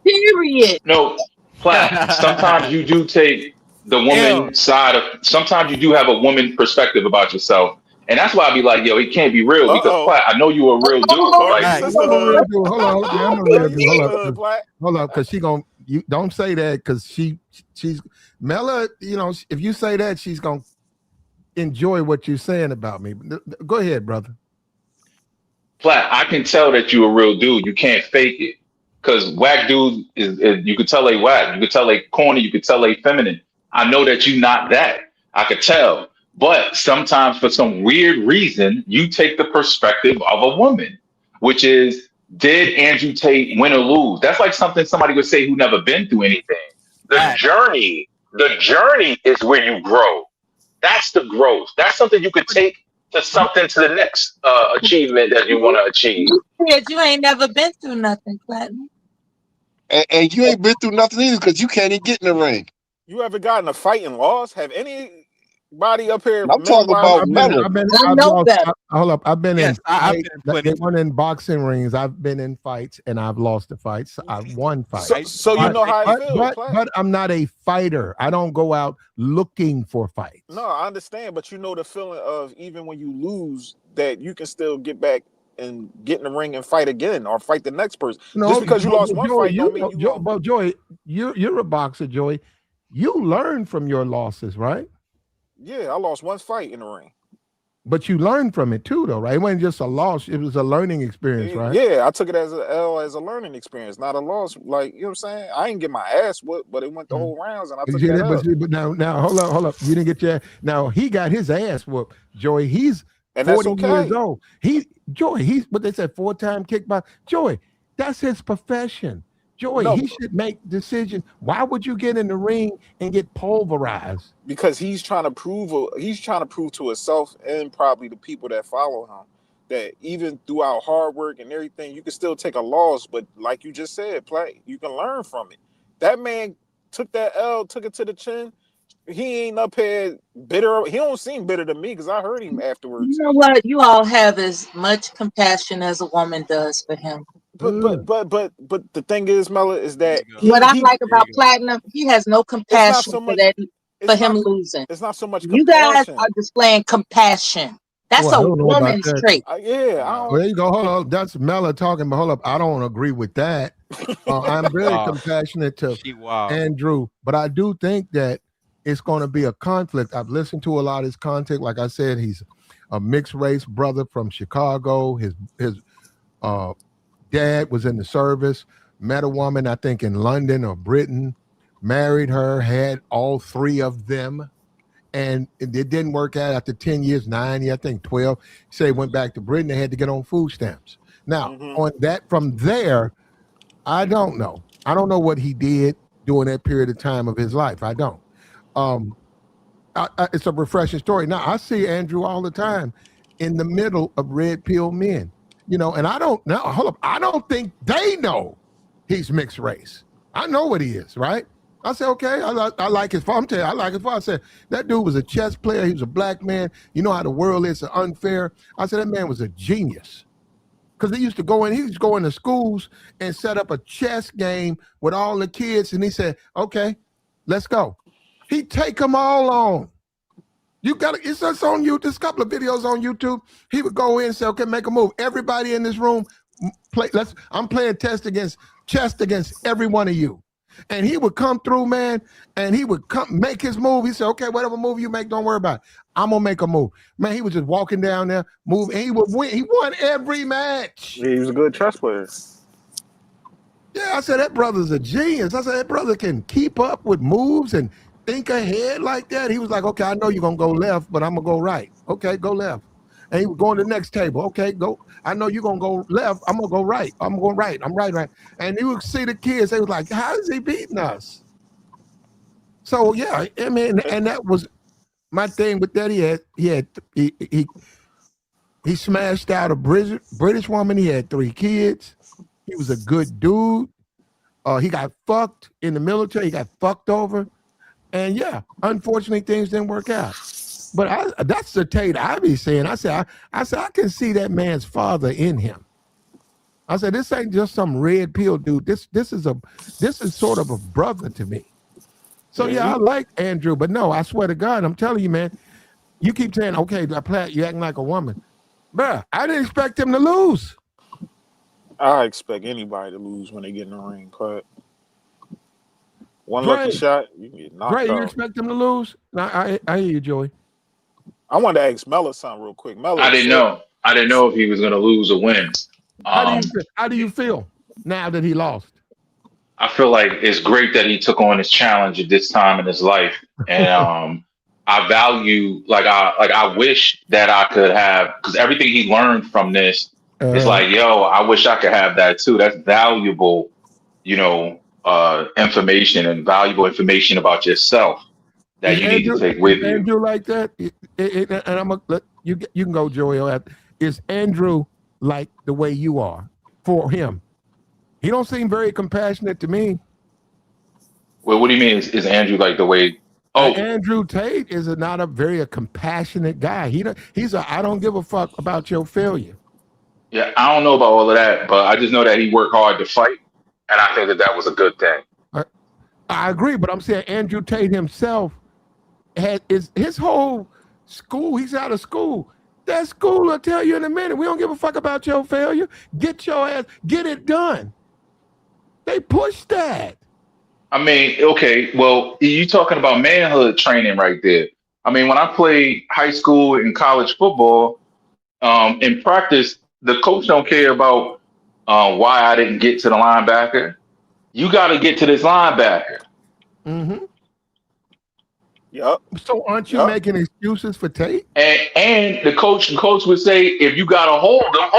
Period. No, Platt, sometimes you do take the woman side of, sometimes you do have a woman perspective about yourself. And that's why I be like, yo, it can't be real because Platt, I know you a real dude. Hold up, because she gonna, you don't say that because she's Mella, you know, if you say that, she's gonna enjoy what you're saying about me. Go ahead, brother. Platt, I can tell that you a real dude. You can't fake it. Because whack dude is you could tell they whack, you could tell they corny, you could tell they feminine. I know that you not that. I could tell. But sometimes for some weird reason, you take the perspective of a woman, which is, did Andrew Tate win or lose? That's like something somebody would say who never been through anything. The journey is where you grow. That's the growth. That's something you could take to something to the next achievement that you want to achieve. You said you ain't never been through nothing, Platinum. And you ain't been through nothing either because you can't even get in the ring. You ever gotten a fight and lost? Have anybody up here? I'm talking about Mella. Hold up. I've been in fights. They weren't in boxing rings. I've been in fights and I've lost the fights. I've won fights. So you know how it feels. But I'm not a fighter. I don't go out looking for fights. No, I understand. But you know the feeling of even when you lose, that you can still get back and get in the ring and fight again or fight the next person. No, just because you lost one fight don't mean you won. But Joy, you're a boxer, Joy. You learn from your losses, right? Yeah, I lost one fight in the ring. But you learned from it too, though, right? It wasn't just a loss; it was a learning experience, right? Yeah, I took it as a L, as a learning experience, not a loss. Like, you know what I'm saying? I didn't get my ass whooped, but it went the whole rounds, and I took it. But now, hold up. You didn't get your. Now he got his ass whooped, Joy. He's 40 years old. He's what they said, 4-time kickboxer. Joy, that's his profession. Joy, he should make decisions. Why would you get in the ring and get pulverized? Because he's trying to prove to himself and probably the people that follow him that even throughout hard work and everything, you can still take a loss. But like you just said, you can learn from it. That man took that L, took it to the chin. He ain't up here bitter. He don't seem bitter to me because I heard him afterwards. You know what? You all have as much compassion as a woman does for him. But the thing is, Mella, is that what I like about Platinum, he has no compassion for him losing. It's not so much compassion. You guys are displaying compassion. That's a woman's trait. Well, there you go. Hold on. That's Mella talking, but hold up. I don't agree with that. I'm very compassionate to Andrew, but I do think that it's going to be a conflict. I've listened to a lot of his content. Like I said, he's a mixed race brother from Chicago. His dad was in the service, met a woman, I think in London or Britain, married her, had all three of them. And it didn't work out after 10 years, 9, I think 12. He said he went back to Britain. They had to get on food stamps. Now, on that, from there, I don't know. I don't know what he did during that period of time of his life. I don't. It's a refreshing story. Now, I see Andrew all the time in the middle of red pill men, you know, and I don't know. Hold up. I don't think they know he's mixed race. I know what he is, right? I said, okay, I like his father. I'm telling you, I like his father. I said, that dude was a chess player. He was a black man. You know how the world is unfair. I said, that man was a genius. Because he used to go into schools and set up a chess game with all the kids. And he said, okay, let's go. He'd take them all on. It's on YouTube. There's a couple of videos on YouTube. He would go in and say, okay, make a move. Everybody in this room, I'm playing chess against every one of you. And he would come through, man, and he would make his move. He said, okay, whatever move you make, don't worry about it. I'm going to make a move. Man, he was just walking down there, move, and he would win. He won every match. Yeah, he was a good chess player. Yeah, I said, that brother's a genius. I said, that brother can keep up with moves and think ahead like that. He was like, okay, I know you're going to go left, but I'm going to go right. Okay, go left. And he would go on the next table. Okay, go. I know you're going to go left. I'm going to go right. I'm going right. I'm right. And you would see the kids. They was like, how is he beating us? So, yeah, I mean, and that was my thing with that. He smashed out a British woman. He had 3 kids. He was a good dude. He got fucked in the military. He got fucked over. And, yeah, unfortunately, things didn't work out. But that's the Tate I be saying. I said, I can see that man's father in him. I said, this ain't just some red pill dude. This is sort of a brother to me. So yeah, I like Andrew, but no, I swear to God, I'm telling you, man, you keep saying, okay, Platt, you acting like a woman. Bruh, I didn't expect him to lose. I expect anybody to lose when they get in the ring, but one lucky shot, you can get knocked out. You expect him to lose? I hear you, Joey. I wanted to ask Melo something real quick. Melo, I didn't know if he was going to lose or win. How do you feel now that he lost? I feel like it's great that he took on this challenge at this time in his life, and I value I wish that I could have, because everything he learned from this is like, yo, I wish I could have that too. That's valuable, information and valuable information about yourself that you need to take with you. Andrew like that, and I'm gonna let you can go, Joey. Is Andrew like the way you are for him? He don't seem very compassionate to me. Well, what do you mean? Is Andrew like the way? Oh, Andrew Tate is not a very compassionate guy. He's I don't give a fuck about your failure. Yeah, I don't know about all of that, but I just know that he worked hard to fight, and I think that was a good thing. I agree, but I'm saying Andrew Tate himself is his whole school. He's out of school. That school will tell you in a minute. We don't give a fuck about your failure. Get your ass, get it done. They push that. I mean, okay, well, you talking about manhood training right there. I mean, when I played high school and college football, in practice, the coach don't care about why I didn't get to the linebacker. You got to get to this linebacker. Mm-hmm. Yep. So aren't you making excuses for Tate? And the coach would say, if you got to hold them.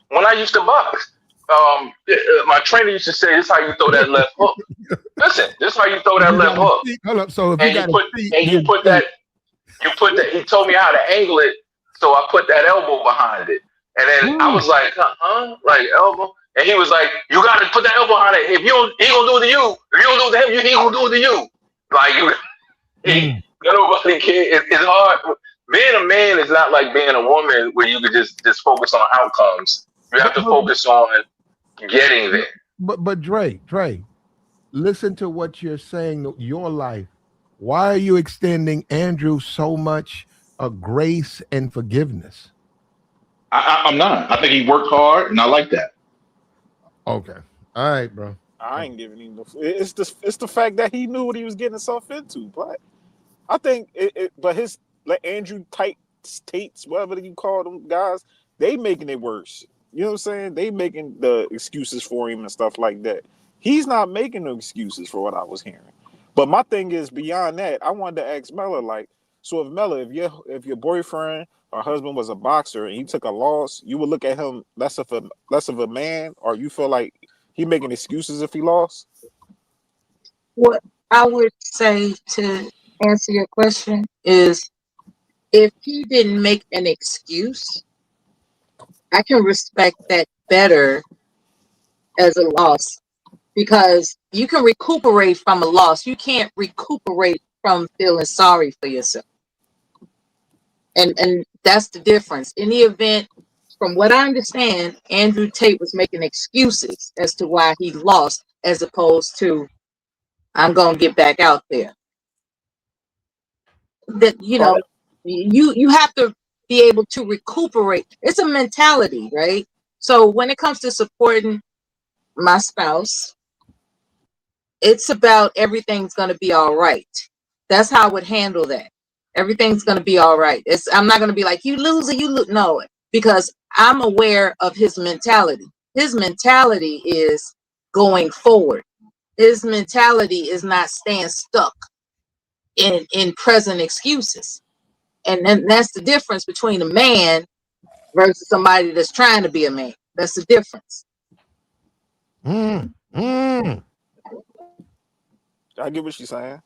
When I used to box, my trainer used to say, this is how you throw that left hook. Listen, this is how you throw that left hook. Hold up. So if you put that, he told me how to angle it. So I put that elbow behind it. And then I was like, like elbow. And he was like, you got to put that elbow behind it. If you don't, he going to do it to you. If you don't do it to him, he going to do it to you. Like, nobody cares. It's hard. Being a man is not like being a woman where you could just focus on outcomes. You have to focus on getting there. But Dre, listen to what you're saying, your life. Why are you extending Andrew so much grace and forgiveness? I'm not. I think he worked hard, and I like that. Okay. All right, bro. I ain't giving him it's the fact that he knew what he was getting himself into, but I think but his like Andrew Tates, whatever you call them guys, they making it worse. You know what I'm saying? They making the excuses for him and stuff like that. He's not making no excuses for what I was hearing. But my thing is beyond that, I wanted to ask Melo, like, so if your boyfriend or husband was a boxer and he took a loss, you would look at him less of a man, or you feel like he making excuses if he lost? What I would say to answer your question is, if he didn't make an excuse, I can respect that better as a loss because you can recuperate from a loss. You can't recuperate from feeling sorry for yourself. And that's the difference. In the event, from what I understand, Andrew Tate was making excuses as to why he lost, as opposed to, I'm going to get back out there. That, you have to be able to recuperate. It's a mentality, right? So when it comes to supporting my spouse, it's about everything's going to be all right. That's how I would handle that. Everything's going to be all right. I'm not going to be like, you loser, you lose. No, because I'm aware of his mentality. His mentality is going forward. His mentality is not staying stuck in present excuses. And then that's the difference between a man versus somebody that's trying to be a man. That's the difference. I get what she's saying.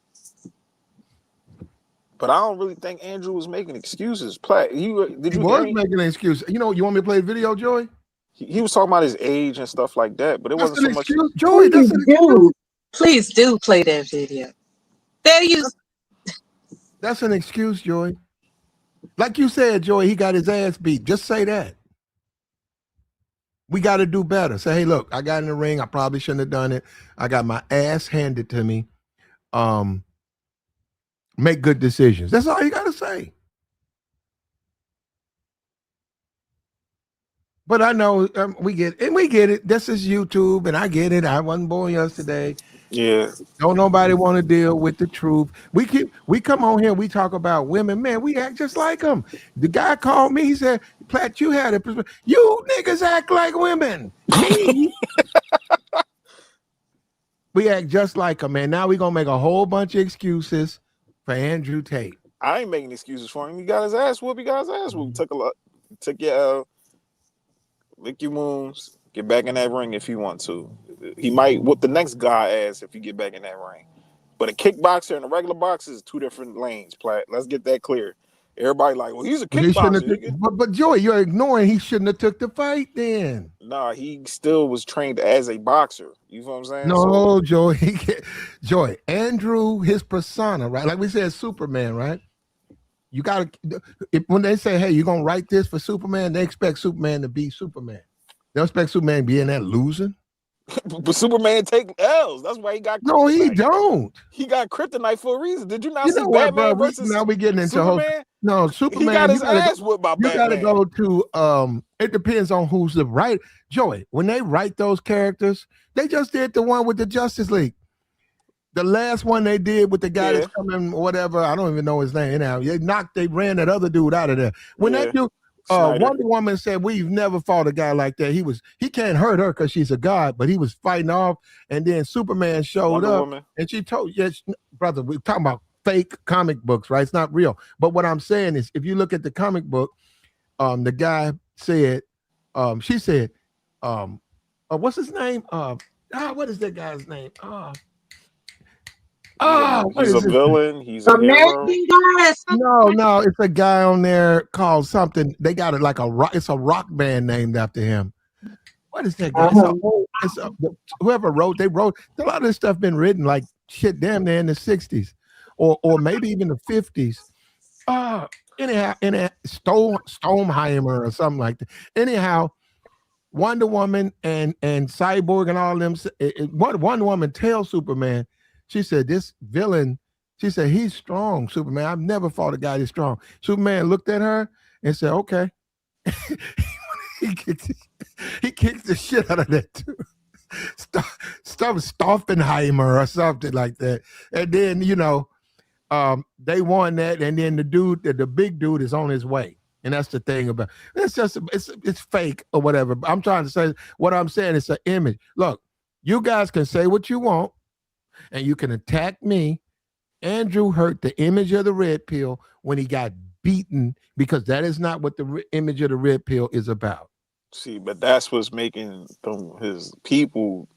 But I don't really think Andrew was making excuses. He was making an excuse. You want me to play the video, Joy? He was talking about his age and stuff like that, but it wasn't so much. Joy, that's an excuse. Please do play that video. That's an excuse, Joy. Like you said, Joy, he got his ass beat. Just say that. We got to do better. Say, hey, look, I got in the ring. I probably shouldn't have done it. I got my ass handed to me. Make good decisions. That's all you got to say. But I know we get it. This is YouTube, and I get it. I wasn't born yesterday. Yeah. Don't nobody want to deal with the truth. We come on here, we talk about women. Man, we act just like them. The guy called me. He said, "Platt, you had it. You niggas act like women." Me. We act just like them, man. Now we're gonna make a whole bunch of excuses for Andrew Tate. I ain't making excuses for him. He got his ass whooped. Took your lick your wounds. Get back in that ring if you want to. He might whoop the next guy ass if you get back in that ring. But a kickboxer and a regular boxer is two different lanes, Platt. Let's get that clear. Everybody like, well, he's a kickboxer. But Joey, you're ignoring he shouldn't have took the fight then. Nah, he still was trained as a boxer. You know what I'm saying? No, Joey, Andrew, his persona, right? Like we said, Superman, right? You gotta, when they say, hey, you're gonna write this for Superman, they expect Superman to be Superman. They don't expect Superman to be in there losing. But Superman take L's. That's why he got kryptonite. No, he don't. He got kryptonite for a reason. Did you not see Batman versus now we getting into Superman? No, Superman. He got his ass whipped by Batman. You gotta go to it depends on who's the right. Joey, when they write those characters, they just did the one with the Justice League. The last one they did with the guy that's coming, whatever, I don't even know his name now. They ran that other dude out of there. When that dude Wonder Woman said, we've never fought a guy like that. He can't hurt her because she's a god, but he was fighting off, and then Superman showed up, and she told, yes, brother, we're talking about fake comic books, right? It's not real. But what I'm saying is, if you look at the comic book, the guy said, she said, what's his name? What is that guy's name? He's a villain. He's a hero. No, it's a guy on there called something. They got it like it's a rock band named after him. What is that guy? Whoever wrote, they wrote a lot of this stuff been written like shit damn near in the 60s or maybe even the 50s. Anyhow, Stoneheimer or something like that. Anyhow, Wonder Woman and Cyborg and all them. Wonder Woman tells Superman, she said, this villain, she said, he's strong, Superman. I've never fought a guy this strong. Superman looked at her and said, okay. he kicked the shit out of that too. Stoffenheimer or something like that. And then, they won that. And then the big dude is on his way. And that's the thing about it's fake or whatever. I'm trying to say, what I'm saying is an image. Look, you guys can say what you want and you can attack me. Andrew hurt the image of the red pill when he got beaten, because that is not what the image of the red pill is about. See, but that's what's making his people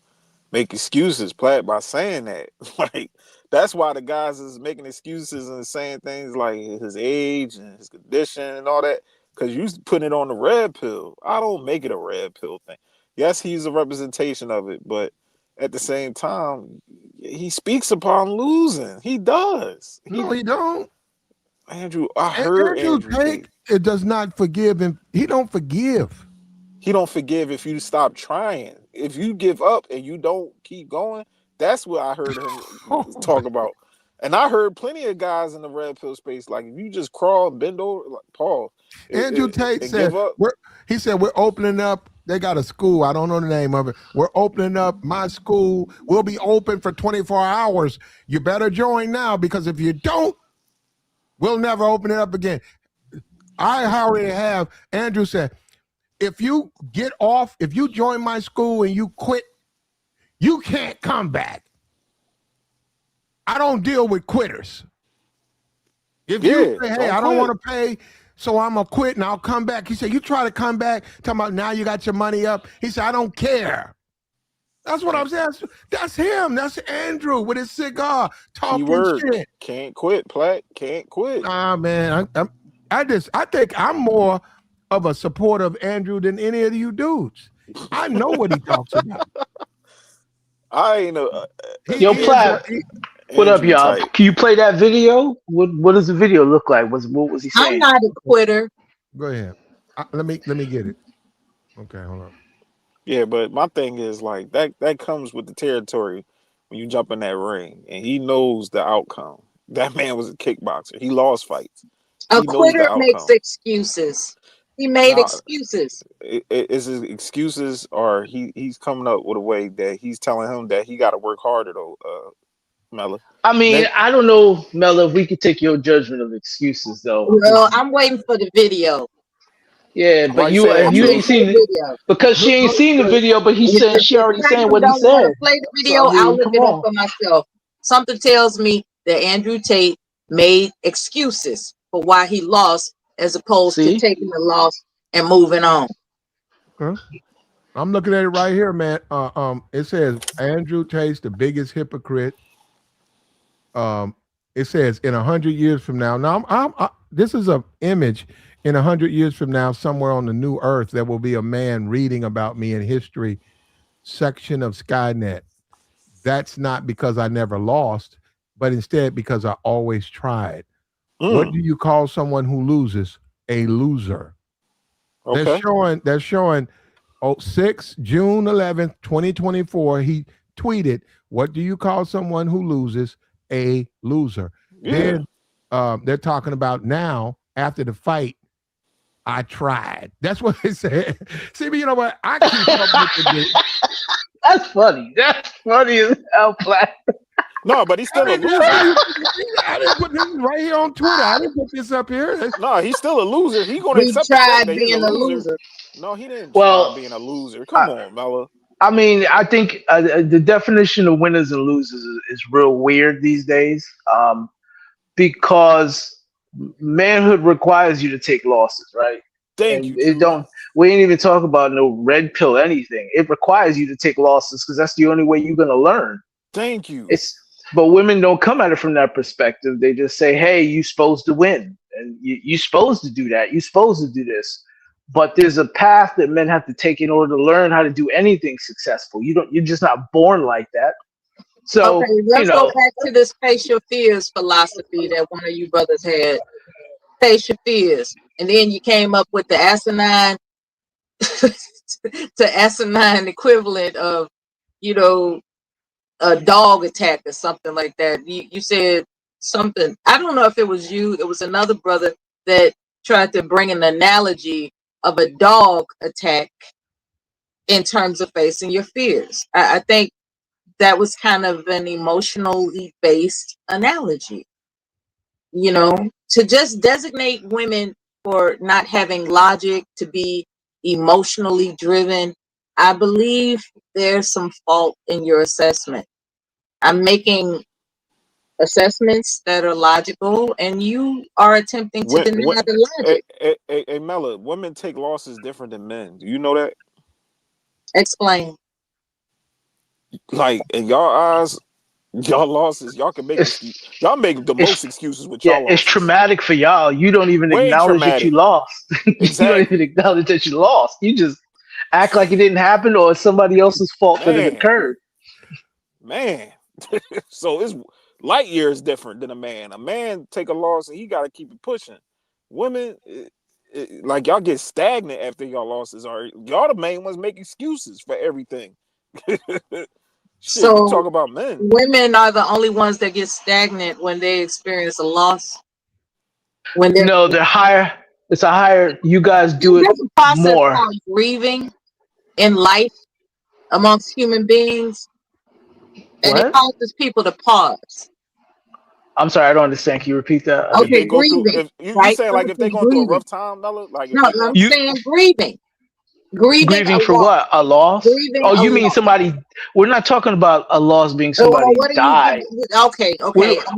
make excuses, Platt, by saying that. Like, that's why the guys is making excuses and saying things like his age and his condition and all that, because you put it on the red pill. I don't make it a red pill thing. Yes, he's a representation of it, but at the same time, he speaks upon losing. He does. No, he don't. Andrew, I heard Andrew Tate. It does not forgive him. He don't forgive. He don't forgive if you stop trying. If you give up and you don't keep going, that's what I heard him talk about. And I heard plenty of guys in the red pill space, like, if you just crawl and bend over, like Paul. Andrew Tate said, he said, we're opening up. They got a school. I don't know the name of it. We're opening up my school. We'll be open for 24 hours. You better join now, because if you don't, we'll never open it up again. I already have. Andrew said, if you get off, if you join my school and you quit, you can't come back. I don't deal with quitters. If you say, hey, I don't want to pay, so I'm going to quit and I'll come back. He said, you try to come back, talking about now you got your money up. He said, I don't care. That's what I'm saying. That's him. That's Andrew with his cigar talking shit. Can't quit, Platt. Can't quit. Nah, man. I think I'm more of a supporter of Andrew than any of you dudes. I know what he talks about. I ain't know. Yo, Platt. What up, y'all? Can you play that video? What does the video look like? What was he saying? I'm not a quitter. Go ahead. Let me get it. Okay, hold on. Yeah, but my thing is, like, that comes with the territory when you jump in that ring, and he knows the outcome. That man was a kickboxer. He lost fights. A quitter makes excuses. He made excuses. Is his excuses, or he's coming up with a way that he's telling him that he got to work harder, though, Mella? I mean, I don't know, Mella, if we could take your judgment of excuses, though. Well, I'm waiting for the video. Yeah, but you ain't seen it because she ain't seen the video. But he said she already saying what he said. Play the video. So, I'll look it up for myself. Something tells me that Andrew Tate made excuses for why he lost, as opposed to taking the loss and moving on. Okay. I'm looking at it right here, man. It says Andrew Tate's the biggest hypocrite. It says in 100 years from now. Now, this is an image. In 100 years from now, somewhere on the new earth, there will be a man reading about me in history section of Skynet. That's not because I never lost, but instead because I always tried. What do you call someone who loses? A loser. Okay. They're showing June 11th, 2024. He tweeted, what do you call someone who loses? A loser. Yeah. Then they're talking about now, after the fight, I tried. That's what they said. See, but you know what? I keep up with the That's funny. That's funny as hell, Black. No, but he's still a loser. I didn't put this right here on Twitter. I didn't put this up here. No, he's still a loser. He's going to accept tried being a loser. No, he didn't try being a loser. Come on, Mella. I mean, I think the definition of winners and losers is real weird these days, because manhood requires you to take losses, right? Thank you. We ain't even talk about no red pill anything. It requires you to take losses because that's the only way you're gonna learn. Thank you. But women don't come at it from that perspective. They just say, "Hey, you're supposed to win, and you're supposed to do that. You're supposed to do this." But there's a path that men have to take in order to learn how to do anything successful. You're just not born like that. So let's go back to this face your fears philosophy that one of you brothers had. Face your fears, and then you came up with the asinine, equivalent of, a dog attack or something like that. You said something. I don't know if it was you. It was another brother that tried to bring an analogy of a dog attack in terms of facing your fears. I think that was kind of an emotionally based analogy, to just designate women for not having logic, to be emotionally driven. I believe there's some fault in your assessment. I'm making assessments that are logical, and you are attempting to deny the logic. Hey, Mella, women take losses different than men. Do you know that? Explain. Like, in y'all eyes, y'all losses, y'all can make y'all make the most excuses with y'all losses. It's traumatic for y'all. You don't even acknowledge that you lost. Exactly. You don't even acknowledge that you lost. You just act like it didn't happen or it's somebody else's fault that it occurred. man. So it's light years different than a man. A man take a loss and he got to keep it pushing. Women, like y'all get stagnant after y'all losses. Or y'all the main ones make excuses for everything. Shit, So you talk about men. Women are the only ones that get stagnant when they experience a loss. When No, they're higher. It's a higher. You guys do it there's a process more. called grieving in life amongst human beings, and it What? causes people to pause. I'm sorry, I don't understand. Can you repeat that? If Okay, they go through, grieving, if you right? saying like if they going through a Grieving. rough time, Nella, like if No, they I'm going, You saying grieving. Grieving grieving a for loss. what? A loss? Grieving Oh, a you mean loss. somebody? We're not talking about a loss being Or somebody what are you? died. Okay.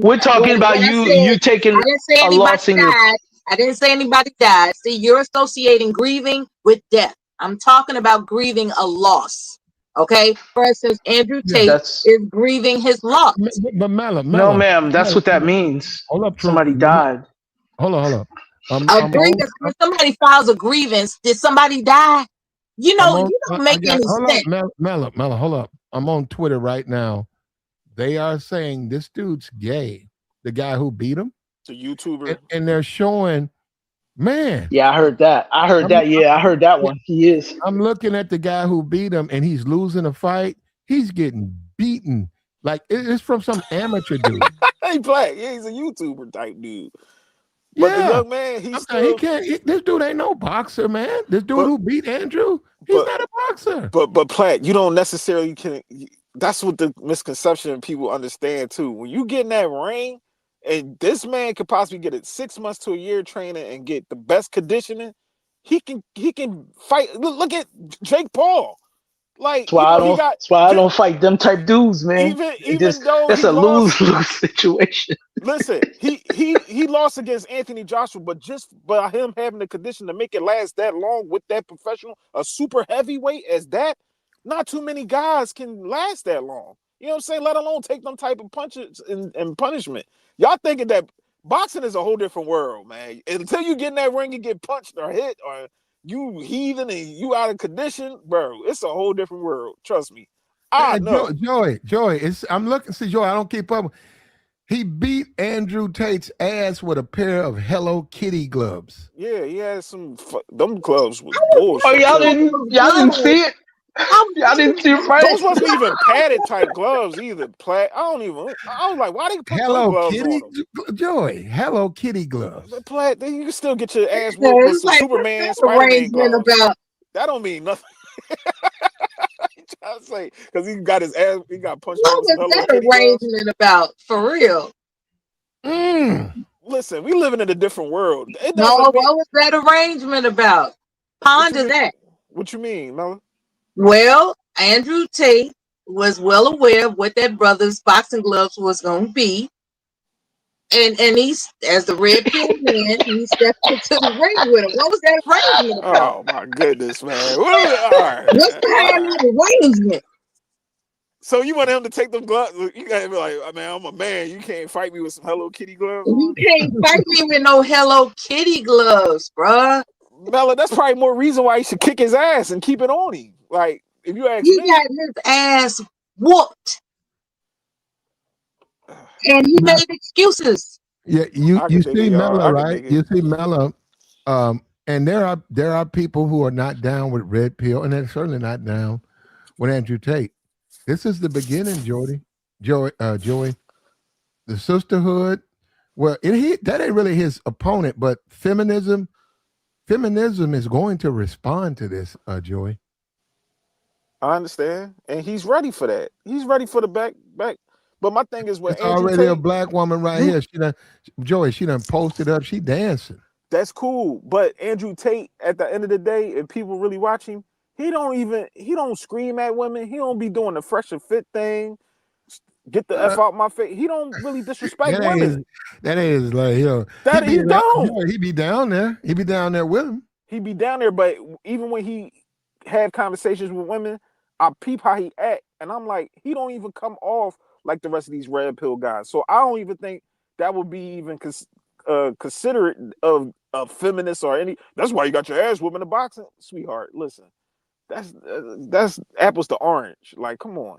We're talking about What I you said, taking I didn't say a anybody loss in your. died. I didn't say anybody died. See, you're associating grieving with death. I'm talking about grieving a loss. Okay. For instance, Andrew Yeah. Tate That's is grieving his loss. But Mela, no, ma'am. That's what that means. hold up, Somebody died. Hold up. A grievance. When somebody files a grievance, did somebody die? You don't make any sense. Mela, hold up. I'm on Twitter right now. They are saying this dude's gay, the guy who beat him. the YouTuber, and they're showing, man. Yeah, I heard that. I heard that one. He is. I'm looking at the guy who beat him, and he's losing a fight. He's getting beaten. Like it's from some amateur dude. Hey, Black, yeah, he's a YouTuber type dude. But the Yeah. young man, he's still. He can't. This dude ain't no boxer, man. This dude who beat Andrew, he's not a boxer. But Platt, you don't necessarily can. That's what the misconception people understand too. When you get in that ring, and this man could possibly get it 6 months to a year training and get the best conditioning, he can fight. Look at Jake Paul. Like, That's why I don't fight them type dudes, man. Even though that's he a lost, lose situation. Listen, he lost against Anthony Joshua, but just by him having the condition to make it last that long with that professional, a super heavyweight as that, not too many guys can last that long. You know what I'm saying? Let alone take them type of punches and punishment. Y'all thinking that boxing is a whole different world, man. Until you get in that ring and get punched or hit or you heaving and you out of condition, bro, it's a whole different world. Trust me. I know. Joey, I'm looking. See, Joey, I don't keep up. He beat Andrew Tate's ass with a pair of Hello Kitty gloves. Yeah, he had them gloves was bullshit. Oh, y'all didn't see it? Y'all didn't see it, right? Those wasn't even padded type gloves either. I was like, why they put those gloves on them? Joey, Hello Kitty gloves. But you can still get your ass whooped with some Superman, Spider-Man gloves. That don't mean nothing. I say because he got his ass, he got punched. What was that arrangement about? For real? Listen, we living in a different world. What was that arrangement about? Ponder that. What you mean, Mela? Well, Andrew Tate was well aware of what that brother's boxing gloves was going to be. And he's, as the Redpill man, he stepped into the ring with him. What was that arrangement about? Oh, my goodness, man. What's behind that arrangement? So you want him to take them gloves? You got to be like, man, I'm a man. You can't fight me with some Hello Kitty gloves. You can't fight me with no Hello Kitty gloves, bruh. Mela, that's probably more reason why he should kick his ass and keep it on him. Like, if you ask me, he got his ass whooped, and he made excuses. Yeah, you see Mela, right? You see Mela, and there are people who are not down with Redpill, and they're certainly not down with Andrew Tate. This is the beginning, Joey. The sisterhood. Well, that ain't really his opponent, but feminism is going to respond to this, Joey. I understand, and he's ready for that. He's ready for the back. But my thing is, it's already a black woman right here. She done posted up. She dancing. That's cool, but Andrew Tate, at the end of the day, if people really watch him, he don't scream at women. He don't be doing the fresh and fit thing. Get the F out my face. He don't really disrespect women. That is like, he don't. He be down there. He be down there with him. He be down there, but even when he have conversations with women, I peep how he act, and I'm like, he don't even come off like the rest of these red pill guys. So I don't even think that would be even considerate of a feminist or any. That's why you got your ass whooping in the boxing, sweetheart. Listen, that's apples to orange. Like, come on.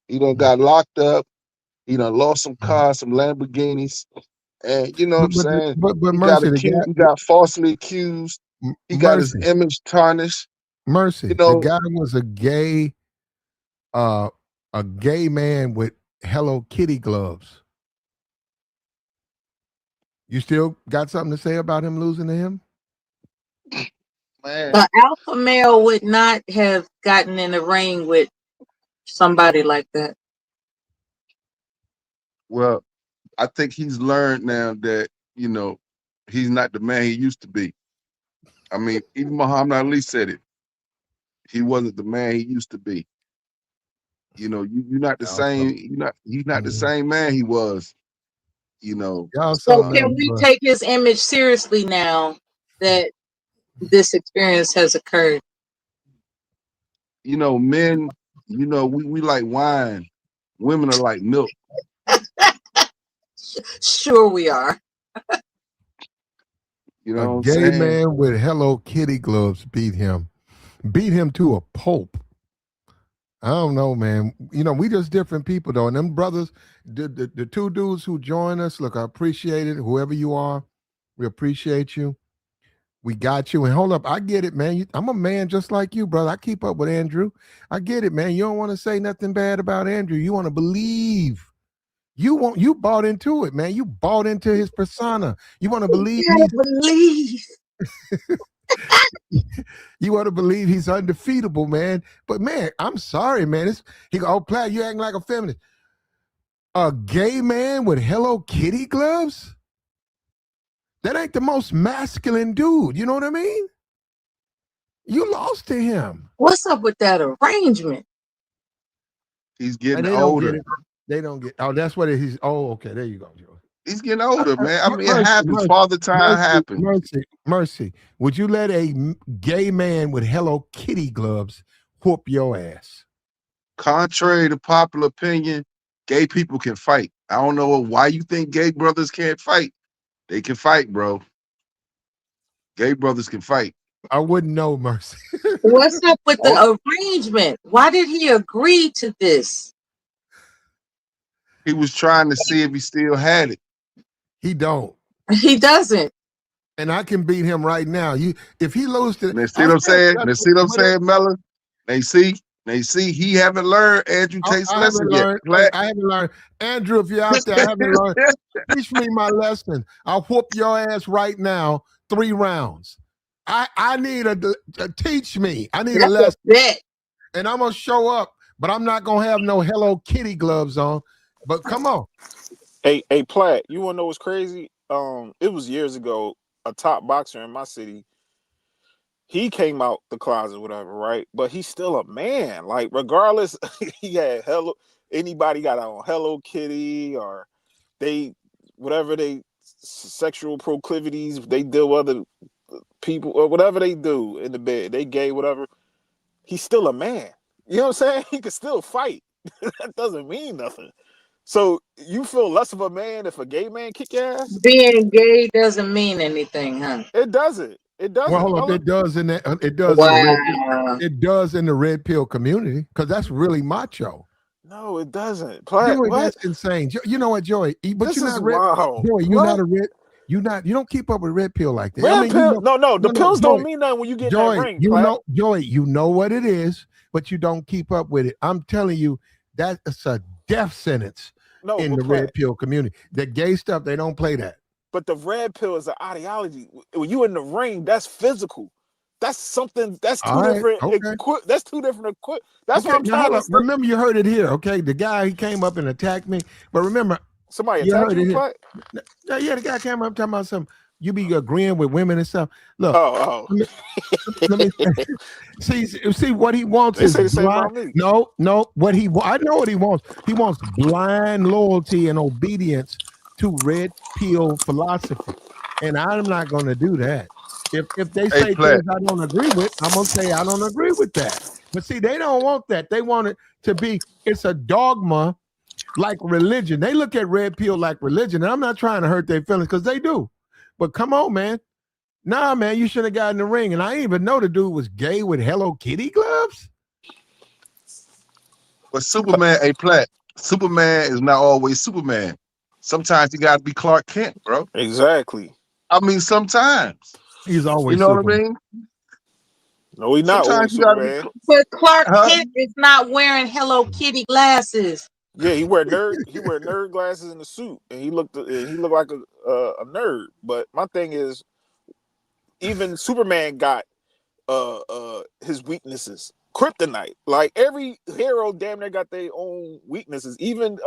He done got locked up. He done lost some cars, some Lamborghinis. And you know what I'm saying? But He got Mercy, accused, he got falsely accused. He got his Mercy, image tarnished. Mercy. You The know, guy was a gay man with Hello Kitty gloves. You still got something to say about him losing to him? man. The alpha male would not have gotten in the ring with somebody like that. Well, I think he's learned now that, you know, he's not the man he used to be. I mean, even Muhammad Ali said it. He wasn't the man he used to be. You know, you're not the same. He's not the same man he was. You know. So can we take his image seriously now that this experience has occurred? You know, men, you know, we like wine. Women are like milk. Sure we are. You know a what I'm gay saying? man with Hello Kitty gloves beat him to a pulp. I don't know, man. You know, we just different people, though. And them brothers, the two dudes who join us, look, I appreciate it. Whoever you are, we appreciate you. We got you. And hold up, I get it, man. I'm a man just like you, brother. I keep up with Andrew. I get it, man. You don't want to say nothing bad about Andrew. You want to believe. You bought into it, man. You bought into his persona. You want to believe you want to believe he's undefeatable, man. But man, I'm sorry, man. He go, oh, Platt, you acting like a feminist. A gay man with Hello Kitty gloves? That ain't the most masculine dude. You know what I mean? You lost to him. What's up with that arrangement? He's getting older. They don't get. Oh, that's what he's. Oh, okay. There you go, Joe. He's getting older, man. I mean, it happens. Father time happens. Mercy. Would you let a gay man with Hello Kitty gloves whoop your ass? Contrary to popular opinion, gay people can fight. I don't know why you think gay brothers can't fight. They can fight, bro. Gay brothers can fight. I wouldn't know, Mercy. What's up with the arrangement? Why did he agree to this? He was trying to see if he still had it. He don't. He doesn't. And I can beat him right now. If he loses to, see what I'm saying? See what I'm saying, Mellon? They see he haven't learned Andrew Tate's lesson yet. I haven't learned. Andrew, if you're out there, I haven't learned. Teach me my lesson. I'll whoop your ass right now, 3 rounds. I need teach me. I need a lesson. And I'm gonna show up, but I'm not gonna have no Hello Kitty gloves on. But come on. Hey, Platt, you wanna know what's crazy? It was years ago, a top boxer in my city. He came out the closet, whatever, right? But he's still a man. Like, regardless, he had anybody got on Hello Kitty or whatever they sexual proclivities, they deal with other people or whatever they do in the bed, they gay, whatever. He's still a man. You know what I'm saying? He can still fight. That doesn't mean nothing. So you feel less of a man if a gay man kick your ass? Being gay doesn't mean anything, huh? It doesn't. It doesn't. Well, hold up. It does in that. It does. Wow. It does in the red pill community because that's really macho. No, it doesn't. Joey, that's insane. You know what, Joey? But this you're is not red. wild. Joey, you're not a red. You don't keep up with red pill like that. Red pill? No. The pills don't mean nothing when you get Joey, that ring. Joey, you know what it is, but you don't keep up with it. I'm telling you, that's a death sentence in the red pill community. The gay stuff, they don't play that. But the red pill is an ideology. When you in the ring, that's physical. That's something. That's two different. That's two different. That's what I'm trying to. Remember, you heard it here. Okay, the guy he came up and attacked me. But remember, somebody attacked you. Yeah, the guy came up talking about something. You be agreeing with women and stuff. Look, let me see what he wants is blind. No, what I know what he wants. He wants blind loyalty and obedience to red pill philosophy, and I'm not going to do that. If they say things I don't agree with, I'm gonna say I don't agree with that. But see, they don't want that. They want it to be. It's a dogma, like religion. They look at red pill like religion, and I'm not trying to hurt their feelings because they do. But come on, man. Nah, man, you should have gotten the ring. And I didn't even know the dude was gay with Hello Kitty gloves. But Superman, Superman is not always Superman. Sometimes you got to be Clark Kent, bro. Exactly. I mean, sometimes. He's always You know Superman. what I mean? No, he's not Sometimes always you got to be. Superman. But Clark Kent is not wearing Hello Kitty glasses. Yeah, he wear nerd glasses in the suit, and he looked like a nerd. But my thing is, even Superman got his weaknesses. Kryptonite. Like every hero damn near got their own weaknesses. Even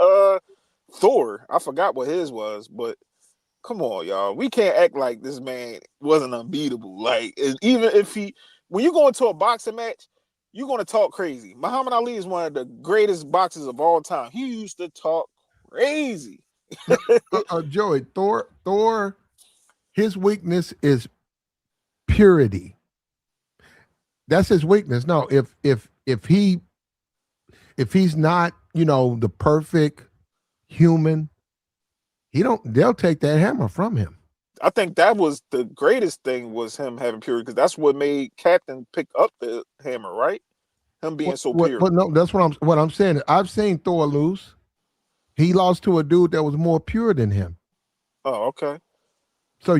Thor. I forgot what his was, but come on, y'all. We can't act like this man wasn't unbeatable. Like, even if when you go into a boxing match, you're gonna talk crazy. Muhammad Ali is one of the greatest boxers of all time. He used to talk crazy. Joey, Thor, his weakness is purity. That's his weakness. No, if he's not, the perfect human, they'll take that hammer from him. I think that was the greatest thing, was him having purity, because that's what made Captain pick up the hammer, right? Him being so pure. But no, that's what I'm saying. I've seen Thor lose. He lost to a dude that was more pure than him. Oh, okay. So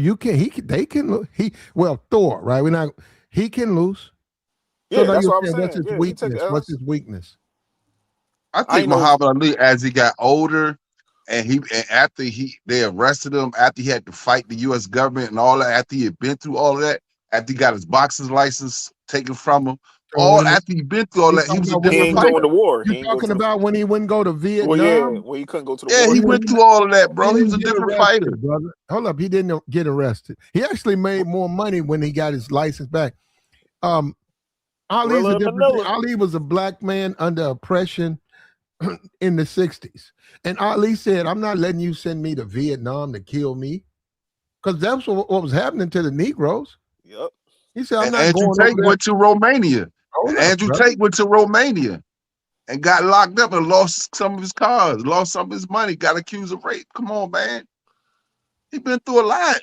Thor, right? He can lose. Yeah, so that's what I'm saying. What's his weakness? What's his weakness? I think Muhammad Ali, as he got older, and after they arrested him, after he had to fight the U.S. government and all that, after he had been through all of that, after he got his boxer's license taken from him, after he'd been through all that, he was a different fighter. Going to war. You're talking about when he wouldn't go to Vietnam? Well, yeah, when he couldn't go to the war. Yeah, he went through all of that, bro. He was a different fighter, brother. Hold up, he didn't get arrested. He actually made more money when he got his license back. Ali was a black man under oppression in the 60s. And Ali said, I'm not letting you send me to Vietnam to kill me. Because that's what was happening to the Negroes. Yep. He said, I'm and not Andrew going Tate went to Romania. Tate went to Romania and got locked up and lost some of his cars, lost some of his money, got accused of rape. Come on, man. He's been through a lot.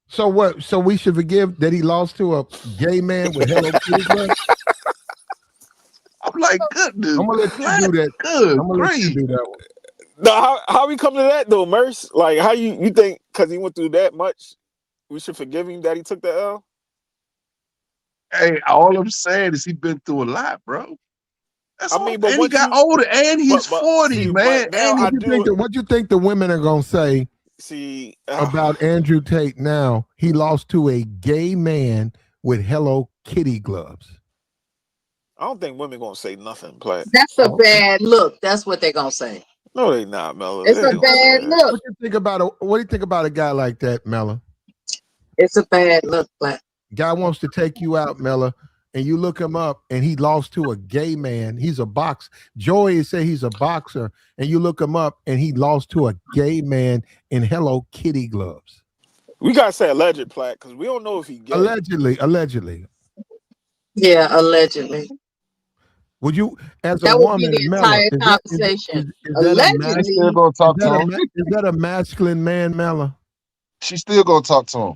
So what? So we should forgive that he lost to a gay man with Hello Kitty gloves? I'm like, goodness. I'm gonna let you do that. Good, I'm gonna let you do that one. No, how we come to that though, Merce? Like, how you think because he went through that much, we should forgive him that he took the L? Hey, all I'm saying is he's been through a lot, bro. That's but and he got older, and he's 40, man. What you think the women are gonna say? About Andrew Tate now? He lost to a gay man with Hello Kitty gloves. I don't think women gonna say nothing, Platt. That's a bad look. That's what they're gonna say. No, they not, Mella. It's a bad look. What do you think about a guy like that, Mella? It's a bad look, Platt. Guy wants to take you out, Mella, and you look him up, and he lost to a gay man. He's a boxer. Joey say he's a boxer, and you look him up, and he lost to a gay man in Hello Kitty gloves. We gotta say alleged, Platt, because we don't know if he gay. Allegedly. Yeah, allegedly. Would you, as that a woman, would be the entire conversation? Allegedly, is that a masculine man, Mella? She's still gonna talk to him.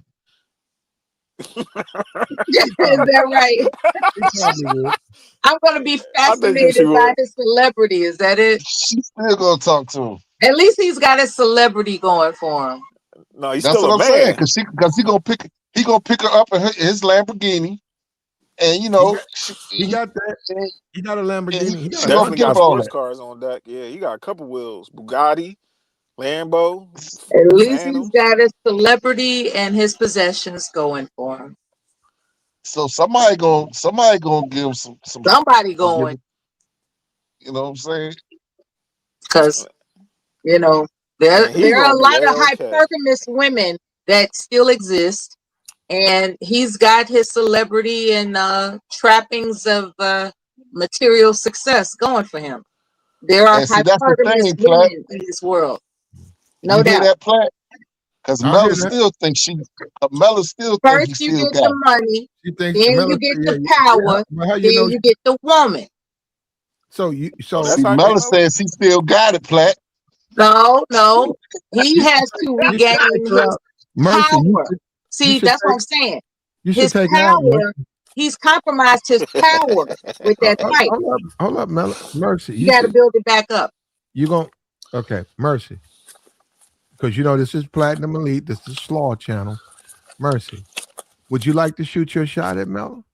Is that right? I'm gonna be fascinated by his celebrity. Is that it? She's still gonna talk to him. At least he's got his celebrity going for him. No, he's That's still what a I'm man. saying, because he gonna pick her up in his Lamborghini, and he got that. He got a Lamborghini. He definitely got sports cars on deck. Yeah, he got a couple wheels: Bugatti, Lambo. At least he's got his celebrity and his possessions going for him. So somebody gonna give him some somebody going. You know what I'm saying? Because there are a lot of hypergamous women that still exist, and he's got his celebrity and trappings of material success going for him. There are hypergamous women in this world. No doubt. That Platt? Because Mella still thinks Mella still thinks first you get the money, then you get the power, then you get the woman. So Mella says he still got it, Platt. No, he has to regain his power. See, that's what I'm saying. His power he's compromised his power with that fight. Hold up, Mercy. You got to build it back up. You going okay, Mercy. Because you know this is Platinum Elite, this is Slaw Channel. Mercy, would you like to shoot your shot at Melo?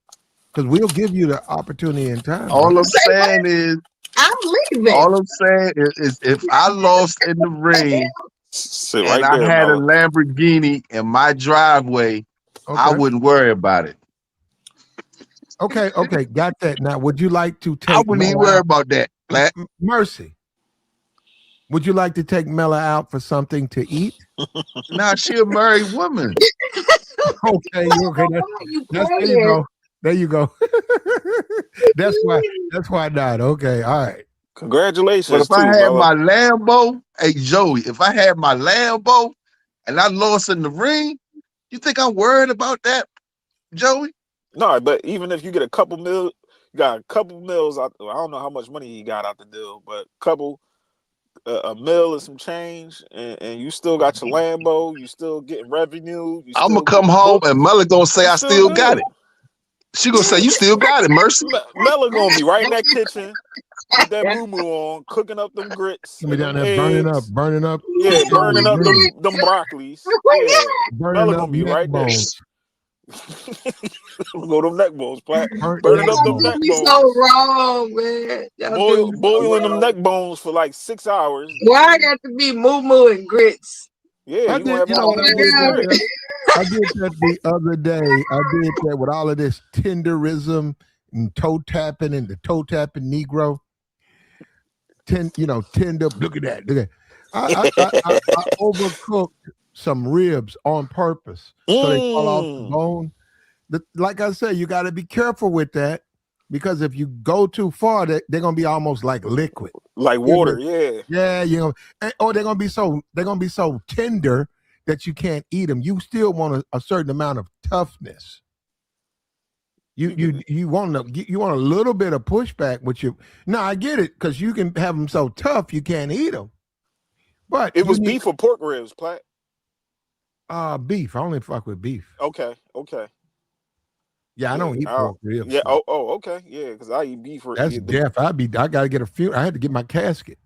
Because we'll give you the opportunity in time. All I'm saying is, I'm leaving. all I'm saying is if I lost in the ring and I had a Lamborghini in my driveway, I wouldn't worry about it. Okay, got that. Now, would you like to take? I wouldn't even worry about that. Mercy, would you like to take Mela out for something to eat? Nah, she a married woman. Okay. There you go. There you go. That's why not. Okay, all right. Congratulations. But if I had my Lambo, hey Joey, if I had my Lambo and I lost in the ring, you think I'm worried about that, Joey? No, but even if you get a couple mil, you got a couple mils out. I don't know how much money he got out the deal, but a mil and some change, and you still got your Lambo, you still getting revenue. I'm gonna come home and Mela gonna say I still got it. She gonna say you still got it, Mercy. Mela gonna be right in that kitchen with that moo-moo on, cooking up them grits. Be down there burning up. Yeah, burning up them broccolis. Yeah. Mela gonna be right there. Go them neck bones, Platt. Burning up them neck bones. So wrong, man. Boiling them neck bones for like 6 hours. Why I got to be moo and grits? Yeah, I did that the other day. I did that with all of this tenderism and toe tapping and the toe tapping Negro. Tender. Look at that. I overcooked some ribs on purpose so they fall off the bone. Like I said, you got to be careful with that because if you go too far, they're gonna be almost like liquid, like water. Yeah. Or they're gonna be so tender that you can't eat them. You still want a certain amount of toughness. You want a little bit of pushback with you. No, I get it because you can have them so tough you can't eat them. But it was beef or pork ribs, Platt? Beef. I only fuck with beef. Okay. Yeah, I don't eat pork ribs. Yeah. So. Oh, okay. Yeah, because I eat beef. That's death. I gotta get a few. I had to get my casket.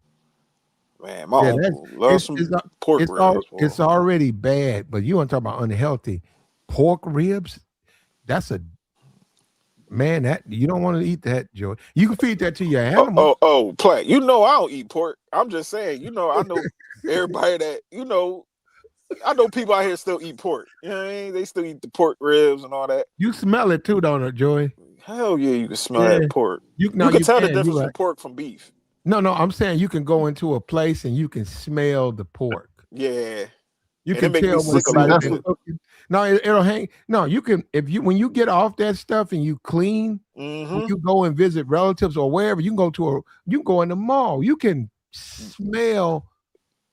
Man, my uncle loves some pork ribs. It's already bad, but you want to talk about unhealthy pork ribs? That's that you don't want to eat that, Joey. You can feed that to your animal. Platt. I don't eat pork. I'm just saying. I know everybody that I know people out here still eat pork. You know what I mean? They still eat the pork ribs and all that. You smell it too, don't it, Joey? Hell yeah, you can smell that pork. You can tell the difference from pork from beef. No, I'm saying you can go into a place and you can smell the pork. Yeah. You can tell when somebody's been cooking. No, it'll hang. No, you can when you get off that stuff and you clean, when you go and visit relatives or wherever, you can go in the mall. You can smell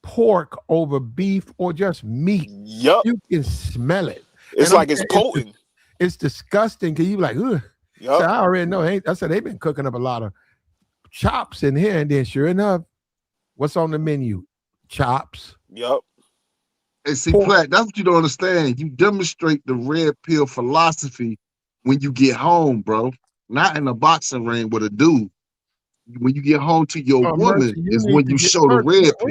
pork over beef or just meat. Yup. You can smell it. It's like it's potent. It's disgusting because you like, ugh. Yep. So I already know. I said they've been cooking up a lot of chops in here, and then sure enough, what's on the menu? Chops. Yep. And see, Platt, that's what you don't understand. You demonstrate the red pill philosophy when you get home, bro. Not in a boxing ring with a dude. When you get home to your woman is when you show the red pill.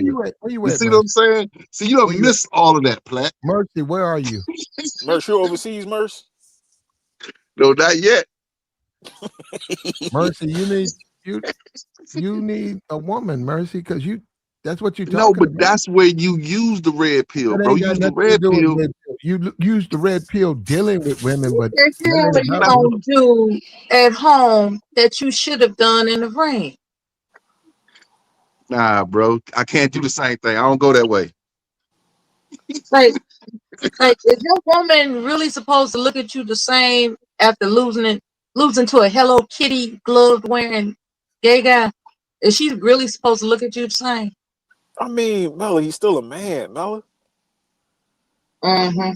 You see what I'm saying? See, you don't miss all of that, Platt. Mercy, where are you? Mercy, you overseas, Mercy? No, not yet. Mercy, you need a woman, Mercy, because that's what you're talking about. No, but about. that's where you use the red pill, bro. Use the red pill. You use the red pill dealing with women, but what you don't do at home that you should have done in the ring. Nah, bro. I can't do the same thing. I don't go that way. Like is your woman really supposed to look at you the same after losing to a Hello Kitty glove wearing gay guy? Is she really supposed to look at you the same? I mean, Mella, he's still a man, Mella. Mm-hmm.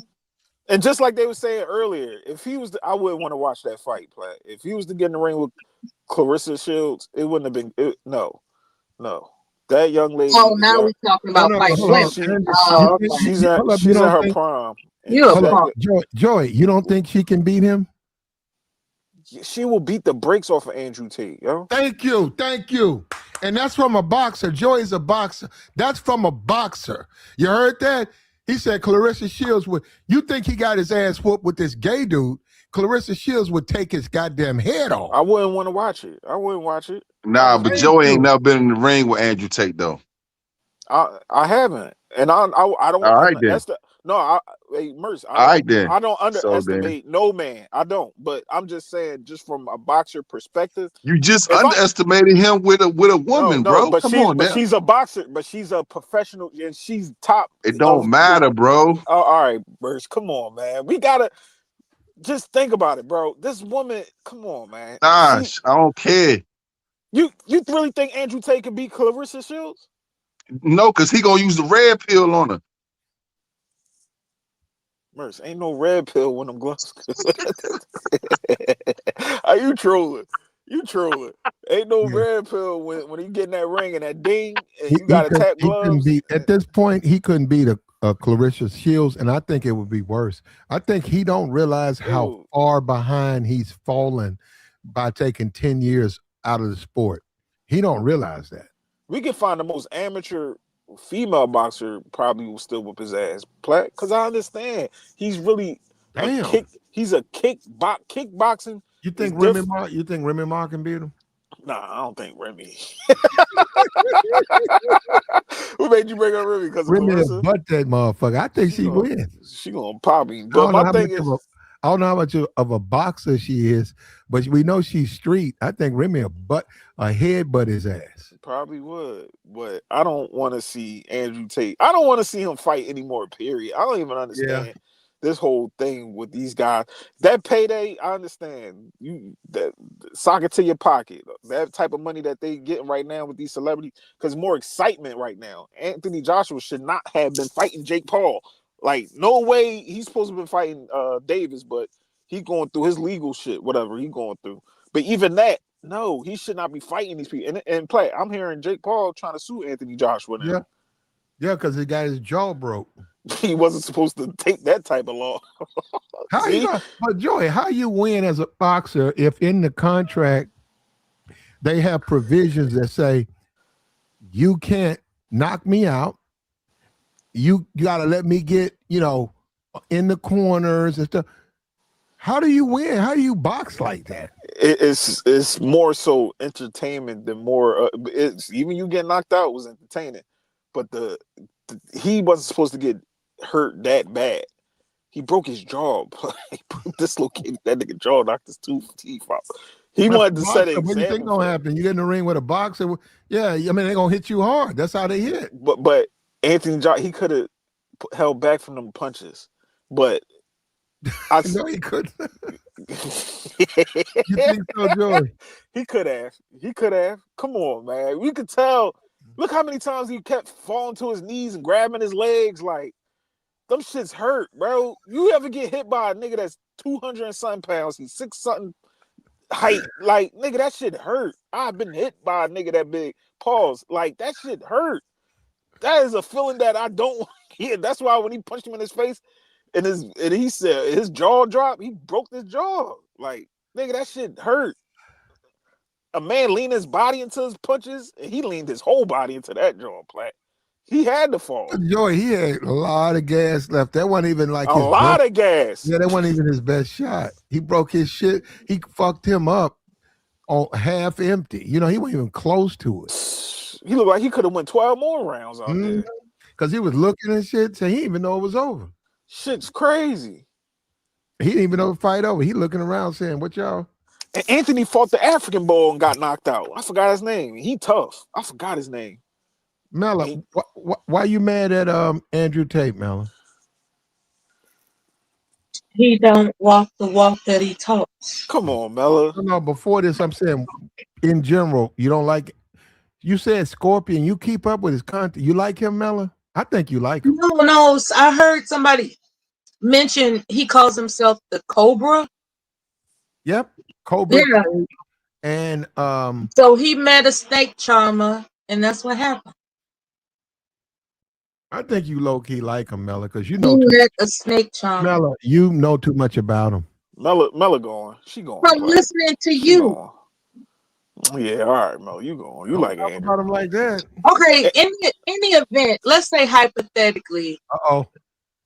And just like they were saying earlier, if he was, I wouldn't want to watch that fight, Platt. If he was to get in the ring with Clarissa Shields, it wouldn't have been. No. That young lady. Oh, now we're talking about fight. She's at her prime. Joy, you don't think she can beat him? she will beat the brakes off of Andrew Tate, yo. Thank you. And that's from a boxer. Joey's a boxer. That's from a boxer. You heard that? He said Clarissa Shields would. You think he got his ass whooped with this gay dude? Clarissa Shields would take his goddamn head off. I wouldn't want to watch it. I wouldn't watch it. Nah, but Joey ain't never been in the ring with Andrew Tate though. I haven't, and I don't. All right, That's the no. Hey, Merce. All right, then. I don't underestimate no man. I don't. But I'm just saying, just from a boxer perspective, you just underestimated him with a woman, bro. But Come on, she's a boxer, but she's a professional, and she's top. It don't matter, bro. Oh, all right, Merce. Come on, man. We gotta just think about it, bro. This woman. Come on, man. Gosh, I don't care. You really think Andrew Tate can beat Clarissa Shields? No, because he gonna use the red pill on her. Merce, ain't no red pill when them gloves. Are you trolling? You trolling. Ain't no red pill when he get in that ring and that ding and you got to tap gloves. At this point, he couldn't beat a Clarissa Shields, and I think it would be worse. I think he don't realize how far behind he's fallen by taking 10 years out of the sport. He don't realize that. We can find the most amateur female boxer probably will still whip his ass, Platt, because I understand he's really he's a kickboxing. You think Remy Ma can beat him? Nah, I don't think Remy. Who made you bring up Remy? Because Remy will butt that motherfucker. I think she wins. She gonna pop him. But my thing is, I don't know how much of a boxer she is, but we know she's street. I think Remy a headbutt his ass. Probably would, but I don't want to see Andrew Tate. I don't want to see him fight anymore, period. I don't even understand this whole thing with these guys. That payday, I understand. That sock it to your pocket. That type of money that they getting right now with these celebrities, because more excitement right now. Anthony Joshua should not have been fighting Jake Paul. Like, no way he's supposed to be fighting Davis, but he going through his legal shit, whatever he going through. But even that, no, he should not be fighting these people. And play, I'm hearing Jake Paul trying to sue Anthony Joshua now. Yeah, because he got his jaw broke. He wasn't supposed to take that type of law. But Joey, how you win as a boxer if in the contract they have provisions that say you can't knock me out? You got to let me get, in the corners and stuff. How do you win? How do you box like that? It's more so entertainment than more. It's even you get knocked out was entertaining, but he wasn't supposed to get hurt that bad. He broke his jaw. He dislocated that nigga jaw, knocked his teeth out. He wanted to set an example. What do you think gonna happen? You get in the ring with a boxer? Yeah, I mean they're gonna hit you hard. That's how they hit. But Anthony Joshua, he could have held back from them punches, but no, he couldn't. You think so, Joey? He could have. Come on, man. We could tell. Look how many times he kept falling to his knees and grabbing his legs. Like, them shits hurt, bro. You ever get hit by a nigga that's 200 and something pounds? He's 6 something height. Like, nigga, that shit hurt. I've been hit by a nigga that big. Pause. Like, that shit hurt. That is a feeling that I don't want to hear. That's why when he punched him in his face and he said his jaw dropped, he broke his jaw. Like, nigga, that shit hurt. A man leaned his body into his punches, and he leaned his whole body into that jaw, Platt. He had to fall. Joey, he had a lot of gas left. That wasn't even like a lot of gas. Yeah, that wasn't even his best shot. He broke his shit. He fucked him up on half empty. He wasn't even close to it. He looked like he could have went 12 more rounds out there. Because he was looking and shit, so he didn't even know it was over. Shit's crazy. He didn't even know the fight over. He looking around saying, what y'all? And Anthony fought the African bull and got knocked out. I forgot his name. He tough. I forgot his name. Mella, why you mad at Andrew Tate, Mella? He don't walk the walk that he talks. Come on, Mella. No, before this, I'm saying, in general, you don't like it. You said Scorpion. You keep up with his content. You like him, Mella? I think you like him. No. I heard somebody mention he calls himself the Cobra. Yep, Cobra. Yeah. And so he met a snake charmer, and that's what happened. I think you low key like him, Mella, because he met a snake charmer. Mella, you know too much about him. Mella going. She going. From listening to she you. Going. Yeah, all right, Mel. You going. You like Andrew. About him like that. Okay, in the event, let's say hypothetically,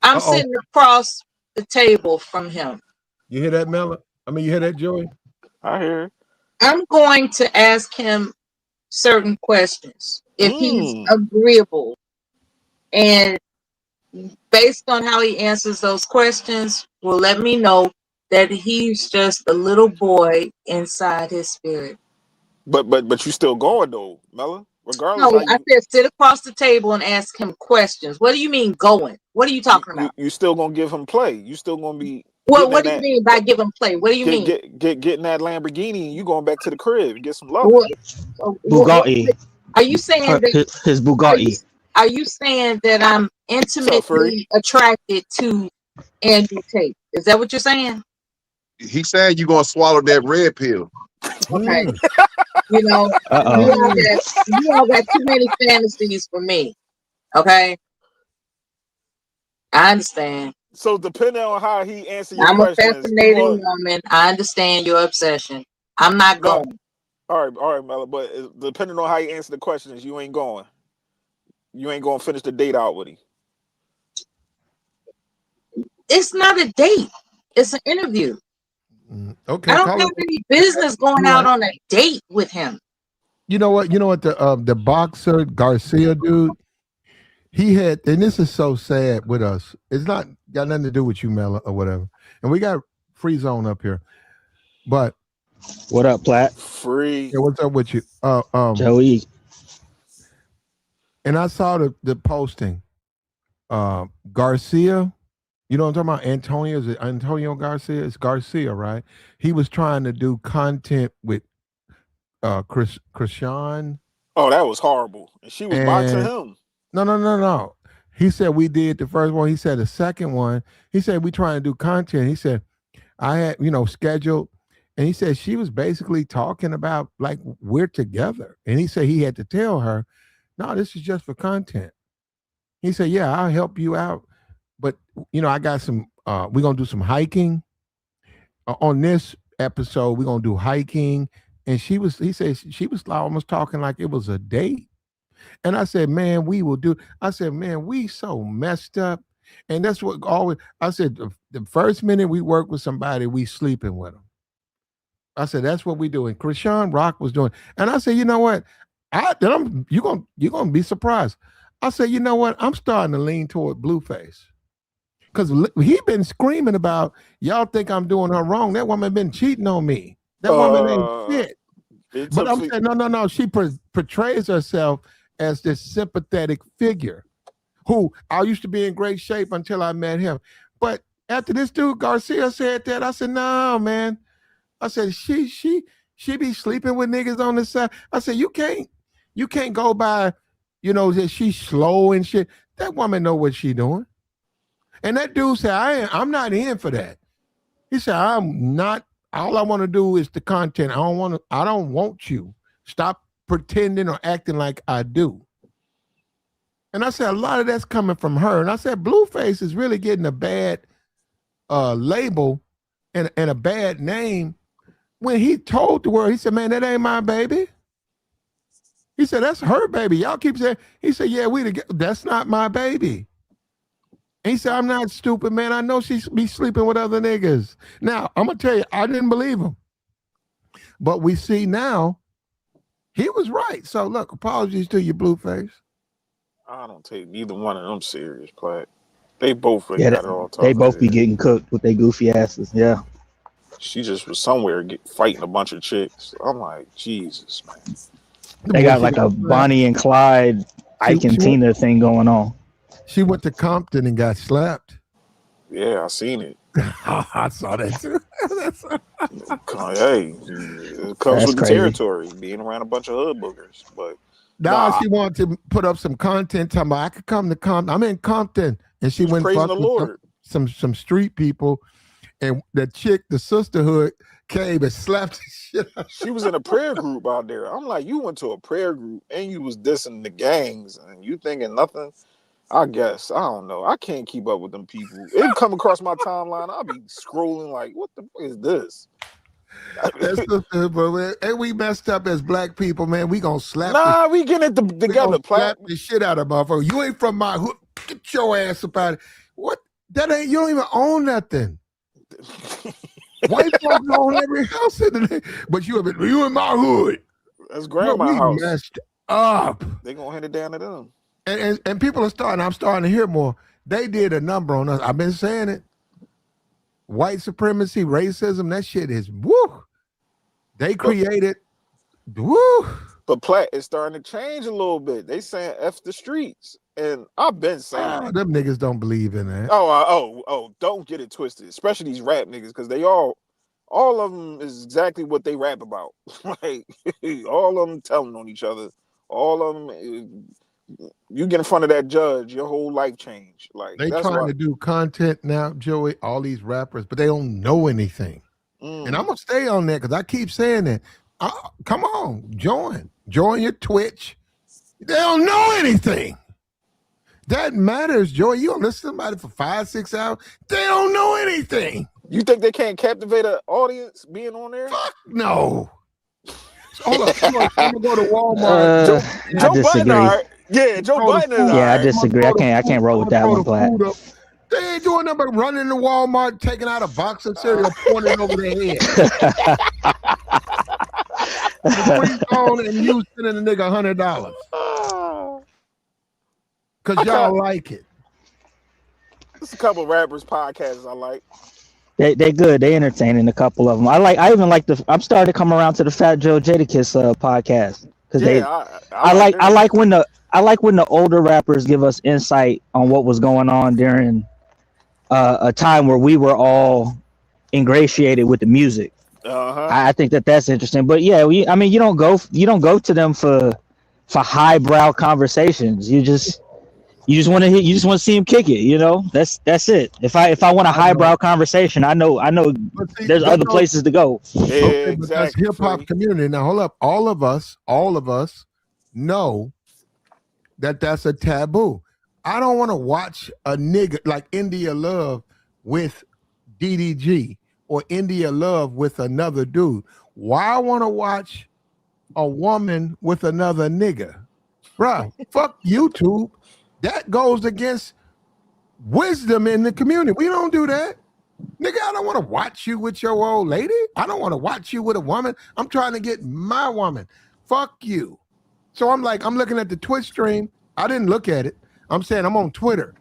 I'm sitting across the table from him. You hear that, Mella? I mean, you hear that, Joey? I hear it. I'm going to ask him certain questions if he's agreeable. And based on how he answers those questions, will let me know that he's just a little boy inside his spirit. But you still going though, Mella? Regardless. No, I said sit across the table and ask him questions. What do you mean going? What are you talking about? You still gonna give him play? You still gonna be? Well, what do you mean by give him play? What do you mean? Getting that Lamborghini and you going back to the crib and get some love. Bugatti. Are you saying that his Bugatti? Are you saying that I'm intimately attracted to Andrew Tate? Is that what you're saying? He's saying you're gonna swallow that red pill. Okay. You know, you all got too many fantasies for me. Okay. I understand. So depending on how he answers your I'm questions, a fascinating woman. I understand your obsession. I'm not going. All right, Mella. But depending on how he answers the questions, you ain't going. You ain't going to finish the date out with him. It's not a date. It's an interview. Okay. I don't have any business going out on a date with him. You know what? The boxer Garcia dude, he had, and this is so sad with us. It's not got nothing to do with you, Mella, or whatever. And we got Free Zone up here. But what up, Platt? Free. Yeah, what's up with you? Joey. And I saw the posting. Garcia, you know what I'm talking about? Antonio, is it Antonio Garcia? It's Garcia, right? He was trying to do content with Krishan. Oh, that was horrible. And she was boxing him. No. He said we did the first one. He said the second one. He said we trying to do content. He said I had, scheduled. And he said she was basically talking about like we're together. And he said he had to tell her, no, this is just for content. He said, yeah, I'll help you out. But, I got some, we're going to do some hiking. On this episode, we're going to do hiking. And he said she was almost talking like it was a date. And I said, man, we so messed up. And that's what I said, the first minute we work with somebody, we sleeping with them. I said, that's what we do. And Krishan Rock was doing. And I said, you know what? You're gonna be surprised. I said, you know what? I'm starting to lean toward Blueface. Because he been screaming about, y'all think I'm doing her wrong. That woman been cheating on me. That woman ain't shit. But I'm saying, no. She portrays herself as this sympathetic figure who I used to be in great shape until I met him. But after this dude Garcia said that, I said, no, man. I said, she be sleeping with niggas on the side. I said, you can't go by, that she's slow and shit. That woman know what she doing. And that dude said, I'm not in for that. He said, I'm not, all I want to do is the content. I don't want you. Stop pretending or acting like I do. And I said, a lot of that's coming from her. And I said, Blueface is really getting a bad label and a bad name. When he told the world, he said, man, that ain't my baby. He said, that's her baby. Y'all keep saying, he said, yeah, that's not my baby. And he said, I'm not stupid, man. I know she be sleeping with other niggas. Now, I'm going to tell you, I didn't believe him. But we see now, he was right. So look, apologies to you, Blueface. I don't take neither one of them serious, Platt. They both really got it all talking. They both be getting cooked with their goofy asses, yeah. She just was somewhere fighting a bunch of chicks. I'm like, Jesus, man. They got like a Bonnie and Clyde, Ike and Tina thing going on. She went to Compton and got slapped. Yeah, I seen it. I saw that too. Hey, it comes with the territory, being around a bunch of hood boogers. But now she wanted to put up some content talking about I could come to Compton. I'm in Compton. And she went praising the Lord. Some street people. And the chick, the sisterhood, came and slapped the shit out. She was in a prayer group out there. I'm like, you went to a prayer group and you was dissing the gangs and you thinking nothing. I guess. I don't know. I can't keep up with them people. It come across my timeline. I'll be scrolling like, what the fuck is this? That's the bro. And we messed up as black people, man. We gonna slap. Nah, we getting it together. Slap the shit out of motherfucker. You ain't from my hood. Get your ass up out of what? That ain't. You don't even own nothing. White folks own every house in the. But you in my hood. That's grandma's house. Messed up. They gonna hand it down to them. And people are starting. I'm starting to hear more. They did a number on us. I've been saying it. White supremacy, racism, that shit is woo. They created woo. But Platt is starting to change a little bit. They saying F the streets. And I've been saying them niggas don't believe in that. Oh, don't get it twisted. Especially these rap niggas, because they all of them is exactly what they rap about. Like all of them telling on each other. All of them, you get in front of that judge, your whole life change. Like they trying to do content now, Joey, all these rappers, but they don't know anything. And I'm gonna stay on that because I keep saying that. Come on, join your Twitch. They don't know anything. That matters, Joey. You don't listen to somebody for 5-6 hours. They don't know anything. You think they can't captivate an audience being on there? Fuck no. Hold up. I'm gonna go to Walmart. Joe Biden, yeah, Joe Biden. Yeah, I disagree. I can't roll with that one, Platt. They ain't doing nothing but running to Walmart, taking out a box of cereal, pointing it over their head. The phone and you sending a nigga $100 because y'all like it. There's a couple of rappers podcasts I like. They good. They entertaining, a couple of them. I even like I'm starting to come around to the Fat Joe Jadakiss podcast because I like when the older rappers give us insight on what was going on during a time where we were all ingratiated with the music. I think that's interesting. But yeah, you don't go to them for highbrow conversations. You just want to see him kick it. You know, that's it. If I want a highbrow conversation, I know there's other places to go. Okay, but that's hip hop community. Now hold up, all of us know that that's a taboo. I don't want to watch a nigga like India Love with DDG or India Love with another dude. Why I want to watch a woman with another nigga? Bruh, fuck YouTube. That goes against wisdom in the community. We don't do that. Nigga, I don't want to watch you with your old lady. I don't want to watch you with a woman. I'm trying to get my woman. Fuck you. So I'm looking at the Twitch stream. I didn't look at it. I'm saying I'm on Twitter.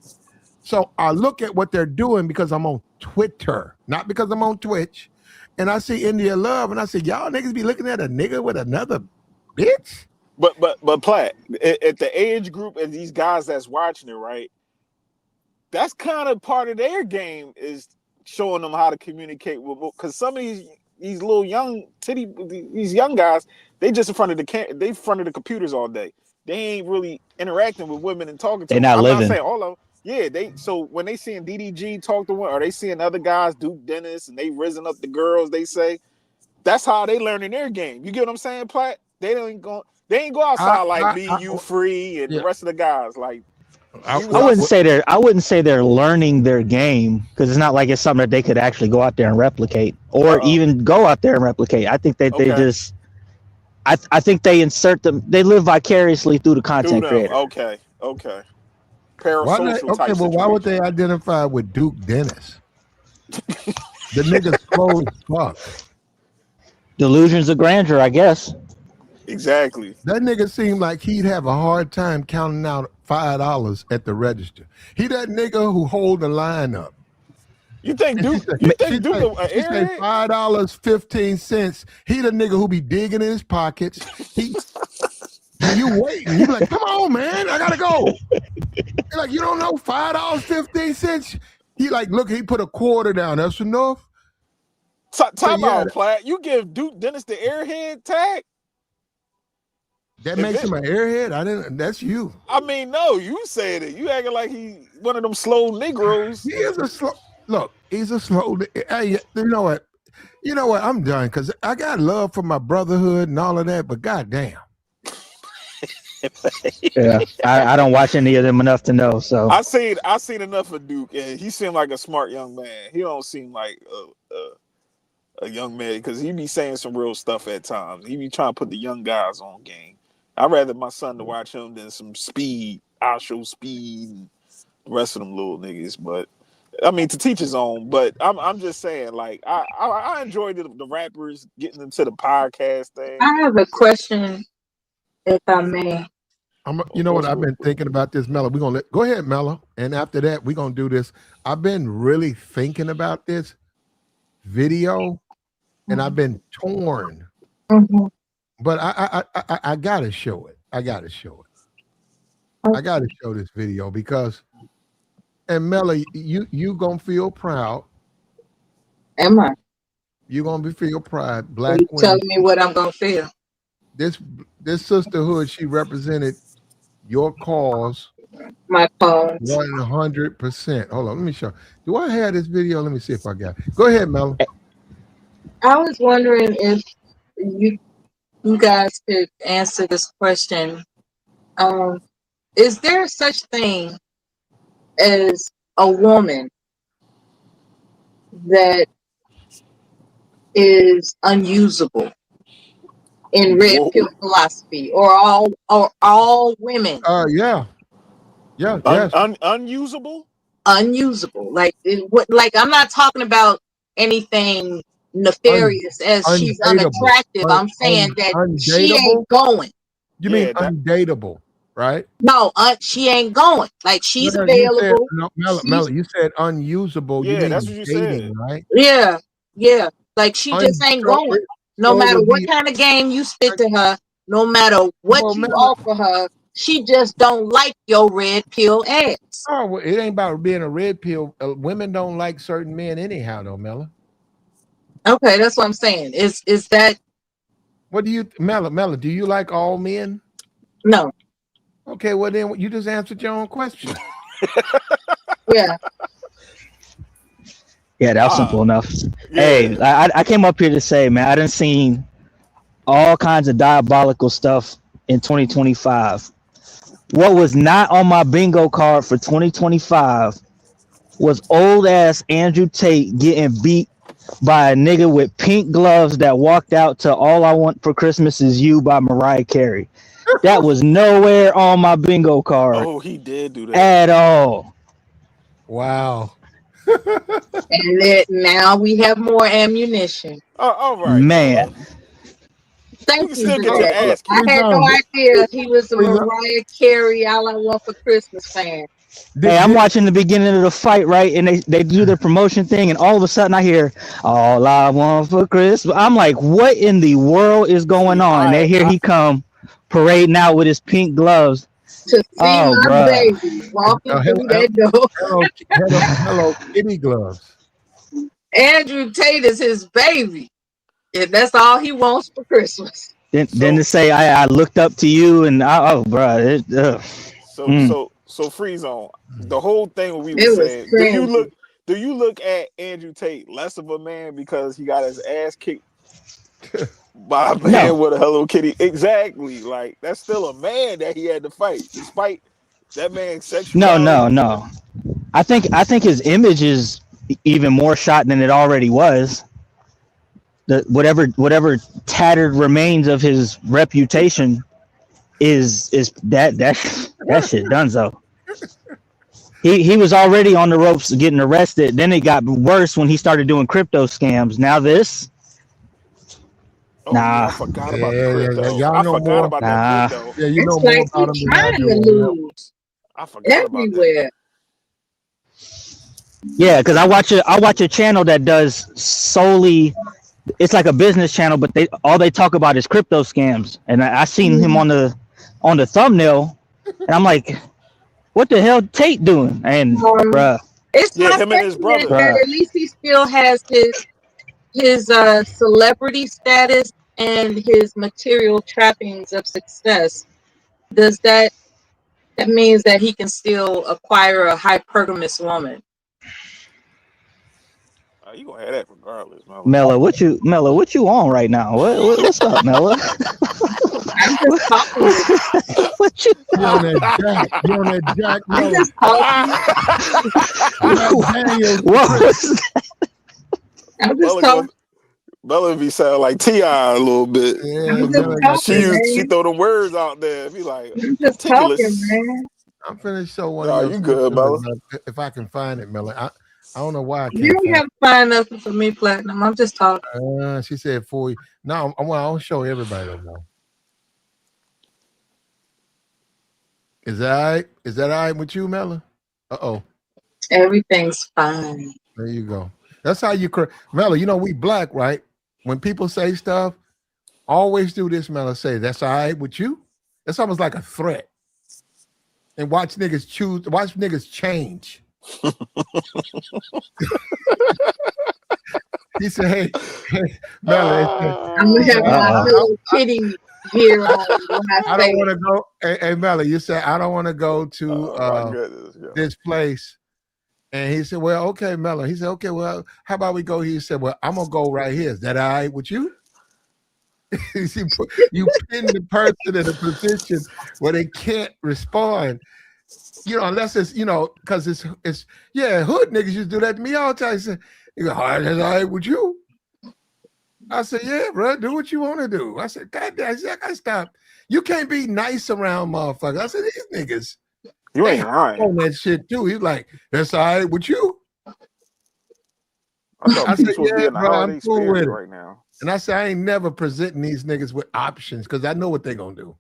So I look at what they're doing because I'm on Twitter, not because I'm on Twitch. And I see India Love, and I say, y'all niggas be looking at a nigga with another bitch? But Platt, at the age group and these guys that's watching it, right? That's kind of part of their game is showing them how to communicate with, because some of these little these young guys, they just in front of the computers all day. They ain't really interacting with women and talking to them. I'm not saying all of them. Yeah, so when they seeing DDG talk to one, or they seeing other guys, Duke Dennis, and they risen up the girls, they say that's how they learning their game. You get what I'm saying, Platt? They ain't go outside Be You Free and the rest of the guys. Like I wouldn't say they're learning their game, because it's not like it's something that they could actually go out there and replicate or even go out there and replicate. I think that they just I think they insert them. They live vicariously through the content creator. Okay. Parasocial type situation. Why would they identify with Duke Dennis? The nigga's slow as fuck. Delusions of grandeur, I guess. Exactly. That nigga seemed like he'd have a hard time counting out $5 at the register. He that nigga who hold the line up. You think Duke? She say $5.15. He the nigga who be digging in his pockets. You waiting? You be like, come on, man, I gotta go. You're like, you don't know $5.15. He like, look, he put a quarter down. That's enough. Time out, Platt. You give Duke Dennis the airhead tag? That makes him an airhead? I didn't. That's you. I mean, no, you said it. You acting like he one of them slow Negroes. He is a slow. Look, he's a slow. Hey, you know what? I'm done because I got love for my brotherhood and all of that. But goddamn, Yeah, I don't watch any of them enough to know. So I seen enough of Duke, and he seemed like a smart young man. He don't seem like a young man because he be saying some real stuff at times. He be trying to put the young guys on game. I'd rather my son to watch him than some Speed. I'll show Speed and the rest of them little niggas. But I mean, to teach his own. But I'm just saying, like I enjoy the rappers getting into the podcast thing. I have a question, if I may. You know what? I've been thinking about this, Mello. We're gonna go ahead, Mello. And after that, we're gonna do this. I've been really thinking about this video, and I've been torn. Mm-hmm. But I gotta show it. I gotta show it. I gotta show this video because, and Mello, you gonna feel proud. Am I? You gonna feel proud. Black women. Telling me what I'm gonna feel. This sisterhood, she represented your cause. My cause. 100%. Hold on, let me show. Do I have this video? Let me see if I got it. Go ahead, Mello. I was wondering if you guys could answer this question. Is there such thing as a woman that is unusable in red pill philosophy, or all women? Yeah. Unusable. Unusable. Like I'm not talking about anything nefarious as she's unattractive. I'm saying that she ain't going. You mean undateable, right? No, she ain't going. Like she's available. Mello, you said unusable. Yeah, you mean that's what you dating, said, right? Yeah. Like she just ain't going. No matter what kind of game you spit to her, no matter what you offer her, she just don't like your red pill ass. Oh, well, it ain't about being a red pill. Women don't like certain men anyhow, though, Mello. Okay, that's what I'm saying. Is that? What do you, Mello? Do you like all men? No. Okay, well then you just answered your own question. Yeah. Yeah, that was simple enough. Yeah. Hey, I came up here to say, man, I done seen all kinds of diabolical stuff in 2025. What was not on my bingo card for 2025 was old ass Andrew Tate getting beat by a nigga with pink gloves that walked out to All I Want for Christmas Is You by Mariah Carey. That was nowhere on my bingo card. Oh, he did do that. At all. Wow. And now we have more ammunition. All right. Man. Thank you for that. I had no idea he was a Mariah Carey All I Want for Christmas fan. Hey, I'm watching the beginning of the fight, right? And they do their promotion thing, and all of a sudden I hear All I Want for Christmas. I'm like, what in the world is going on? And then here he come parading out with his pink gloves. To see my baby walking through that door. Hello, kitty gloves. Andrew Tate is his baby. And that's all he wants for Christmas. Then to say I looked up to you and So Free Zone, the whole thing we were saying, do you look at Andrew Tate less of a man because he got his ass kicked by a man with a Hello Kitty? Exactly. Like that's still a man that he had to fight, despite that man's sexuality. No. I think his image is even more shot than it already was. Whatever tattered remains of his reputation is that shit donezo. He was already on the ropes getting arrested. Then it got worse when he started doing crypto scams. Now this. I forgot about the crypto. Y'all know more about that crypto. Yeah, you know more about him than I do. I forgot about that. Yeah, because I watch a channel that does solely. It's like a business channel, but they talk about is crypto scams, and I seen him on the thumbnail, and I'm like, what the hell Tate doing? And bruh, it's him and his brother. At least he still has his celebrity status and his material trappings of success. Does that means that he can still acquire a hypergamous woman? You gonna have that regardless, Mello. What you on right now? What's up, Mello? I'm just talking. You on that jack? You on that jack? I'm No. just talking. What was I'm just talking. Bella be sound like T.I. a little bit. Yeah, I'm Miller just got talking, that. She man. throw the words out there. Be like I'm just talking, meticulous. man. I'm finna show one Nah, of your you good, Bella. if I can find it, Miller. I don't know why I You can't don't have to find nothing for me, Platinum. I'm just talking. She said for you. No, I'll show everybody though. Now. Is that all right? Is that all right with you, Miller? Uh-oh. Everything's fine. There you go. That's how you Miller, you know we black, right? When people say stuff, always do this, Miller. Say, that's all right with you? That's almost like a threat. And watch niggas change. He said, hey Miller. I'm gonna have my little kitty here on when I don't want to go. Hey, Miller, you said I don't want to go to this place. And he said, well, okay, Miller. He said, okay, well, how about we go here? He said, well, I'm gonna go right here. Is that all right with you? You pin the person in a position where they can't respond. You know, unless it's, you know, because it's hood niggas used to do that to me all the time. He said, you go, all right with you? I said, yeah, bro, do what you want to do. I said, God damn, I gotta stop. You can't be nice around motherfuckers. I said, these niggas. You ain't lying. On that shit too. He's like, that's all right with you? I said, yeah, bro, I'm cool with it right now. And I said, I ain't never presenting these niggas with options because I know what they're gonna do.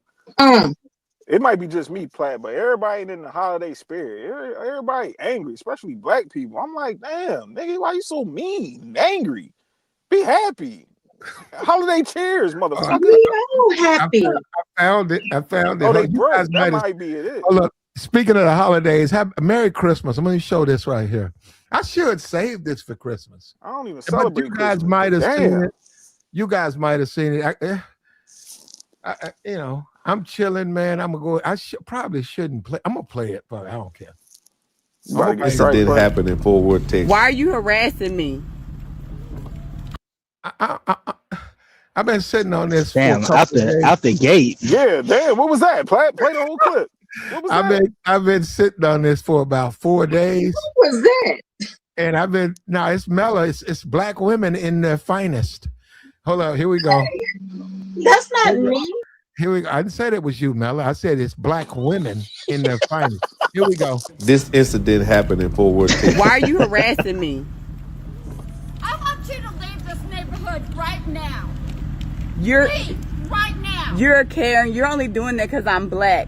It might be just me, Platt, but everybody in the holiday spirit. Everybody angry, especially black people. I'm like, damn, nigga, why you so mean and angry? Be happy. Holiday cheers, motherfucker. We all happy. I found it. Oh, they broke. That might be it. Oh, look, speaking of the holidays, Merry Christmas. I'm going to show this right here. I should save this for Christmas. I don't even celebrate But you guys Christmas. might have seen it. You guys might have seen it. You know, I'm chilling, man. I'm going to go. Probably shouldn't play. I'm going to play it, but I don't care. This did happen in Fort Worth, Texas. Why are you harassing me? I've been sitting on this damn out the gate. Yeah, damn. What was that? Play the whole clip. What was that? I've been sitting on this for about 4 days. What was that? And it's Mella. It's black women in their finest. Hold on, here we go. That's not me. Here we go. I didn't say that was you, Mella. I said it's black women in their finest. Here we go. This incident happened in Fort Worth, Texas. Why are you harassing me? I want you to leave this neighborhood right now. Leave right now. You're Karen. You're only doing that because I'm black.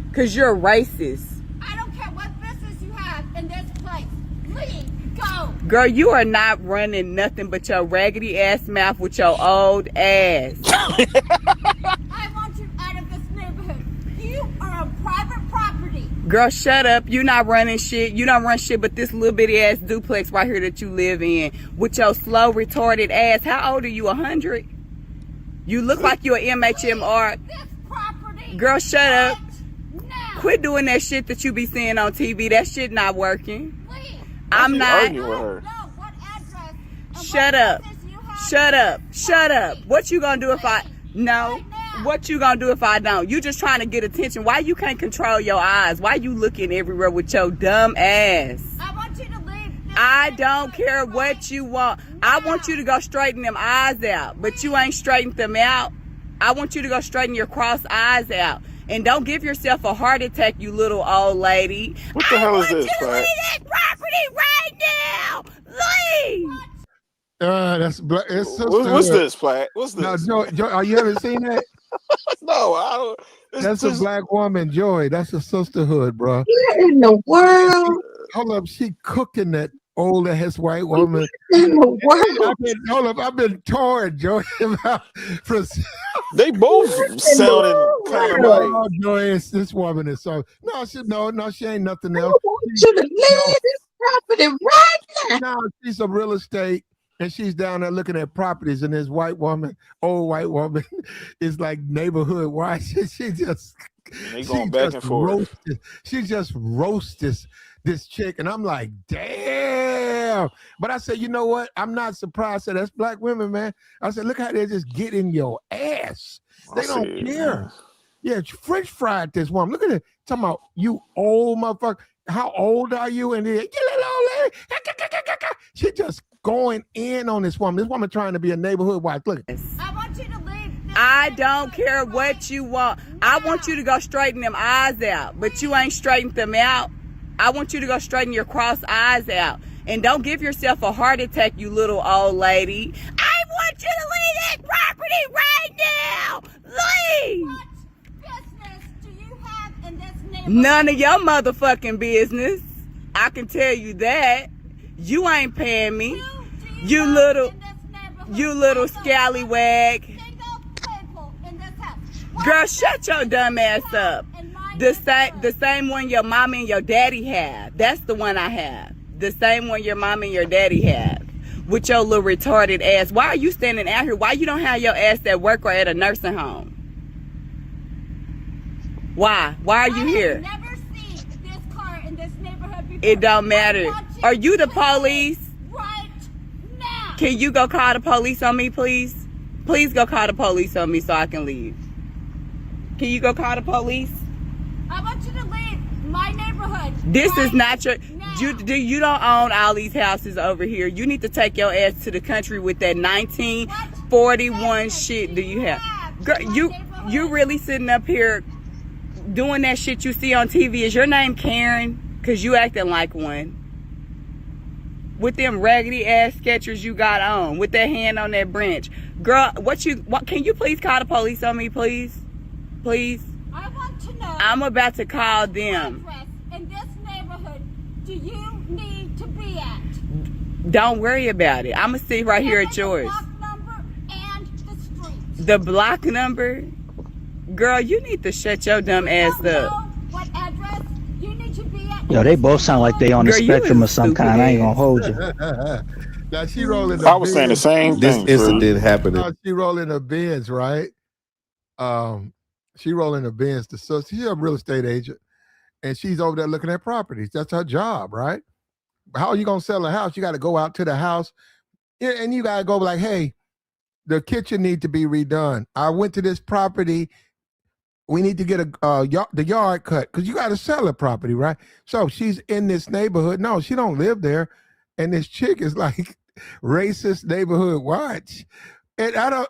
Because you're racist. I don't care what business you have in this place. Leave. Go. Girl, you are not running nothing but your raggedy ass mouth with your old ass. I want you out of this neighborhood. You are on private property. Girl, shut up. You not running shit. You don't run shit but this little bitty ass duplex right here that you live in with your slow retarded ass. How old are you? 100? You look like you're an MHMR. This property. Girl, shut up. Now. Quit doing that shit that you be seeing on TV. That shit not working. Leave. I'm not. What address? Shut up. Shut up. Shut up. What you gonna do if I... No. What you gonna do if I don't? You just trying to get attention. Why you can't control your eyes? Why you looking everywhere with your dumb ass? I want you to leave. I don't care what you want. I want you to go straighten them eyes out. But you ain't straightened them out. I want you to go straighten your crossed eyes out. And don't give yourself a heart attack, you little old lady. What the hell is this, I want you to leave that property right now. Leave. It's what's this, Platt? What's this? No, Joy, are you ever seen that? No, I don't. That's a black woman, Joy. That's a sisterhood, bro. What in the world? Hold up, she cooking that old ass white woman. In the world? I've been torn, Joy. They both sounding kind of like. Oh, Joy, this woman is so. No, she ain't nothing else. I want you to leave this property right now. No, she's a real estate. And she's down there looking at properties, and this old white woman, is like neighborhood watch. She just roasts this chick, and I'm like, damn. But I said, you know what? I'm not surprised. I said, that's black women, man. I said, look how they just get in your ass. They don't care. Yeah, French fried this woman. Look at it. Talking about you old motherfucker. How old are you? And then, you little old lady. She just going in on this woman. This woman trying to be a neighborhood wife. Look. I want you to leave. I don't care what you want. I want you to go straighten them eyes out, but you ain't straightened them out. I want you to go straighten your crossed eyes out. And don't give yourself a heart attack, you little old lady. I want you to leave that property right now. Leave. What business do you have in this neighborhood? None of your motherfucking business. I can tell you that. You ain't paying me. You little scallywag. Girl, shut your dumb ass up. The same one your mama and your daddy have. That's the one I have. The same one your mama and your daddy have. With your little retarded ass. Why are you standing out here? Why you don't have your ass at work or at a nursing home? Why? Why are you here? I've never seen this car in this neighborhood before. It don't matter. Are you the police? Right now. Can you go call the police on me, please? Please go call the police on me so I can leave. Can you go call the police? I want you to leave my neighborhood. This is not your... You don't own all these houses over here. You need to take your ass to the country with that 1941 shit do you have. Girl, you really sitting up here doing that shit you see on TV. Is your name Karen? Because you acting like one. With them raggedy ass Skechers you got on. With that hand on that branch. Girl, can you please call the police on me, please? Please? I want to know. I'm about to call them. Address in this neighborhood do you need to be at? Don't worry about it. I'm going to sit right here at yours. The block number and the street. The block number? Girl, you need to shut your dumb ass up. What address you need to be at? Yo, they both sound like they on the spectrum of some kind. I ain't gonna hold you. Now she rolling. I was saying the same thing. This incident happened. She rolling her Benz, right? She rolling her Benz. So she's a real estate agent, and she's over there looking at properties. That's her job, right? How are you gonna sell a house? You got to go out to the house, and you got to go like, hey, the kitchen need to be redone. I went to this property. We need to get the yard cut because you got to sell a property, right? So she's in this neighborhood. No, she don't live there, and this chick is like racist neighborhood watch. And I don't,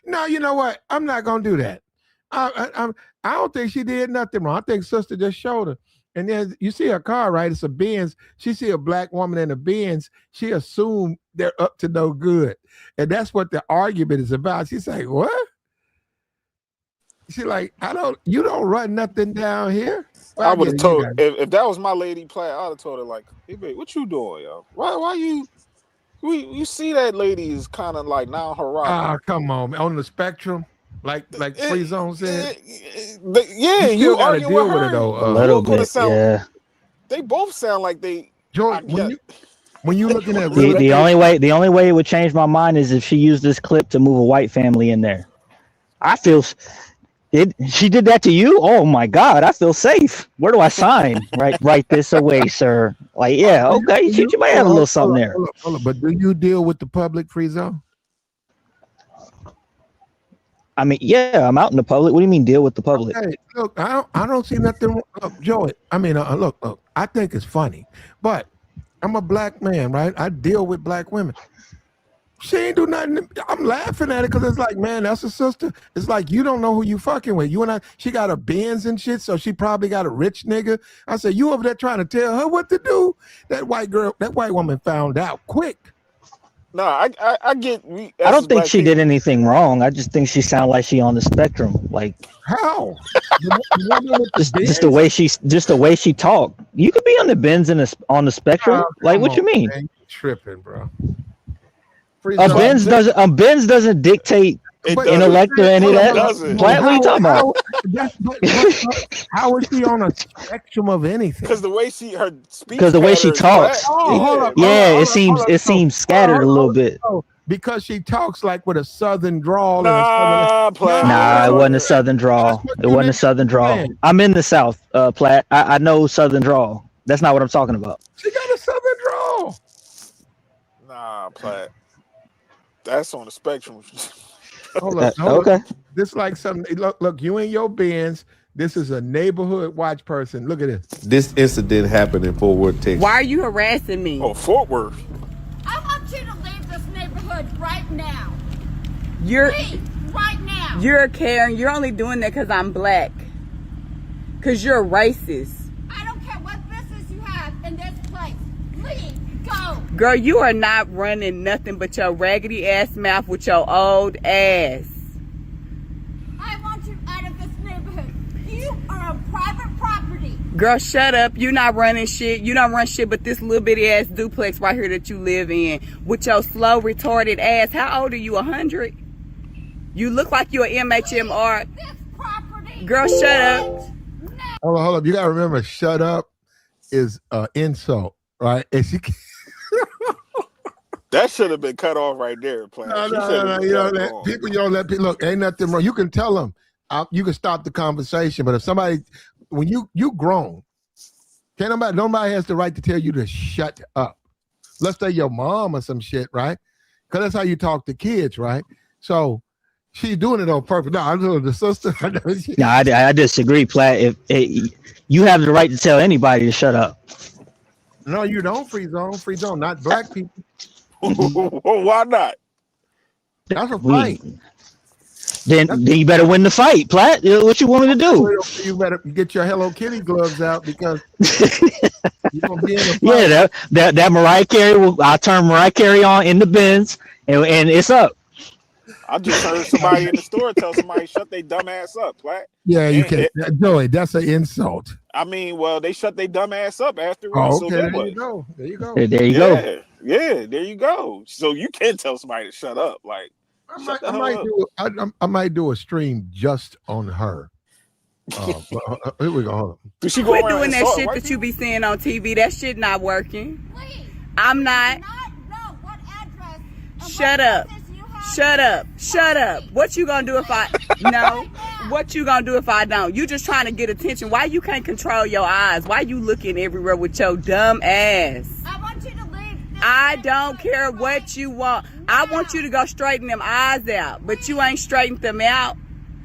no, you know what? I'm not gonna do that. I don't think she did nothing wrong. I think sister just showed her. And then you see her car, right? It's a Benz. She see a black woman in a Benz. She assumed they're up to no good. And that's what the argument is about. She's like, what? She like, you don't run nothing down here. Well, I would have told if that was my lady Platt, I'd have told her like, hey babe, what you doing, yo? Why you see that lady is kind of like now her rock. Ah, come on, on the spectrum. Like Free Zone said. Yeah, you gotta argue deal with with her. it though. A little bit, yeah. They both sound like they. George, when you looking at the only way it would change my mind is if she used this clip to move a white family in there. I feel she did that to you. Oh my God, I feel safe. Where do I sign? Right this away, sir. Like, yeah, okay. You might have a little something there. Hold on. But do you deal with the public, Free Zone? I mean, yeah, I'm out in the public. What do you mean deal with the public? Okay, look, I don't see nothing wrong. Joey, I mean, look, I think it's funny, but I'm a black man, right? I deal with black women. She ain't do nothing. I'm laughing at it because it's like, man, that's a sister. It's like, you don't know who you fucking with. You and I, she got a Benz and shit, so she probably got a rich nigga. I said, you over there trying to tell her what to do? That white woman found out quick. No, I get. I don't think she did anything wrong. I just think she sounded like she on the spectrum. Like how? just the way she talked. You could be on the Benz and on the spectrum. Like what you mean? Man, you tripping, bro. A Benz doesn't dictate intellect or any of that. What are you talking about? How is she on a spectrum of anything? Because the way she talks. It seems scattered a little bit. Because she talks like with a southern drawl. Nah, it wasn't a southern drawl. I'm in the South, Platt. I know southern drawl. That's not what I'm talking about. She got a southern drawl. Nah, Platt. That's on the spectrum. Hold on. Okay. This like something. Look, you in your Benz. This is a neighborhood watch person. Look at this. This incident happened in Fort Worth, Texas. Why are you harassing me? Oh, Fort Worth. I want you to leave this neighborhood right now. Leave right now. You're Karen. You're only doing that because I'm black. Because you're racist. I don't care what business you have in this place. Leave. Go. Girl, you are not running nothing but your raggedy ass mouth with your old ass. I want you out of this neighborhood. You are on private property. Girl, shut up. You're not running shit. You don't run shit but this little bitty ass duplex right here that you live in with your slow, retarded ass. How old are you, 100? You look like you're an MHMR. This property. Girl, shut up. Hold up. You gotta remember, shut up is insult, right? And she That should have been cut off right there, Platt. No. You don't let people look. Ain't nothing wrong. You can tell them. You can stop the conversation. But if somebody, when you grown, can't nobody has the right to tell you to shut up. Let's say your mom or some shit, right? Because that's how you talk to kids, right? So she's doing it on purpose. No, I'm doing the sister. No, I disagree, Platt. You have the right to tell anybody to shut up. No, you don't, free zone, not black people. Why not? That's a fight. Then you better win the fight, Platt. What you want me to do? You better get your Hello Kitty gloves out because you're gonna be in a fight. Yeah, that Mariah Carey. I'll turn Mariah Carey on in the Benz, and it's up. I just heard somebody in the store tell somebody shut their dumb ass up, Platt. Yeah, you can't. Joey, that's an insult. I mean, well, they shut their dumb ass up after. Oh, so okay, there you go. There you go. There you go. Yeah, there you go. So you can't tell somebody to shut up. Like, I might do a stream just on her. Here we go. Hold on. Did she Quit doing that shit that you be seeing on TV. That shit not working. Please. I'm not. Know what address. Shut up. Shut up. Shut up. What you gonna do if I no? What you gonna do if I don't? You just trying to get attention. Why you can't control your eyes? Why you looking everywhere with your dumb ass? I want you to leave. I don't care what you want. I want you to go straighten them eyes out. But you ain't straightened them out.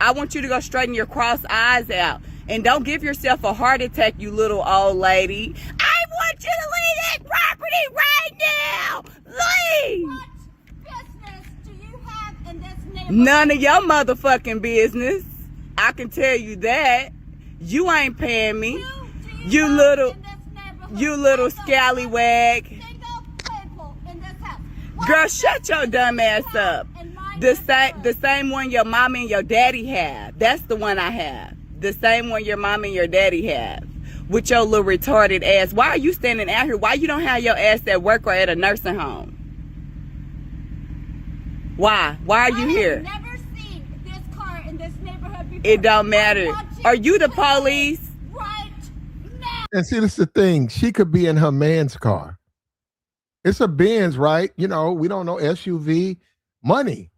I want you to go straighten your cross eyes out. And don't give yourself a heart attack, you little old lady. I want you to leave that property right now. Leave. What business do you have in this neighborhood? None of your motherfucking business. I can tell you that. You ain't paying me. You little scallywag. Girl, shut your dumb ass up. The same one your mama and your daddy have. That's the one I have. The same one your mama and your daddy have. With your little retarded ass. Why are you standing out here? Why you don't have your ass at work or at a nursing home? Why? Why are you here? I've never seen this car in this neighborhood before. It don't matter. Are you the police? Right now. And see, this is the thing. She could be in her man's car. It's a Benz, right? You know, we don't know SUV money.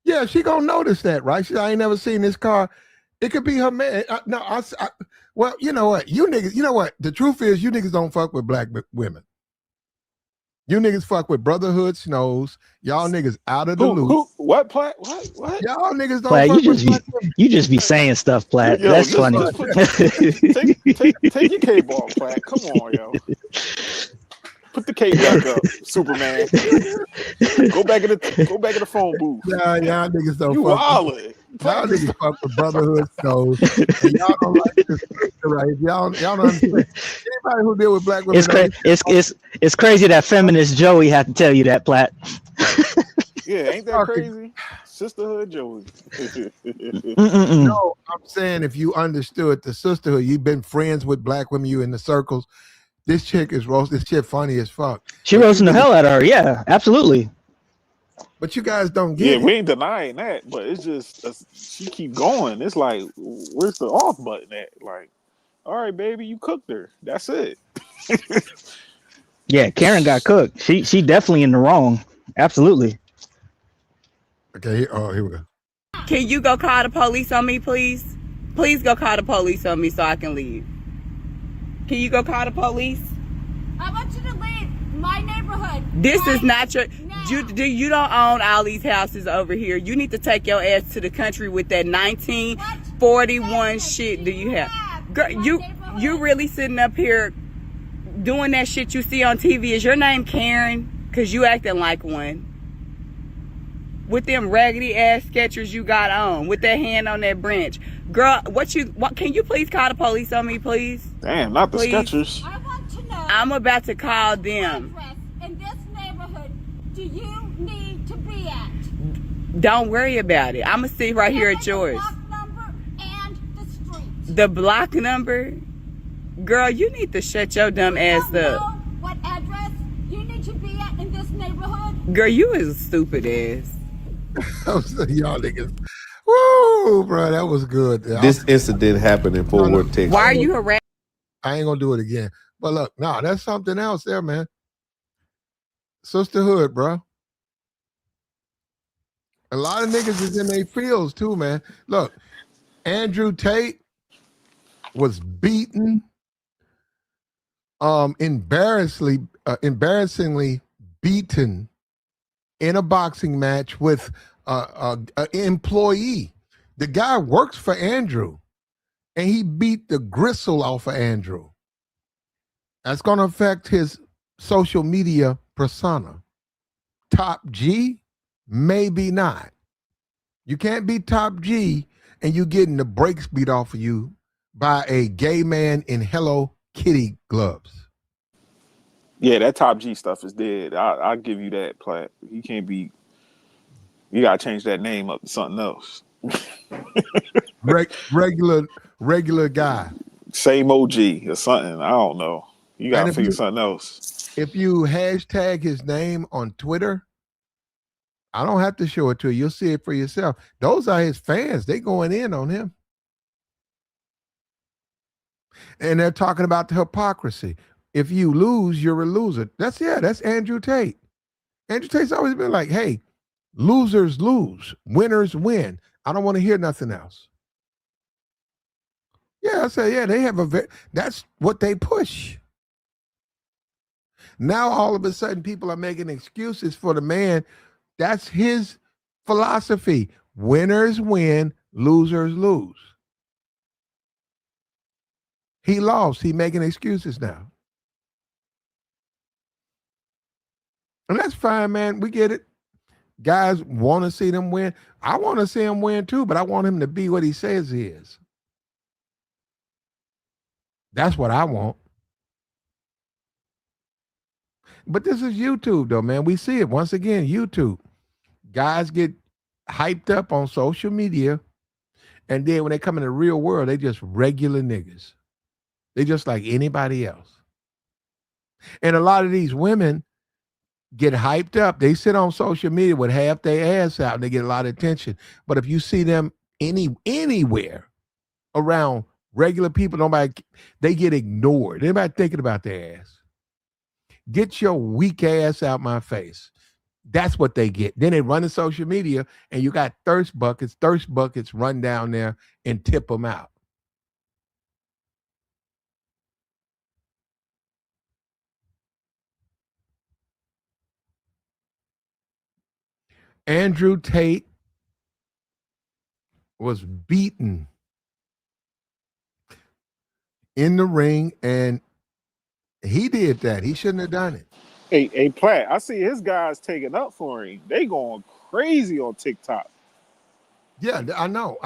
Yeah, she gonna notice that, right? I ain't never seen this car. It could be her man. Well, you know what? You niggas, you know what? The truth is, you niggas don't fuck with black women. You niggas fuck with Brotherhood Snows. Y'all niggas out of the loop. What, Platt? What? Y'all niggas don't Platt, fuck with black women. You just be saying stuff, Platt. Yo, That's funny. Take your cape off, Platt. Come on, yo. Put the cape back up, Superman. Go back in the phone booth. Yeah, y'all niggas don't you fuck wildin'. Y'all niggas fuck with Brotherhood Snows. And y'all don't like this right? Y'all don't understand. Anybody who deal with black women, it's crazy that feminist Joey had to tell you that, Platt. Yeah, ain't that crazy? Sisterhood Joey. No, I'm saying if you understood the sisterhood, you've been friends with black women, you in the circles. This chick is roasting. This chick funny as fuck. She roasting the hell out of her. Yeah, absolutely. But you guys don't get it. We ain't denying that, but it's just she keep going. It's like, where's the off button at? Like, all right, baby, you cooked her. That's it. Yeah, Karen got cooked. She definitely in the wrong. Absolutely. Okay. Here we go. Can you go call the police on me, please? Please go call the police on me so I can leave. Can you go call the police? I want you to leave my neighborhood. This is not your. You don't own all these houses over here. You need to take your ass to the country with that 1941 shit. Do you have? Girl, you really sitting up here doing that shit you see on TV? Is your name Karen? Cause you acting like one. With them raggedy ass Skechers you got on, with that hand on that branch, girl. What can you please call the police on me, please? Damn, not the please? Skechers. I want to know. I'm about to call them. In this neighborhood, do you need to be at? Don't worry about it. I'ma sit right here at yours. The block number and the street. The block number, girl. You need to shut your dumb ass up. Know what address you need to be at in this neighborhood? Girl, you is a stupid ass. Y'all niggas. Woo, bro, that was good. This incident happened in Fort Worth, Texas. Why are you harassing? I ain't gonna do it again. But look, no, that's something else there, man. Sisterhood, bro. A lot of niggas is in their fields too, man. Look, Andrew Tate was beaten, embarrassingly beaten in a boxing match with an employee. The guy works for Andrew, and he beat the gristle off of Andrew. That's going to affect his social media persona. Top G? Maybe not. You can't be Top G and you getting the brakes beat off of you by a gay man in Hello Kitty gloves. Yeah, that Top G stuff is dead. I'll give you that, Platt. He can't be. You gotta change that name up to something else. regular guy. Same OG or something. I don't know. You gotta figure something else. If you hashtag his name on Twitter, I don't have to show it to you. You'll see it for yourself. Those are his fans. They going in on him. And they're talking about the hypocrisy. If you lose, you're a loser. That's Andrew Tate. Andrew Tate's always been like, hey, losers lose, winners win. I don't want to hear nothing else. Yeah, I say, yeah, they have that's what they push. Now all of a sudden people are making excuses for the man. That's his philosophy. Winners win, losers lose. He lost. He making excuses now. And that's fine, man. We get it. Guys want to see them win. I want to see him win too, but I want him to be what he says he is. That's what I want. But this is YouTube, though, man. We see it once again, YouTube. Guys get hyped up on social media, and then when they come in the real world, they just regular niggas. They just like anybody else. And a lot of these women get hyped up. They sit on social media with half their ass out, and they get a lot of attention. But if you see them anywhere around regular people, they get ignored. Anybody thinking about their ass? Get your weak ass out my face. That's what they get. Then they run to social media, and you got thirst buckets run down there and tip them out. Andrew Tate was beaten in the ring, and he did that. He shouldn't have done it. Hey, Platt, I see his guys taking up for him. They going crazy on TikTok. Yeah, I know.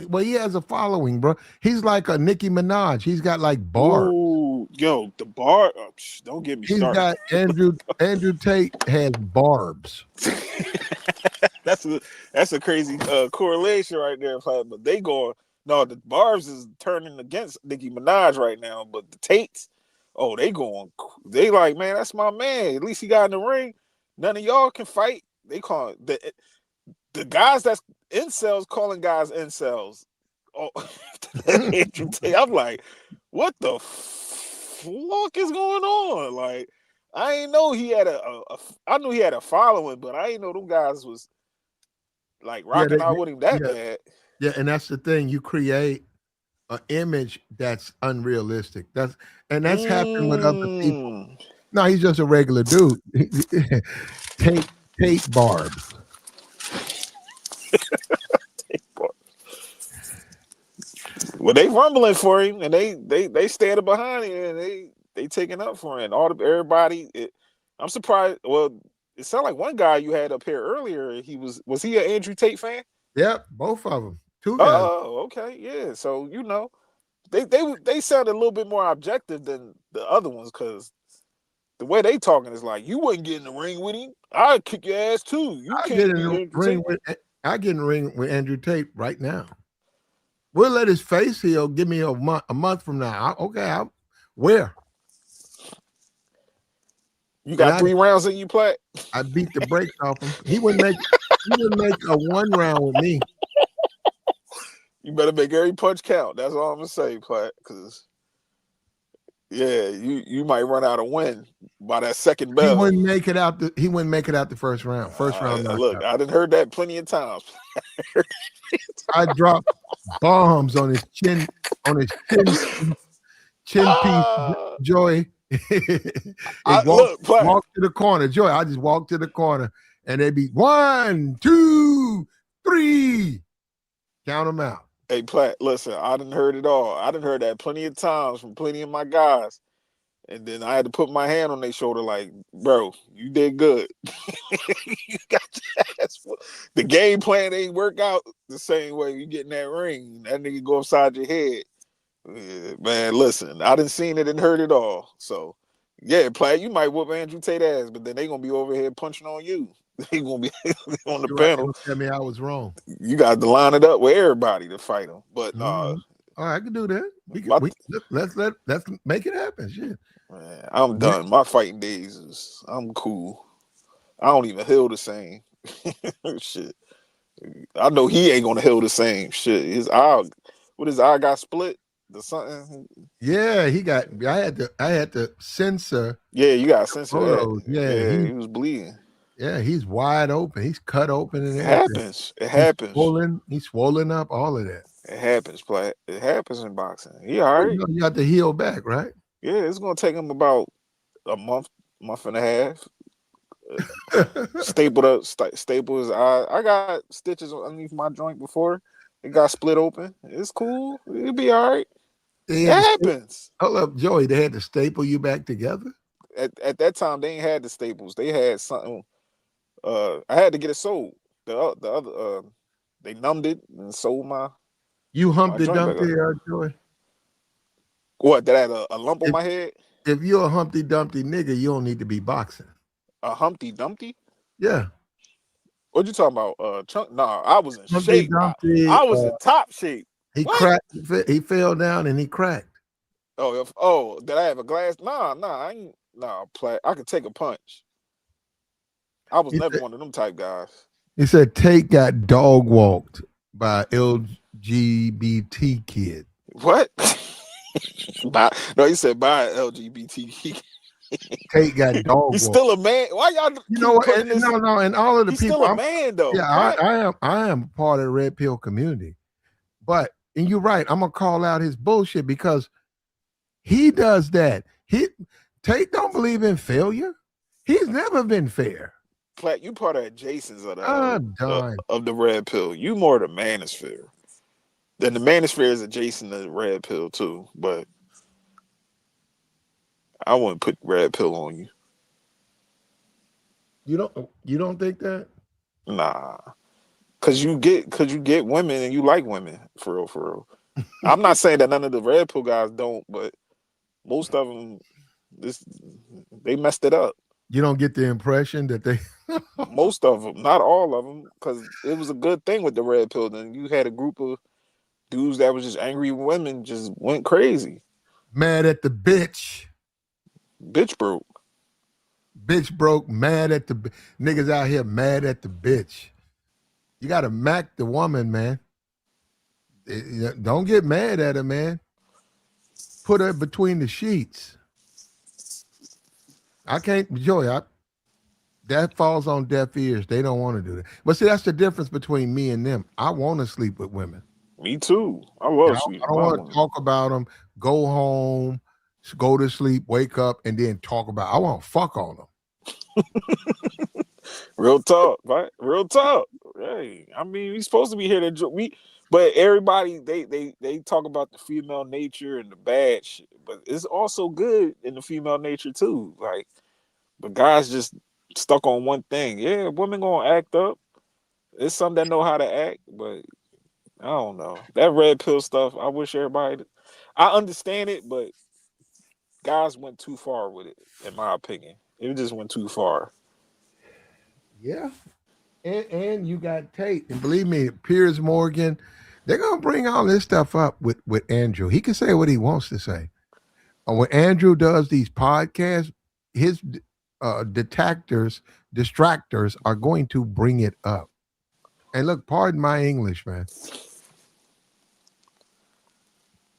Well, he has a following, bro. He's like a Nicki Minaj. He's got like bars. Ooh, yo, the bar. Don't get me started. Andrew Tate has barbs. That's a crazy correlation right there, Platt. But they going. No, the barbs is turning against Nicki Minaj right now. But the Tates. Oh, they like, man, that's my man. At least he got in the ring. None of y'all can fight. They call it the guys that's incels calling guys incels. Oh, Andrew Tate. I'm like, what the fuck is going on? Like, I ain't know he had I knew he had a following, but I ain't know them guys was like rocking out with him that bad. Yeah, and that's the thing. You create an image that's unrealistic. That's happened with other people. No, he's just a regular dude. Tate barbs. Well, they rumbling for him, and they standing behind him, and they taking up for him. Everybody. I'm surprised. Well, it sounded like one guy you had up here earlier. Was he an Andrew Tate fan? Yep, both of them. Two guys. Oh, okay, yeah. So they sounded a little bit more objective than the other ones, because the way they talking is like, you wouldn't get in the ring with him. I'd kick your ass too. I get in the ring with Andrew Tate right now. We'll let his face heal. Give me a month from now. Where? You got 3 rounds in you, Platt? I beat the brakes off him. He wouldn't make a 1 round with me. You better make every punch count. That's all I'm gonna say, Platt. Because you might run out of win by that second bell. He wouldn't make it out the first round. Look, I done heard that plenty of times. I dropped bombs on his chin piece, Joy. Walk to the corner, Joy. I just walked to the corner, and they'd be 1, 2, 3. Count them out. Hey, Platt, listen, I done heard it all. I done heard that plenty of times from plenty of my guys. And then I had to put my hand on their shoulder like, bro, you did good. You got your ass. The game plan ain't work out the same way you get in that ring. That nigga go upside your head. Yeah, man, listen, I done seen it and heard it all. So, yeah, Platt, you might whoop Andrew Tate ass, but then they going to be over here punching on you. They going to be on the panel. Tell me I was wrong. You got to line it up with everybody to fight him. But, all right, I can do that. Let's make it happen. Shit. Man, I'm done. My fighting days I'm cool. I don't even heal the same. Shit. I know he ain't gonna heal the same shit. His eye got split? The something. Yeah, I had to censor. Yeah, you got to censor that. Yeah, he was bleeding. Yeah, he's wide open. He's cut open and everything. It happens. He's swollen up, all of that. It happens, Platt. It happens in boxing. He all right. You got to heal back, right? Yeah, it's gonna take him about a month and a half. Staple his eye. I got stitches underneath my joint before. It got split open. It's cool. It'll be all right. It happens. Hold up, Joey. They had to staple you back together? At that time, they ain't had the staples. They had something. I had to get it sold. The other they numbed it and sold my. You Humpty Dumpty, Joey? What? That had a lump on my head? If you're a Humpty Dumpty nigga, you don't need to be boxing. A Humpty Dumpty? Yeah. What you talking about? Chunk? Nah, I was in shape. Dumpty, I was in top shape. He cracked. He fell down and he cracked. Oh, did I have a glass? Nah, I ain't. Nah, I could take a punch. I was never one of them type guys. He said Tate got dog walked by LGBT kid. What? No, he said by LGBT. Tate got dog. He's still a man. Why y'all? You know what? No, and all of the he's people. Still a man though. Yeah, I am part of the Red Pill community, and you're right. I'm gonna call out his bullshit because he does that. Tate don't believe in failure. He's never been fair. Platt, you part of adjacents of the Red Pill. You more the manosphere. Then the manosphere is adjacent to the Red Pill too, but I wouldn't put Red Pill on you. You don't think that? Nah. Cause you get women and you like women, for real. I'm not saying that none of the Red Pill guys don't, but most of them they messed it up. You don't get the impression that they most of them, not all of them, because it was a good thing with the Red Pill. Then you had a group of dudes that was just angry women just went crazy. Mad at the bitch. Bitch broke. Bitch broke, mad at the niggas out here mad at the bitch. You gotta mac the woman, man. Don't get mad at her, man. Put her between the sheets. I can't, Joey, that falls on deaf ears. They don't want to do that. But see, that's the difference between me and them. I want to sleep with women. Me too. I love sleep. I don't want to talk about them, go home, go to sleep, wake up, and then talk about I want to fuck on them. Real talk, right? Real talk. Hey, I mean, we supposed to be here to but everybody they talk about the female nature and the bad shit, but it's also good in the female nature too. Like, but guys just stuck on one thing. Yeah, women gonna act up. It's some that know how to act, but I don't know. That red pill stuff, I wish everybody I understand it, but guys went too far with it, in my opinion. It just went too far. Yeah. And you got Tate. And believe me, Piers Morgan, they're gonna bring all this stuff up with Andrew. He can say what he wants to say. When Andrew does these podcasts, his distractors are going to bring it up. And look, pardon my English, man.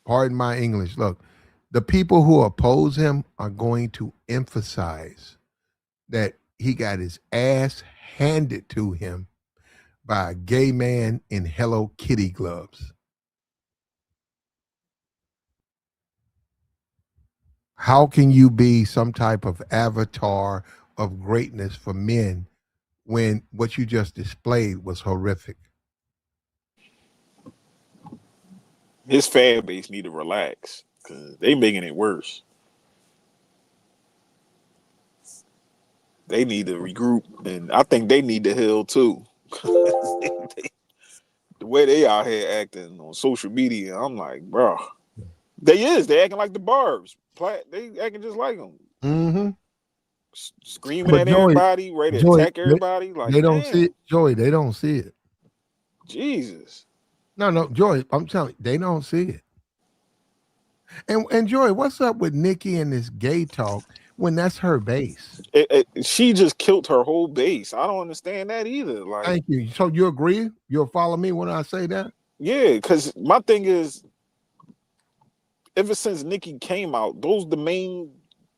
Pardon my English. Look, the people who oppose him are going to emphasize that he got his ass handed to him by a gay man in Hello Kitty gloves. How can you be some type of avatar of greatness for men when what you just displayed was horrific? His fan base need to relax because they making it worse. They need to regroup, and I think they need to heal too. The way they out here acting on social media, I'm like, bro, they acting like the Barbs. They acting just like them. Mm-hmm. Screaming but at Joey, everybody, ready to attack everybody. Like, they don't see it, Joey. They don't see it. Jesus. No, Joey. I'm telling you, they don't see it. And Joey, what's up with Nikki and this gay talk when that's her base? She just killed her whole base. I don't understand that either. Like, thank you. So you agree? You'll follow me when I say that? Yeah, because my thing is, ever since Nikki came out, those the main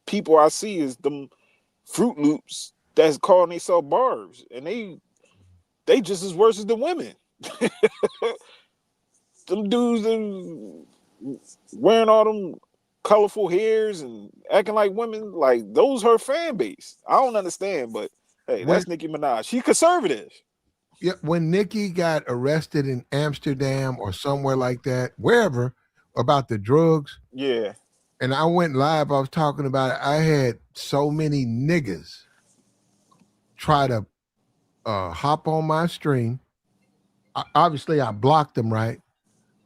people I see is them Fruit Loops that's calling themselves Barbs, and they just as worse as the women. Them dudes wearing all them colorful hairs and acting like women, like those her fan base. I don't understand, but hey, that's Nicki Minaj. She conservative. Yeah, when Nikki got arrested in Amsterdam or somewhere like that, wherever, about the drugs. Yeah. And I went live, I was talking about it. I had so many niggas try to hop on my stream. Obviously, I blocked them, right?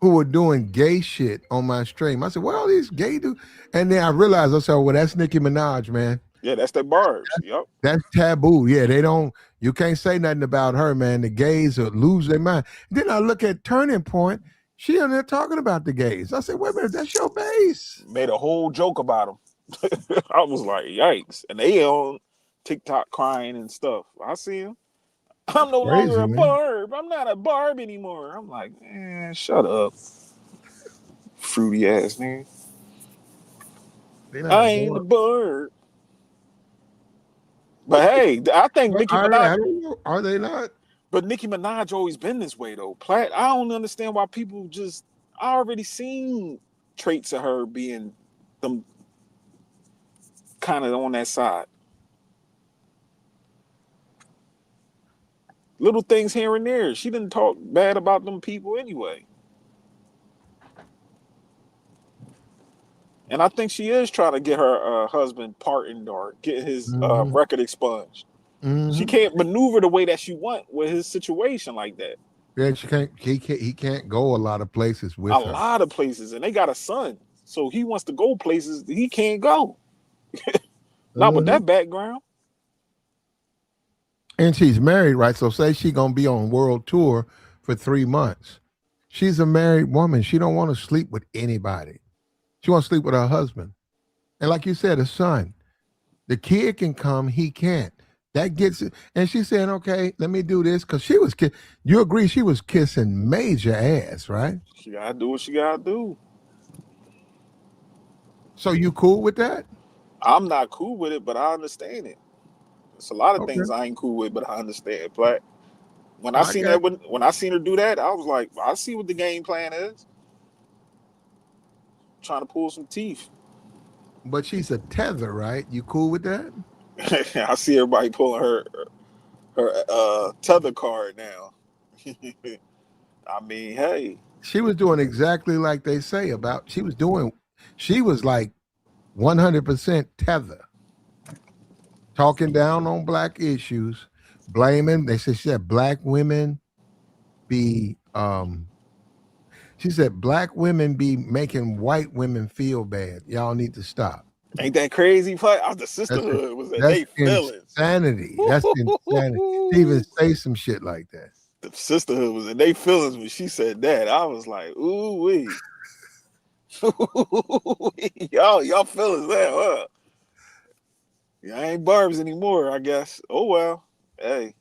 Who were doing gay shit on my stream. I said, well, these gay dudes. And then I realized, I said, well, that's Nicki Minaj, man. Yeah, that's their Barbs. Yep. That's taboo. Yeah, you can't say nothing about her, man. The gays will lose their mind. Then I look at Turning Point. She on there talking about the gays. I said, wait a minute, that's your base. Made a whole joke about them. I was like, yikes. And they on TikTok crying and stuff. I see them. I'm no longer a Barb. I'm not a Barb anymore. I'm like, man, shut up. Fruity ass man. I ain't a Barb. But hey, I think Nicki Minaj. Are they not? But Nicki Minaj always been this way though. Platt, I don't understand why people I already seen traits of her being them kind of on that side. Little things here and there. She didn't talk bad about them people anyway. And I think she is trying to get her husband pardoned or get his record expunged. Mm-hmm. She can't maneuver the way that she want with his situation like that. Yeah, she can't. He can't go a lot of places with her. A lot of places, and they got a son, so he wants to go places he can't go. Not with that background. And she's married, right? So say she gonna be on world tour for 3 months. She's a married woman. She don't want to sleep with anybody. She wants to sleep with her husband. And like you said, a son. The kid can come, he can't. That gets it. And she's saying, okay, let me do this. Because she was, you agree she was kissing major ass, right? She got to do what she got to do. So you cool with that? I'm not cool with it, but I understand it. There's a lot of things I ain't cool with, but I understand. But when I seen that, when I seen her do that, I was like, I see what the game plan is. Trying to pull some teeth. But she's a tether, right? You cool with that? I see everybody pulling her her tether card now. I mean, hey. She was doing exactly like they say about. She was like 100% tether, talking down on black issues, blaming. She said black women be. She said black women be making white women feel bad. Y'all need to stop. Ain't that crazy? The sisterhood was in they feelings. Insanity. That's insanity. To even say some shit like that. The sisterhood was in they feelings when she said that. I was like, ooh wee. y'all feelings there, huh? Y'all ain't barbs anymore, I guess. Oh well. Hey,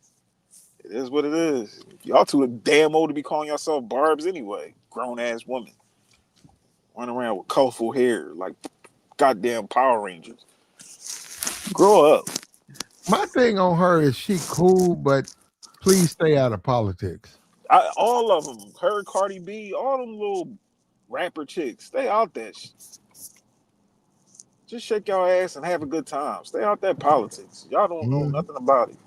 it is what it is. Y'all too damn old to be calling yourself barbs anyway. Grown ass woman. Running around with colorful hair like goddamn Power Rangers. Grow up. My thing on her is she cool, but please stay out of politics. All of them. Her, Cardi B, all them little rapper chicks. Stay out that shit. Just shake your ass and have a good time. Stay out that politics. Y'all don't know nothing about it.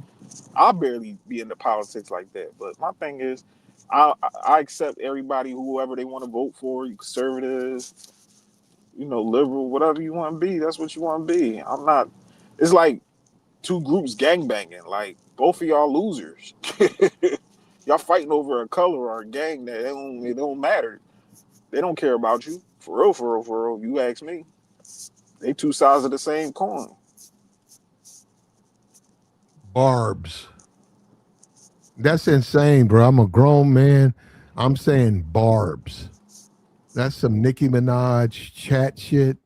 I barely be into politics like that. But my thing is, I accept everybody, whoever they want to vote for. You conservative, liberal, whatever you want to be. That's what you want to be. I'm not. It's like two groups gangbanging. Like both of y'all losers. Y'all fighting over a color or a gang that it don't matter. They don't care about you. For real, for real, for real. You ask me. They two sides of the same coin. Barbs. That's insane, bro. I'm a grown man. I'm saying barbs. That's some Nicki Minaj chat shit.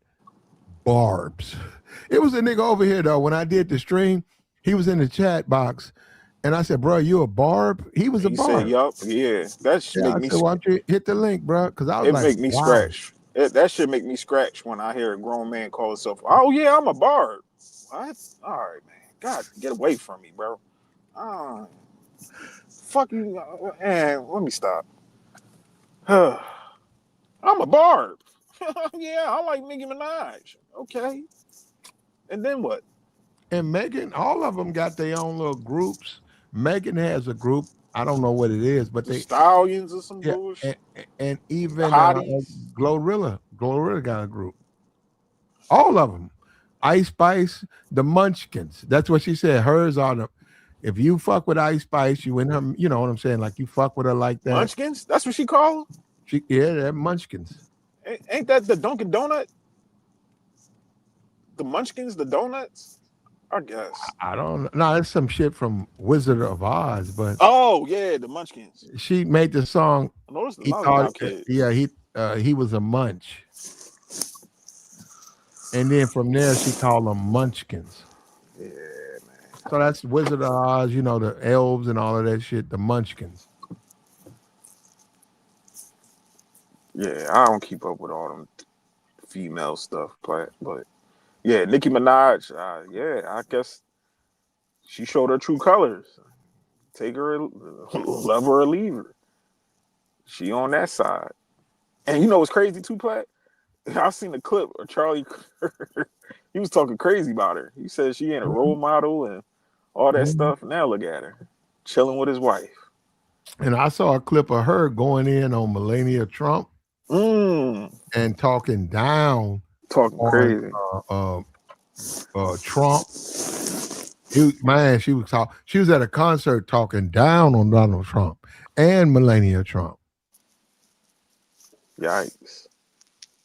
Barbs. It was a nigga over here, though. When I did the stream, he was in the chat box. And I said, bro, you a barb? He was a barb. Said, yup, yeah. That should make me scratch. Why don't you hit the link, bro? Because I was like, make me scratch. That should make me scratch when I hear a grown man call himself, oh, yeah, I'm a barb. What? All right, man. God, get away from me, bro. Fuck you. Man, let me stop. I'm a barb. Yeah, I like Nicki Minaj. Okay. And then what? And Megan, all of them got their own little groups. Megan has a group. I don't know what it is, but they Stallions or some bullshit. And even Glorilla got a group. All of them. Ice Spice, the Munchkins. That's what she said. Hers are the. If you fuck with Ice Spice, you in her. You know what I'm saying? Like you fuck with her like that. Munchkins? That's what she called them? They're Munchkins. Ain't that the Dunkin' Donut? The Munchkins, the donuts? I guess. I don't know. No, that's some shit from Wizard of Oz, but oh yeah, the Munchkins. She made the song. He thought, he was a munch, and then from there she called them Munchkins. Yeah, man. So that's Wizard of Oz, the elves and all of that shit, the Munchkins. Yeah, I don't keep up with all them female stuff, but yeah, Nicki Minaj, I guess she showed her true colors. Take her, love her or leave her. She on that side. And you know what's crazy too, Platt? I seen the clip of Charlie. He was talking crazy about her. He said she ain't a role model and all that stuff. Now look at her, chilling with his wife. And I saw a clip of her going in on Melania Trump and talking down. Talking crazy. Trump. She was at a concert talking down on Donald Trump and Melania Trump. Yikes.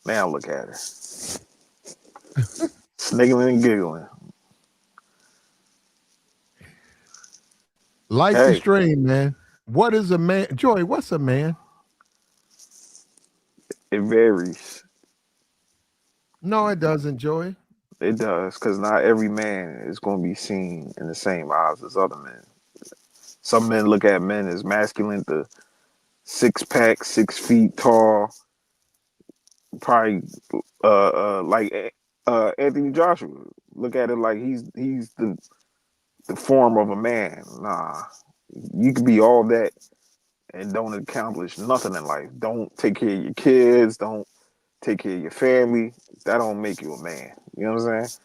Now look at her. Sniggling and giggling. Like the stream, man. What is a man? Joy, what's a man? It varies. No, it doesn't, Joy. It does, because not every man is going to be seen in the same eyes as other men. Some men look at men as masculine, the 6-pack, 6 feet tall, probably like Anthony Joshua. Look at it like he's the form of a man. Nah, you can be all that and don't accomplish nothing in life. Don't take care of your kids. Don't take care of your family. That don't make you a man. You know what I'm saying?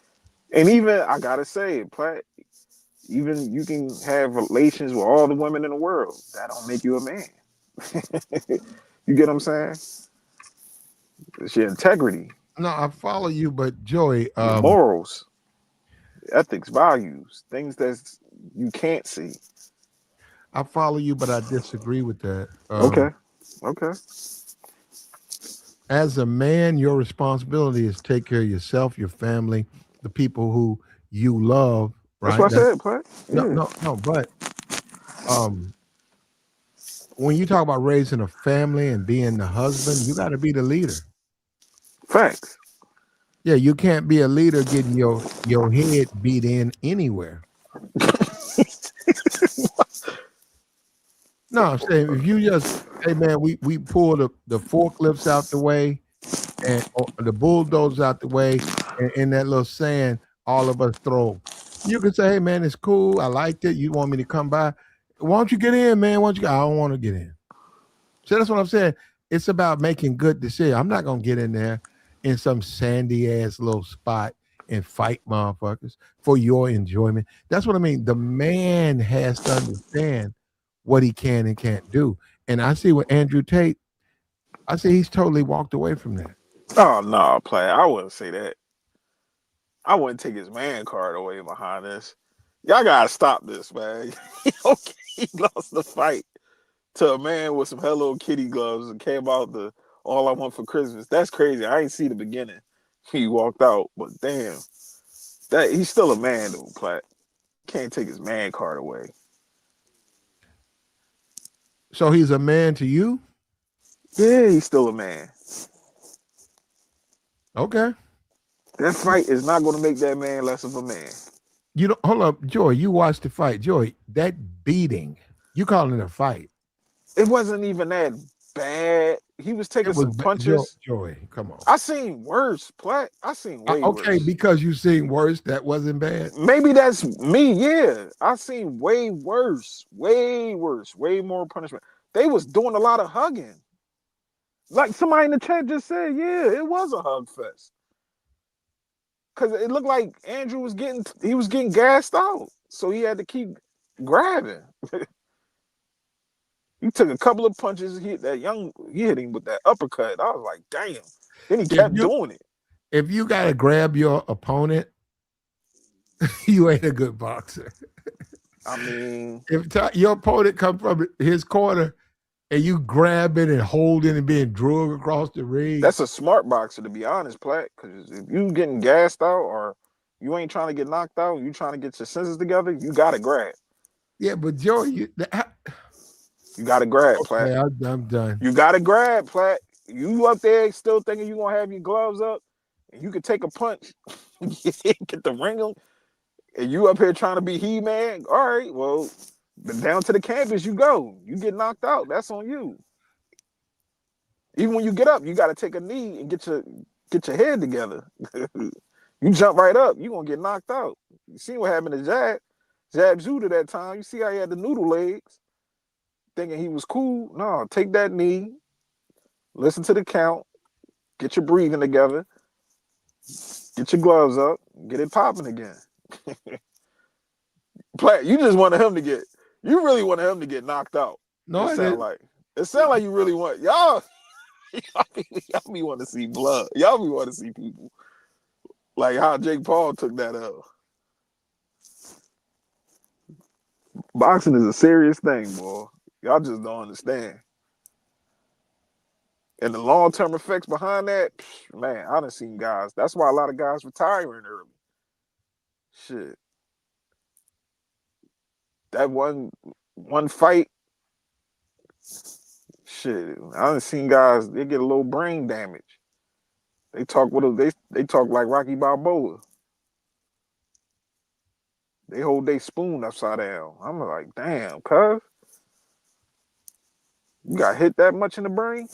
And even, I gotta say, Platt, Even you can have relations with all the women in the world. That don't make you a man. You get what I'm saying? It's your integrity. No, I follow you, but Joey, your morals, ethics, values, things that you can't see. I follow you, but I disagree with that. Okay. As a man, your responsibility is take care of yourself, your family, the people who you love. Right? That's what I said, Platt. Yeah. No. But when you talk about raising a family and being the husband, you got to be the leader. Facts. Yeah, you can't be a leader getting your head beat in anywhere. No, I'm saying if you just, hey man, we pull the forklifts out the way and the bulldozers out the way, and in that little sand, all of us throw. You can say, hey man, it's cool. I liked it. You want me to come by? Why don't you get in, man? Why don't you? I don't want to get in. So that's what I'm saying. It's about making good decisions. I'm not gonna get in there in some sandy ass little spot and fight motherfuckers for your enjoyment. That's what I mean. The man has to understand what he can and can't do. And I see with Andrew Tate, I see he's totally walked away from that. Oh no, Platt. I wouldn't say that. I wouldn't take his man card away behind this. Y'all gotta stop this, man. Okay, he lost the fight to a man with some Hello Kitty gloves and came out the All I Want for Christmas. That's crazy. I ain't see the beginning. He walked out, but damn, that he's still a man though, Platt. Can't take his man card away. So he's a man to you? Yeah, he's still a man. Okay. That fight is not going to make that man less of a man. You don't hold up, Joy. You watched the fight, Joy. That beating, you calling it a fight? It wasn't even that bad. He was taking some punches. Joy, come on. I seen worse, Platt. I seen way worse. Okay, because you seen worse, that wasn't bad. Maybe that's me. Yeah, I seen way worse, way more punishment. They was doing a lot of hugging. Like somebody in the chat just said, yeah, it was a hug fest. Cause it looked like Andrew was getting gassed out, so he had to keep grabbing. He took a couple of punches. He hit him with that uppercut. I was like, damn. Then he kept doing it. If you gotta grab your opponent, you ain't a good boxer. I mean, if your opponent comes from his corner and you grab it and hold it and being dragged across the ring, that's a smart boxer, to be honest, Platt. Because if you getting gassed out or you ain't trying to get knocked out, you trying to get your senses together, you gotta grab. Yeah, but Joe, you gotta grab, okay, Platt. I'm done. You gotta grab, Platt. You up there still thinking you gonna have your gloves up and you could take a punch, get the ring on, and you up here trying to be He-Man. All right, well, down to the campus you go. You get knocked out, that's on you. Even when you get up, you got to take a knee and get your head together. You jump right up, you gonna get knocked out. You see what happened to Jab Judah that time. You see how he had the noodle legs, thinking he was cool. No, take that knee, listen to the count, get your breathing together, get your gloves up, get it popping again. Platt, you just wanted him to get. You really wanted him to get knocked out. No, it sound like you really want y'all. Y'all be want to see blood. Y'all be want to see people like how Jake Paul took that up. Boxing is a serious thing, boy. Y'all just don't understand. And the long-term effects behind that, man, I done seen guys. That's why a lot of guys retiring early. Shit. That one fight, shit. I done seen guys, they get a little brain damage. They talk they talk like Rocky Balboa. They hold their spoon upside down. I'm like, damn, cuz. You got hit that much in the brain?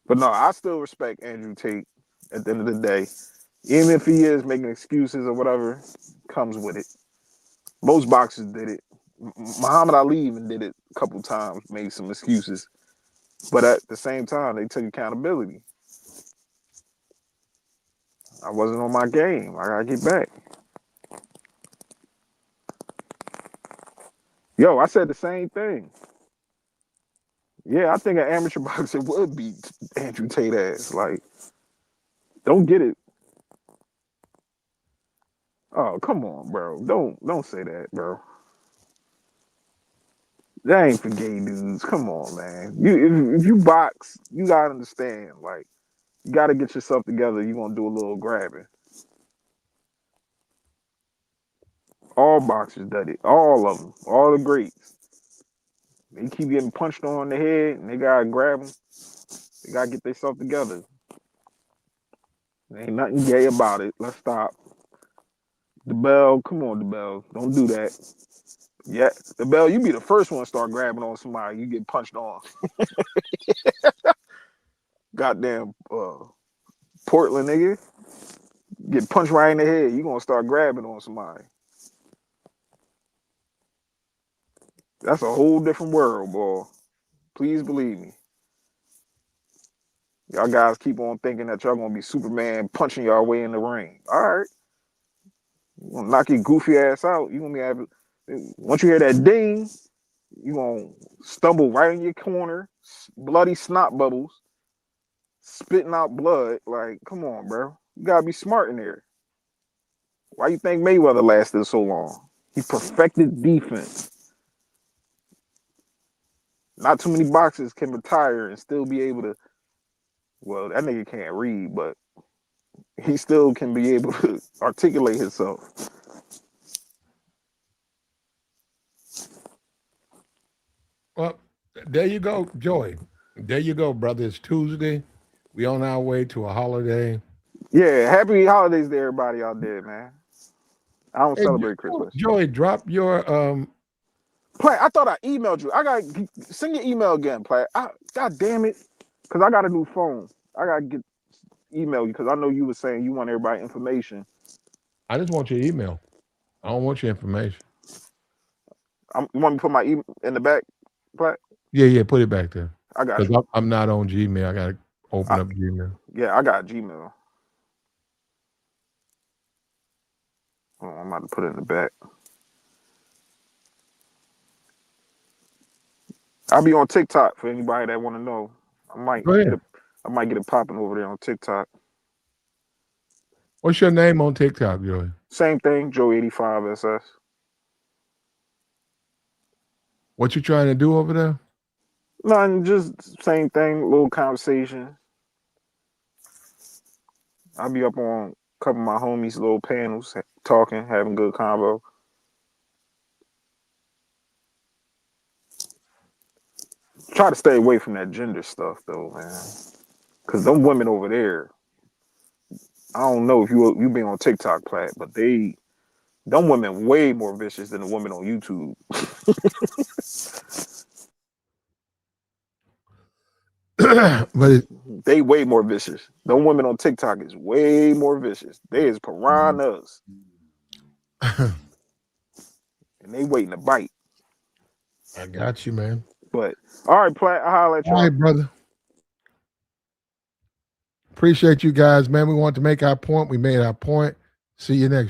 But no, I still respect Andrew Tate at the end of the day. Even if he is making excuses or whatever comes with it. Most boxers did it. Muhammad Ali even did it a couple times, made some excuses. But at the same time, they took accountability. I wasn't on my game. I gotta get back. Yo, I said the same thing. Yeah, I think an amateur boxer would beat Andrew Tate ass. Like, don't get it. Oh, come on, bro. Don't say that, bro. That ain't for gay dudes. Come on, man. If you box, you gotta understand. Like, you gotta get yourself together. You're gonna do a little grabbing. All boxers did it. All of them. All the greats. They keep getting punched on the head, and they gotta grab them. They gotta get themselves together. There ain't nothing gay about it. Let's stop. DeBell, come on, DeBell. Don't do that. Yeah, DeBell, you be the first one to start grabbing on somebody. You get punched on. Goddamn Portland nigga. Get punched right in the head. You gonna start grabbing on somebody. That's a whole different world, boy. Please believe me. Y'all guys keep on thinking that y'all gonna be Superman punching y'all way in the ring. All right. You gonna knock your goofy ass out. You gonna be able, once you hear that ding, you gonna stumble right in your corner, bloody snot bubbles, spitting out blood. Like, come on, bro. You gotta be smart in there. Why you think Mayweather lasted so long? He perfected defense. Not too many boxers can retire and still be able to. Well, that nigga can't read, but he still can be able to articulate himself. Well, there you go, Joey. There you go, brother. It's Tuesday. We on our way to a holiday. Yeah, happy holidays to everybody out there, man. I don't celebrate Christmas. Joey, drop your Platt, I thought I emailed you. I got send your email again, Platt. God damn it, because I got a new phone. I gotta get email you because I know you were saying you want everybody information. I just want your email. I don't want your information. You want me to put my email in the back, Platt? Yeah, put it back there. I got you. I'm not on Gmail. I gotta open up Gmail. Yeah, I got Gmail. Oh, I'm about to put it in the back. I'll be on TikTok for anybody that want to know. I might get it popping over there on TikTok. What's your name on TikTok, Joey? Same thing, Joe85SS. What you trying to do over there? Nothing, just same thing, little conversation. I'll be up on a couple of my homies' little panels, talking, having good convo. Try to stay away from that gender stuff, though, man. Because them women over there, I don't know if you been on TikTok, Platt, but them women way more vicious than the women on YouTube. But they way more vicious. Them women on TikTok is way more vicious. They is piranhas. And they waiting to bite. I got you, man. But all right, Platt, I'll holler at y'all. All right, brother. Appreciate you guys, man. We want to make our point. We made our point. See you next